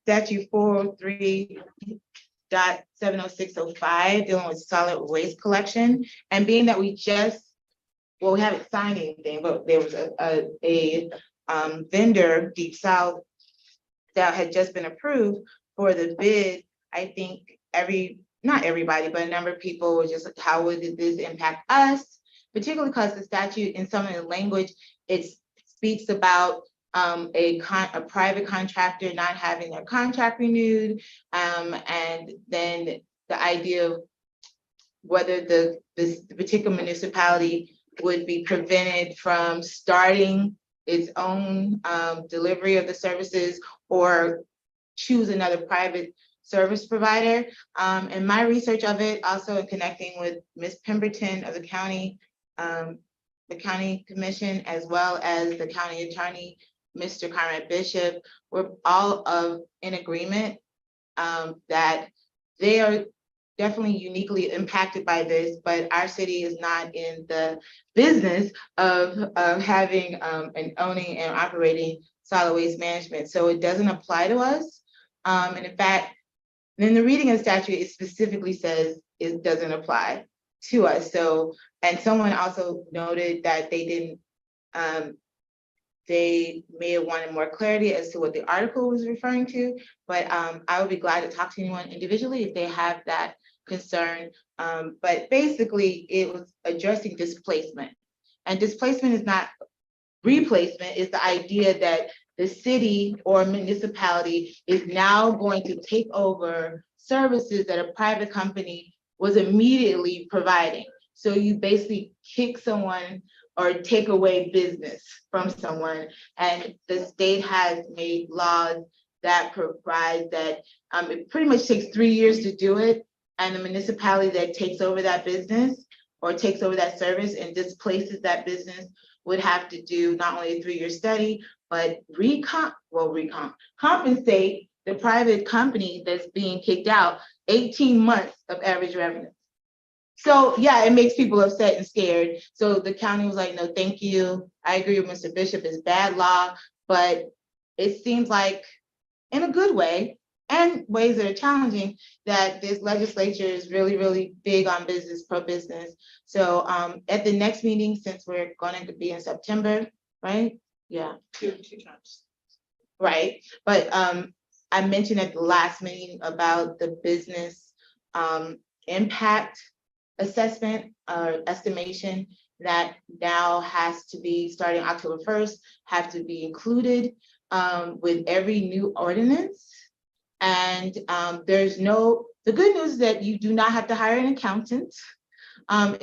Speaker 16: statute 403.70605 dealing with solid waste collection. And being that we haven't signed anything, but there was a vendor, Deep South, that had just been approved for the bid. I think not everybody, but a number of people were just like, how would this impact us? Particularly because the statute in some of the language, it speaks about a private contractor not having their contract renewed, and then the idea of whether this particular municipality would be prevented from starting its own delivery of the services or choose another private service provider. And my research of it, also in connecting with Ms. Pemberton of the county commission, as well as the county attorney, Mr. Conrad Bishop, we're all in agreement that they are definitely uniquely impacted by this, but our city is not in the business of having and owning and operating solid waste management. So it doesn't apply to us. And in fact, in the reading of the statute, it specifically says it doesn't apply to us. So, and someone also noted that they didn't, they may have wanted more clarity as to what the article was referring to, but I would be glad to talk to anyone individually if they have that concern. But basically it was addressing displacement, and displacement is not replacement. It's the idea that the city or municipality is now going to take over services that a private company was immediately providing. So you basically kick someone or take away business from someone. And the state has made laws that provide that it pretty much takes 3 years to do it. And the municipality that takes over that business or takes over that service and displaces that business would have to do not only a 3-year study, but compensate the private company that's being kicked out 18 months of average revenue. So yeah, it makes people upset and scared. So the county was like, no, thank you. I agree with Mr. Bishop, it's bad law, but it seems like in a good way and ways that are challenging that this legislature is really, really big on business, pro-business. So at the next meeting, since we're going to be in September, right? Yeah.
Speaker 4: Two times.
Speaker 16: Right, but I mentioned at the last meeting about the business impact assessment or estimation that now has to be starting October 1st, have to be included with every new ordinance. And the good news is that you do not have to hire an accountant. And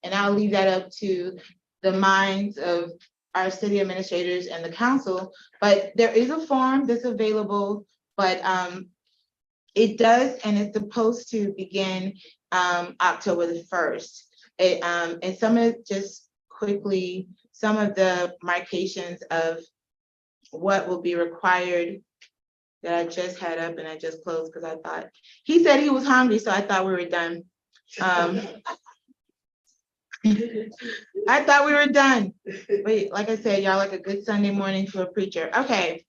Speaker 16: I'll leave that up to the minds of our city administrators and the council, but there is a form that's available, but it does, and it's supposed to begin October the 1st. And some of the markations of what will be required that I just had up and I just closed because I thought, he said he was hungry, so I thought we were done. I thought we were done. Wait, like I said, y'all like a good Sunday morning for a preacher. Okay.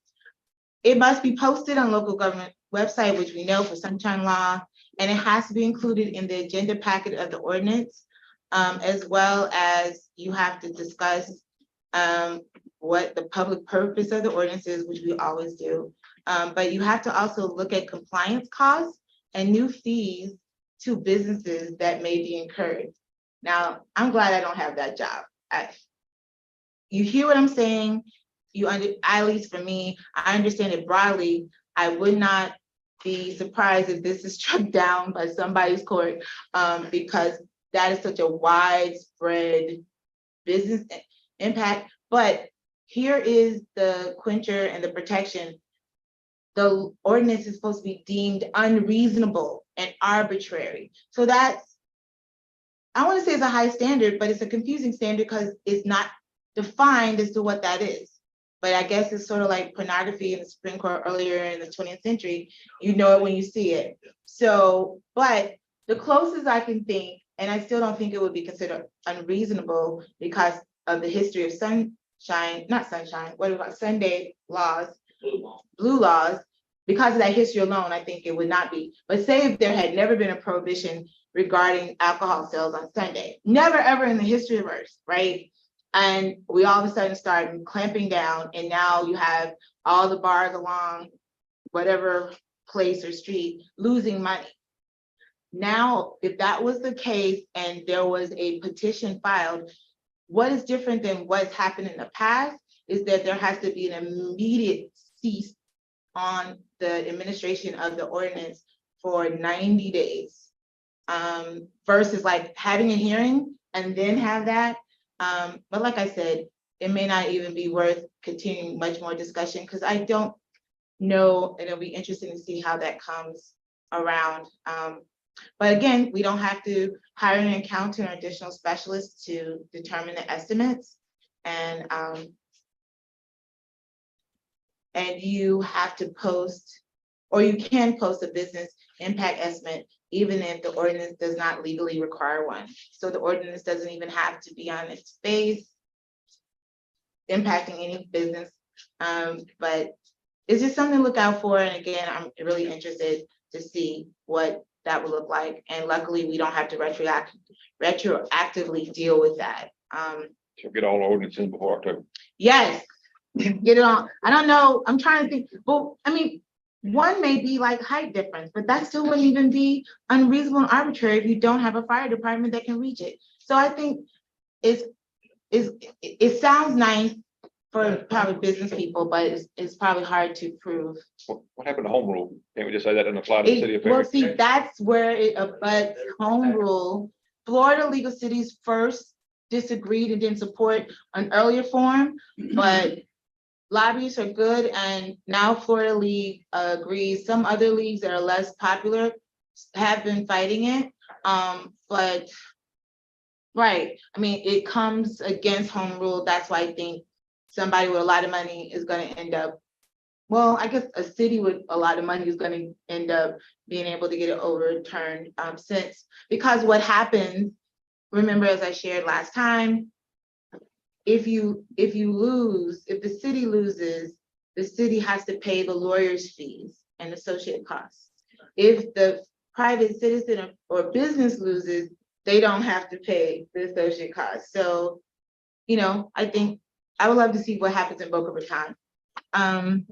Speaker 16: It must be posted on local government website, which we know for sunshine law, and it has to be included in the agenda packet of the ordinance, as well as you have to discuss what the public purpose of the ordinance is, which we always do. But you have to also look at compliance costs and new fees to businesses that may be incurred. Now, I'm glad I don't have that job. You hear what I'm saying? At least for me, I understand it broadly. I would not be surprised if this is struck down by somebody's court, because that is such a widespread business impact. But here is the quencher and the protection. The ordinance is supposed to be deemed unreasonable and arbitrary. So that's, I want to say it's a high standard, but it's a confusing standard because it's not defined as to what that is. But I guess it's sort of like pornography in the Supreme Court earlier in the 20th century. You know it when you see it. So, but the closest I can think, and I still don't think it would be considered unreasonable because of the history of Sunday laws, blue laws. Because of that history alone, I think it would not be. But say if there had never been a prohibition regarding alcohol sales on Sunday, never ever in the history of Earth, right? And we all of a sudden started clamping down, and now you have all the bars along whatever place or street losing money. Now, if that was the case and there was a petition filed, what is different than what's happened in the past is that there has to be an immediate cease on the administration of the ordinance for 90 days. Versus like having a hearing and then have that. But like I said, it may not even be worth continuing much more discussion because I don't know, and it'll be interesting to see how that comes around. But again, we don't have to hire an accountant or additional specialists to determine the estimates. And you have to post, or you can post a business impact estimate, even if the ordinance does not legally require one. So the ordinance doesn't even have to be on its face impacting any business. But it's just something to look out for. And again, I'm really interested to see what that would look like. And luckily we don't have to retroactively deal with that.
Speaker 10: So get all the ordinances before October.
Speaker 16: Yes, get it on. I don't know. I'm trying to think. Well, I mean, one may be like height difference, but that still wouldn't even be unreasonable and arbitrary if you don't have a fire department that can reach it. So I think it sounds nice for probably business people, but it's probably hard to prove.
Speaker 10: What happened to home rule? Can't we just say that doesn't apply to the city of
Speaker 16: Well,
Speaker 10: Perry?
Speaker 16: see, that's where it abuts home rule. Florida legal cities first disagreed and didn't support an earlier form, but lobbyists are good, and now Florida League agrees. Some other leagues that are less popular have been fighting it. But right, I mean, it comes against home rule. That's why I think somebody with a lot of money is going to end up, well, I guess a city with a lot of money is going to end up being able to get it overturned, because what happens, remember, as I shared last time, if the city loses, the city has to pay the lawyer's fees and associated costs. If the private citizen or business loses, they don't have to pay the associated costs. So, I think I would love to see what happens in Boca Raton.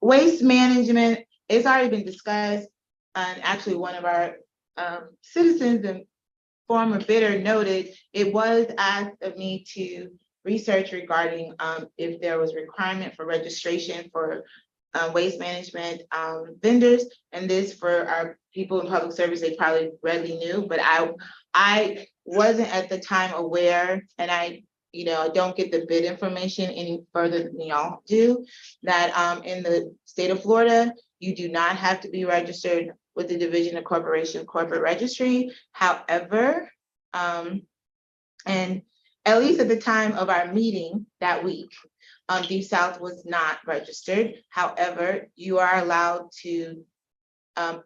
Speaker 16: Waste management, it's already been discussed. And actually one of our citizens and former bidder noted, it was asked of me to research regarding, if there was requirement for registration for waste management, vendors. And this for our people in public service, they probably readily knew, but I wasn't at the time aware, and I don't get the bid information any further than y'all do, that in the state of Florida, you do not have to be registered with the Division of Corporation Corporate Registry. However, and at least at the time of our meeting that week, Deep South was not registered. However, you are allowed to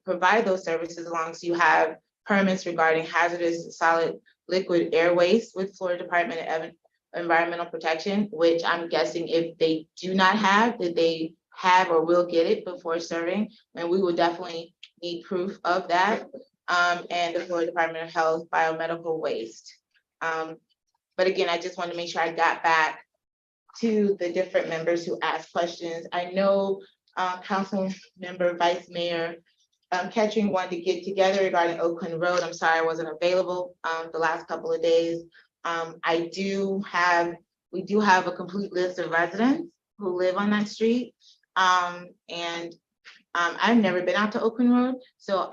Speaker 16: provide those services as long as you have permits regarding hazardous solid liquid air waste with Florida Department of Environmental Protection, which I'm guessing if they do not have, that they have or will get it before serving, and we will definitely need proof of that. And the Florida Department of Health biomedical waste. But again, I just want to make sure I got back to the different members who asked questions. I know Council Member Vice Mayor Kettering wanted to get together regarding Oakland Road. I'm sorry I wasn't available the last couple of days. We do have a complete list of residents who live on that street. And I've never been out to Oakland Road, so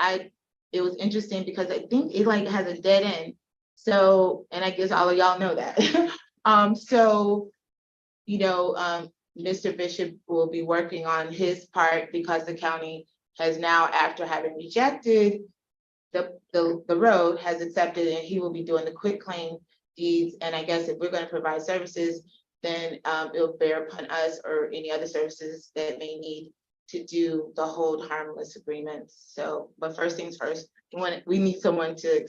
Speaker 16: it was interesting because I think it like has a dead end. So, and I guess all of y'all know that. Mr. Bishop will be working on his part because the county has now, after having rejected the road, has accepted, and he will be doing the quitclaim deeds. And I guess if we're going to provide services, then it'll bear upon us or any other services that may need to do the hold harmless agreements. So, but first things first, we need someone to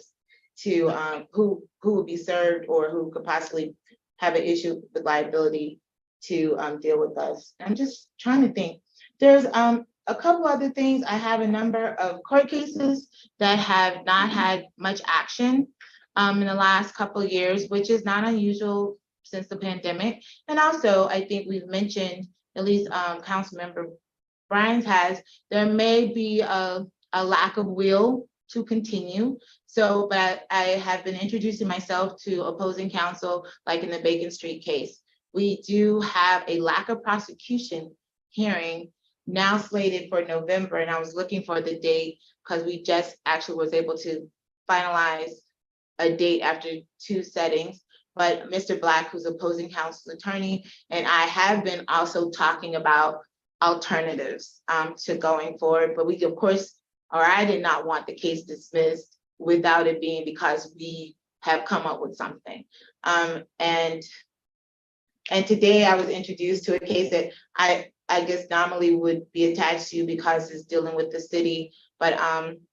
Speaker 16: who will be served or who could possibly have an issue with liability to deal with us. I'm just trying to think. There's a couple other things. I have a number of court cases that have not had much action in the last couple of years, which is not unusual since the pandemic. And also, I think we've mentioned, at least Councilmember Bryan has, there may be a lack of will to continue. So, but I have been introducing myself to opposing counsel, like in the Bacon Street case. We do have a lack of prosecution hearing now slated for November, and I was looking for the date because we just actually was able to finalize a date after 2 settings. But Mr. Black, who's opposing counsel's attorney, and I have been also talking about alternatives to going forward. But we, of course, or I did not want the case dismissed without it being because we have come up with something. And today I was introduced to a case that I guess normally would be attached to because it's dealing with the city, but I'm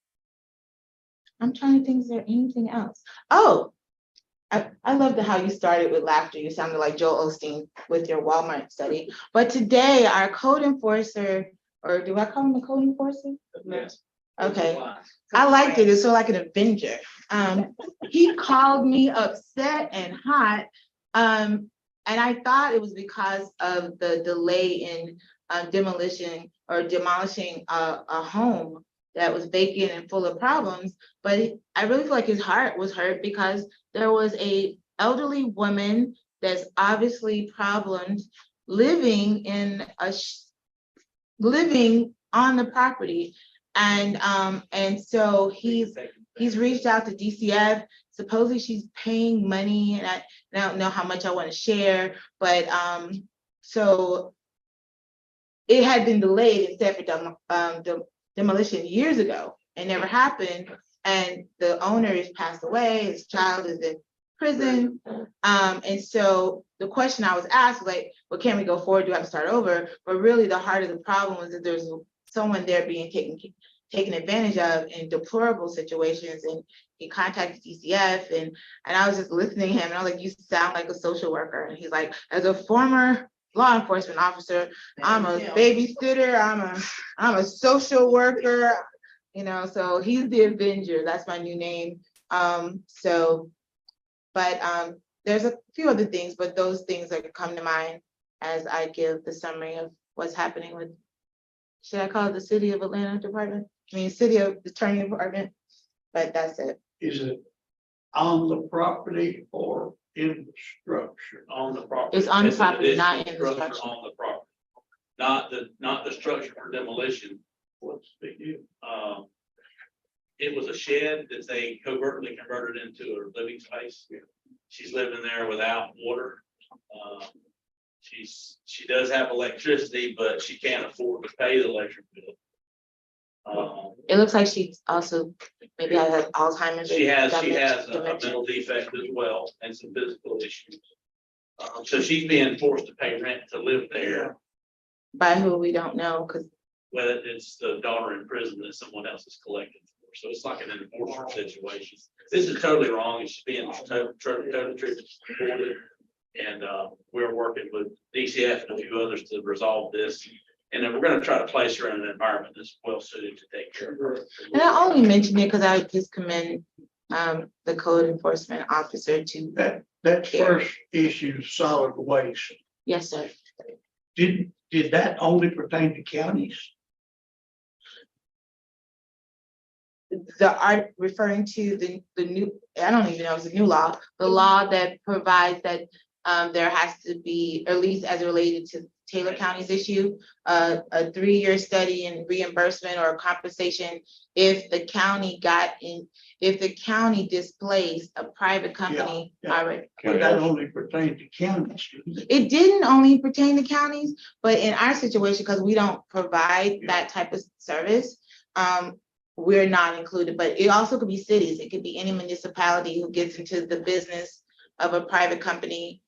Speaker 16: trying to think, is there anything else? Oh, I loved how you started with laughter. You sounded like Joel Osteen with your Walmart study. But today our code enforcer, or do I call him a code enforcer?
Speaker 12: Yes.
Speaker 16: Okay, I liked it. It's sort of like an Avenger. He called me upset and hot. And I thought it was because of the delay in demolishing a home that was vacant and full of problems. But I really feel like his heart was hurt because there was a elderly woman that's obviously problemed living on the property. And so he's reached out to DCF. Supposedly she's paying money, and I don't know how much I want to share, but so it had been delayed instead for demolition years ago. It never happened, and the owner has passed away. His child is in prison, and so the question I was asked, like, well, can we go forward? Do I have to start over? But really, the heart of the problem was that there's someone there being taken advantage of in deplorable situations, and he contacted DCF, and I was just listening to him, and I was like, you sound like a social worker. And he's like, as a former law enforcement officer, I'm a babysitter, I'm a social worker, so he's the Avenger. That's my new name. There's a few other things, but those things that come to mind as I give the summary of what's happening with, should I call it the City of Atlanta Department? City of Attorney Department, but that's it.
Speaker 7: Is it on the property or in the structure? structure.
Speaker 15: On the property.
Speaker 16: It's on the
Speaker 15: It's an
Speaker 16: property, not
Speaker 15: additional
Speaker 16: in the structure.
Speaker 15: On the property. Not the structure for demolition.
Speaker 7: What's the big deal?
Speaker 15: It was a shed that they covertly converted into a living space. She's living there without water. She does have electricity, but she can't afford to pay the electric bill.
Speaker 16: It looks like she also maybe has Alzheimer's.
Speaker 15: She
Speaker 16: or
Speaker 15: has a
Speaker 16: dementia.
Speaker 15: mental defect as well and some physical issues. So she's being forced to pay rent to live there.
Speaker 16: By who we don't know, because
Speaker 15: Well, it's the daughter in prison that someone else is collecting for. So it's like an enforcer situation. This is totally wrong. It should be in totally reported. And we're working with DCF and a few others to resolve this. And then we're gonna try to place her in an environment that's well suited to take care of her.
Speaker 16: and I only mentioned it because I just commend the code enforcement officer to,
Speaker 7: That first issue, solid waste,
Speaker 16: yes, sir.
Speaker 7: did that only pertain to counties?
Speaker 16: The art referring to the new, I don't even know, if it's a new law, the law that provides that there has to be, at least as related to Taylor County's issue, a 3-year study in reimbursement or compensation if the county if the county displaced a private company.
Speaker 7: yeah.
Speaker 16: Already.
Speaker 7: But that only pertained to counties.
Speaker 16: It didn't only pertain to counties, but in our situation, because we don't provide that type of service, we're not included, but it also could be cities. It could be any municipality who gets into the business of a private company,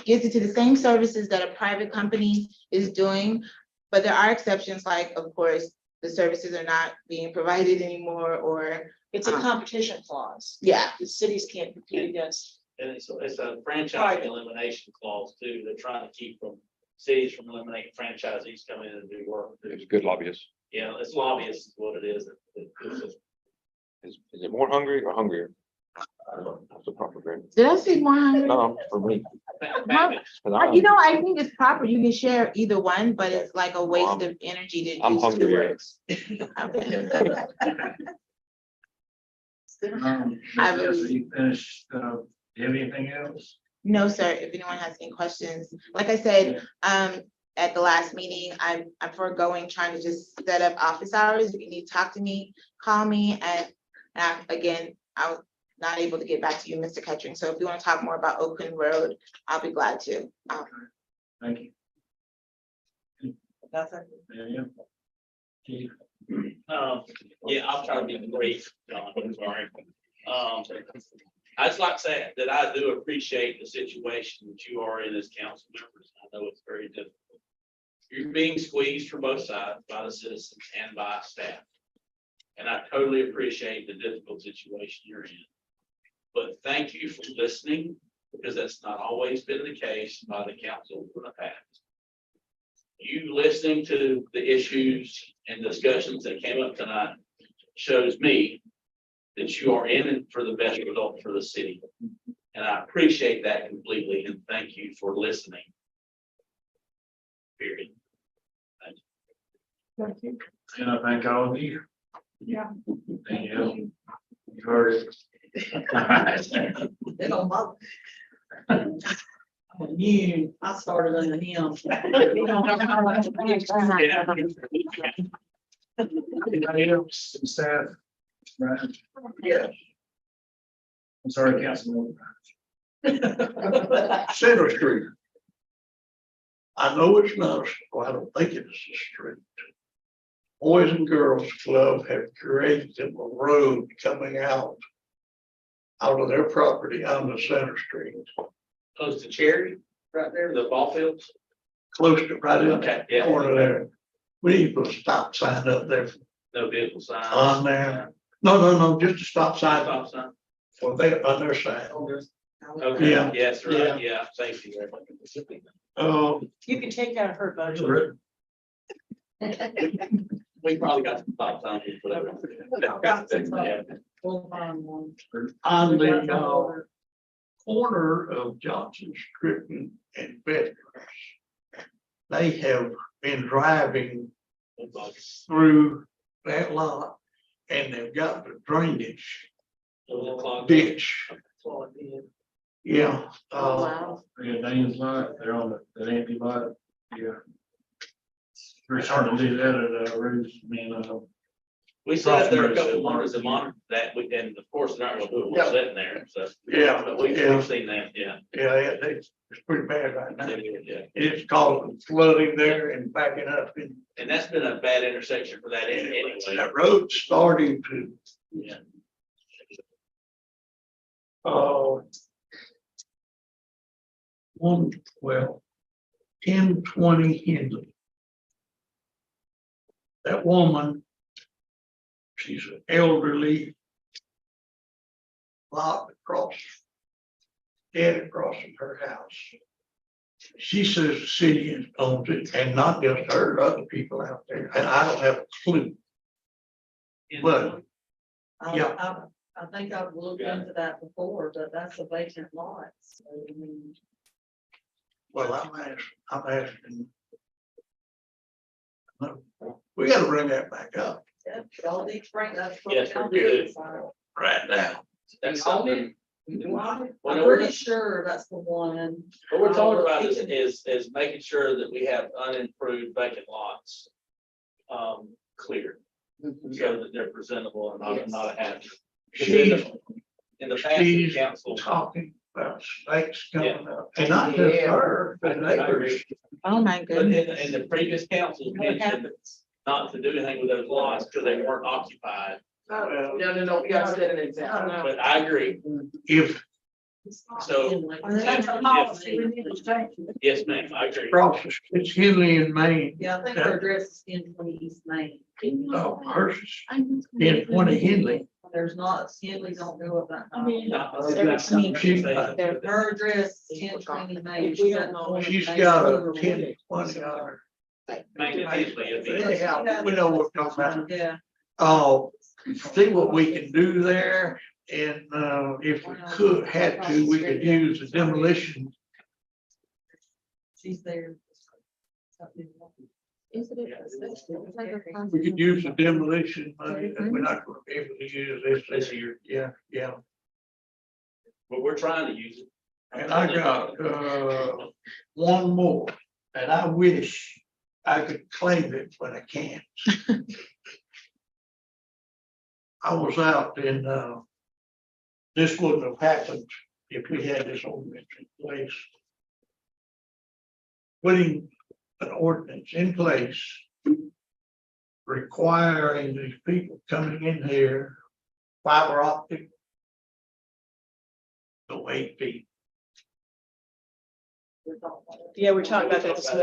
Speaker 16: gets into the same services that a private company is doing. But there are exceptions, like, of course, the services are not being provided anymore, or
Speaker 4: It's a competition clause.
Speaker 16: yeah.
Speaker 4: The cities can't compete against.
Speaker 15: And it's a franchise elimination clause too. They're trying to keep cities from eliminating franchisees coming in and do work.
Speaker 10: It's good lobbyists.
Speaker 15: Yeah, it's lobbyists is what it is.
Speaker 10: Is it more hungry or hungrier? That's the proper grade.
Speaker 16: Did I say more hungry?
Speaker 10: No, for me. 'Cause I'm-
Speaker 16: You know, I think it's proper. You can share either one, but it's like a waste of energy to
Speaker 10: I'm
Speaker 16: use two
Speaker 10: hungrier.
Speaker 16: words. Okay. I
Speaker 3: Jessica,
Speaker 16: believe-
Speaker 3: you finished, do you have anything else?
Speaker 16: No, sir. If anyone has any questions, like I said, at the last meeting, I'm foregoing trying to just set up office hours. If you need to talk to me, call me. And again, I was not able to get back to you, Mr. Kettering. So if you want to talk more about Oakland Road, I'll be glad to.
Speaker 3: Thank you.
Speaker 4: That's it.
Speaker 3: Yeah. Keith?
Speaker 15: Yeah, I'll try to be brief, John, I'm sorry. I'd just like to say that I do appreciate the situation that you are in as council members. I know it's very difficult. You're being squeezed from both sides by the citizens and by staff. And I totally appreciate the difficult situation you're in. But thank you for listening, because that's not always been the case by the council in the past. You listening to the issues and discussions that came up tonight shows me that you are in it for the best result for the city. And I appreciate that completely, and thank you for listening. Period.
Speaker 4: Thank you.
Speaker 3: And I thank all of you.
Speaker 4: Yeah.
Speaker 3: Thank you. You heard it. All right.
Speaker 9: They don't bother. You, I started on him.
Speaker 3: Anybody else, in staff? Right.
Speaker 7: Yes.
Speaker 3: I'm sorry, Councilman.
Speaker 7: Center Street. I know it's not, well, I don't think it's a street. Boys and Girls Club have created a road coming out of their property on the Center Street,
Speaker 15: Close to Cherry, right there, the ball fields.
Speaker 7: close to right in
Speaker 15: Okay,
Speaker 7: the
Speaker 15: yeah.
Speaker 7: corner there. We need to put a stop sign up there
Speaker 15: No vehicle signs.
Speaker 7: on there. No, just a stop sign
Speaker 15: Stop sign.
Speaker 7: for they on their side.
Speaker 15: Okay,
Speaker 7: Yeah.
Speaker 15: yes,
Speaker 7: Yeah.
Speaker 15: right, yeah, safety.
Speaker 4: You can take that of her budget.
Speaker 15: We probably got some stop signs. for that. Yeah.
Speaker 9: We'll find one.
Speaker 7: On the corner of Johnson, Strickland and Veterans. They have been driving through that lot and they've got the drainage ditch. Yeah,
Speaker 3: Yeah, Dane's lot, they're on that empty lot, yeah. We're starting to do that at, Rose,
Speaker 15: We said there are a couple of owners that monitor that, and of course, they're not gonna do it, we're sitting there, so.
Speaker 7: Yeah,
Speaker 15: But we've
Speaker 7: yeah.
Speaker 15: seen that, yeah.
Speaker 7: yeah, it's pretty bad right now.
Speaker 15: Yeah.
Speaker 7: It's causing flooding there and backing up, and
Speaker 15: And that's been a bad intersection for that anyway.
Speaker 7: that road's starting to,
Speaker 15: Yeah.
Speaker 7: uh, 1020 Hindley. That woman, she's an elderly, lot across, dead across from her house. She says the city owns it, and not just her, other people out there, and I don't have a clue. But, yeah.
Speaker 9: I think I've looked into that before, but that's a vacant lot, so I mean.
Speaker 7: Well, I'm asking. We gotta bring that back up
Speaker 9: Yeah, y'all need to bring that.
Speaker 15: Yes, we do.
Speaker 7: right now.
Speaker 15: That's something.
Speaker 9: I'm
Speaker 15: Well,
Speaker 9: pretty sure that's the one.
Speaker 15: What we're talking about is making sure that we have unimproved vacant lots. Cleared, so that they're presentable and not a hazard. In the past, the
Speaker 7: She's
Speaker 15: council.
Speaker 7: talking about snakes coming up, and not just her, the neighbors.
Speaker 16: Oh, my
Speaker 15: But
Speaker 16: goodness.
Speaker 15: in the previous council, mentioned not to do anything with those lots because they weren't occupied,
Speaker 13: No, we gotta set an example.
Speaker 15: but I agree,
Speaker 7: If
Speaker 15: so.
Speaker 2: That's a policy we need to change.
Speaker 15: Yes, ma'am, I agree.
Speaker 7: crosses, it's Henley and Maine.
Speaker 9: Yeah, I think her address is 1020 East Main.
Speaker 7: Oh, hers is 1020 Henley.
Speaker 9: There's not, Henley don't go up that. Her address is 1020 Main.
Speaker 7: She's got a 1020 on her. Yeah, we know what we're talking about.
Speaker 9: Yeah.
Speaker 7: Oh, see what we can do there, and, if we had to, we could use the demolition.
Speaker 9: She's there.
Speaker 7: We could use the demolition money, and we're not gonna be able to use this year, yeah.
Speaker 15: But we're trying to use it.
Speaker 7: And I got, one more, and I wish I could claim it, but I can't. I was out in, this wouldn't have happened if we had this ordinance in place. Putting an ordinance in place requiring these people coming in here, fiber optic, go 8 feet.
Speaker 4: Yeah, we talked about that this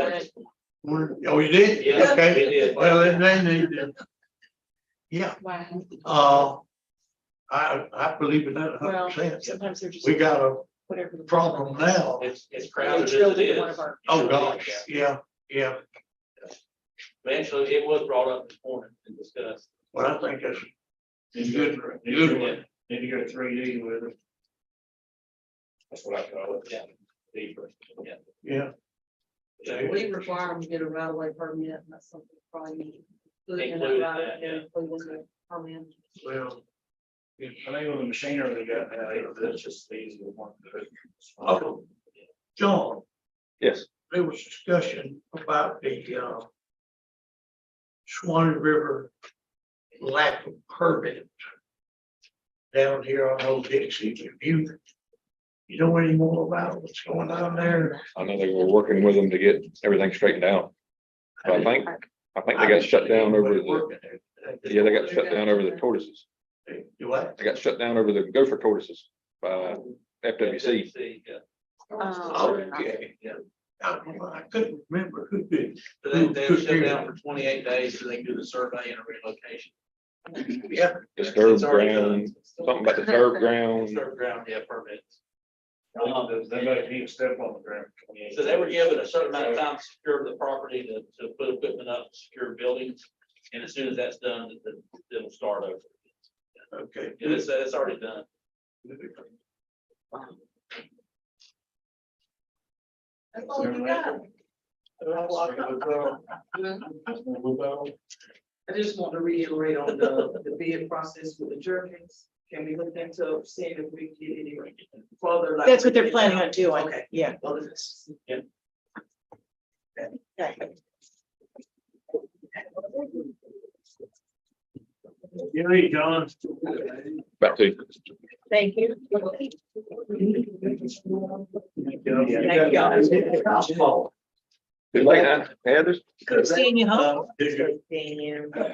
Speaker 4: morning.
Speaker 7: Oh, you did?
Speaker 15: Yeah, we
Speaker 7: Okay,
Speaker 15: did.
Speaker 7: well, then they need to. Yeah,
Speaker 16: Wow.
Speaker 7: I believe in that
Speaker 4: Well,
Speaker 7: 100%.
Speaker 4: sometimes they're just.
Speaker 7: We got a
Speaker 4: Whatever. the
Speaker 7: problem now.
Speaker 15: It's
Speaker 4: They
Speaker 15: crowded as
Speaker 4: drilled
Speaker 15: it
Speaker 4: into one
Speaker 15: is.
Speaker 4: of our.
Speaker 7: Oh, gosh, yeah.
Speaker 15: Eventually, it was brought up this morning and discussed.
Speaker 7: Well, I think that's
Speaker 3: Need
Speaker 7: good,
Speaker 3: to go-
Speaker 7: good.
Speaker 3: need to go 3D with it.
Speaker 15: That's what I call it, yeah. Deeper, yeah.
Speaker 7: Yeah.
Speaker 9: We require them to get a right of way permit, and that's something probably. need to put in
Speaker 15: Included
Speaker 9: right-
Speaker 15: that, yeah.
Speaker 9: include in the permit.
Speaker 7: Well,
Speaker 3: I think with the machinery they got now, it's just easy to want to do.
Speaker 7: oh, John,
Speaker 10: Yes,
Speaker 7: there was discussion about the Swanee River lack of permit down here on Old Dixie. You know any more about what's going on there?
Speaker 10: I know they were working with them to get everything straightened out. But I think they got shut down over the, yeah, they got shut down over the tortoises.
Speaker 7: Do what?
Speaker 10: They got shut down over the gopher tortoises by FWC.
Speaker 15: Yeah.
Speaker 7: Okay.
Speaker 15: Yeah.
Speaker 7: I couldn't remember who did.
Speaker 15: So they were shut down for 28 days so they can do the survey and a relocation.
Speaker 7: Yeah.
Speaker 10: Disturbed
Speaker 15: It's already done.
Speaker 10: ground, something about disturbed ground.
Speaker 15: Disturbed ground, yeah, permits.
Speaker 3: They might need to step on the ground.
Speaker 15: So they were given a certain amount of time to secure the property to put equipment up, secure buildings. And as soon as that's done, it'll start over.
Speaker 7: Okay.
Speaker 15: It's already done.
Speaker 9: That's all you got.
Speaker 13: I just want to reiterate on the bid process with the Jerkins. Can we look into seeing if we can get any further. like-
Speaker 4: That's what they're planning on doing.
Speaker 13: Okay.
Speaker 4: Yeah.
Speaker 13: Well, it's-
Speaker 4: Okay.
Speaker 3: Gary, John.
Speaker 10: Back to you.
Speaker 4: Thank you.
Speaker 3: Thank
Speaker 4: Thank you.
Speaker 10: Good night, huh? Heather.
Speaker 4: Good seeing you home.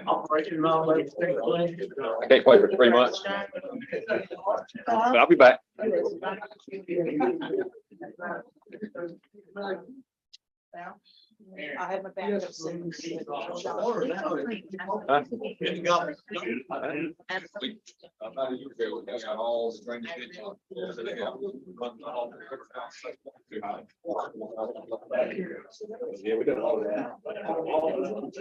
Speaker 13: Operation Long Lake Street.
Speaker 10: I can't play for 3 months, but I'll be back.
Speaker 4: I have my backup.
Speaker 10: Huh? About a year ago, we got all the drainage ditches. So they got- Yeah, we did all that.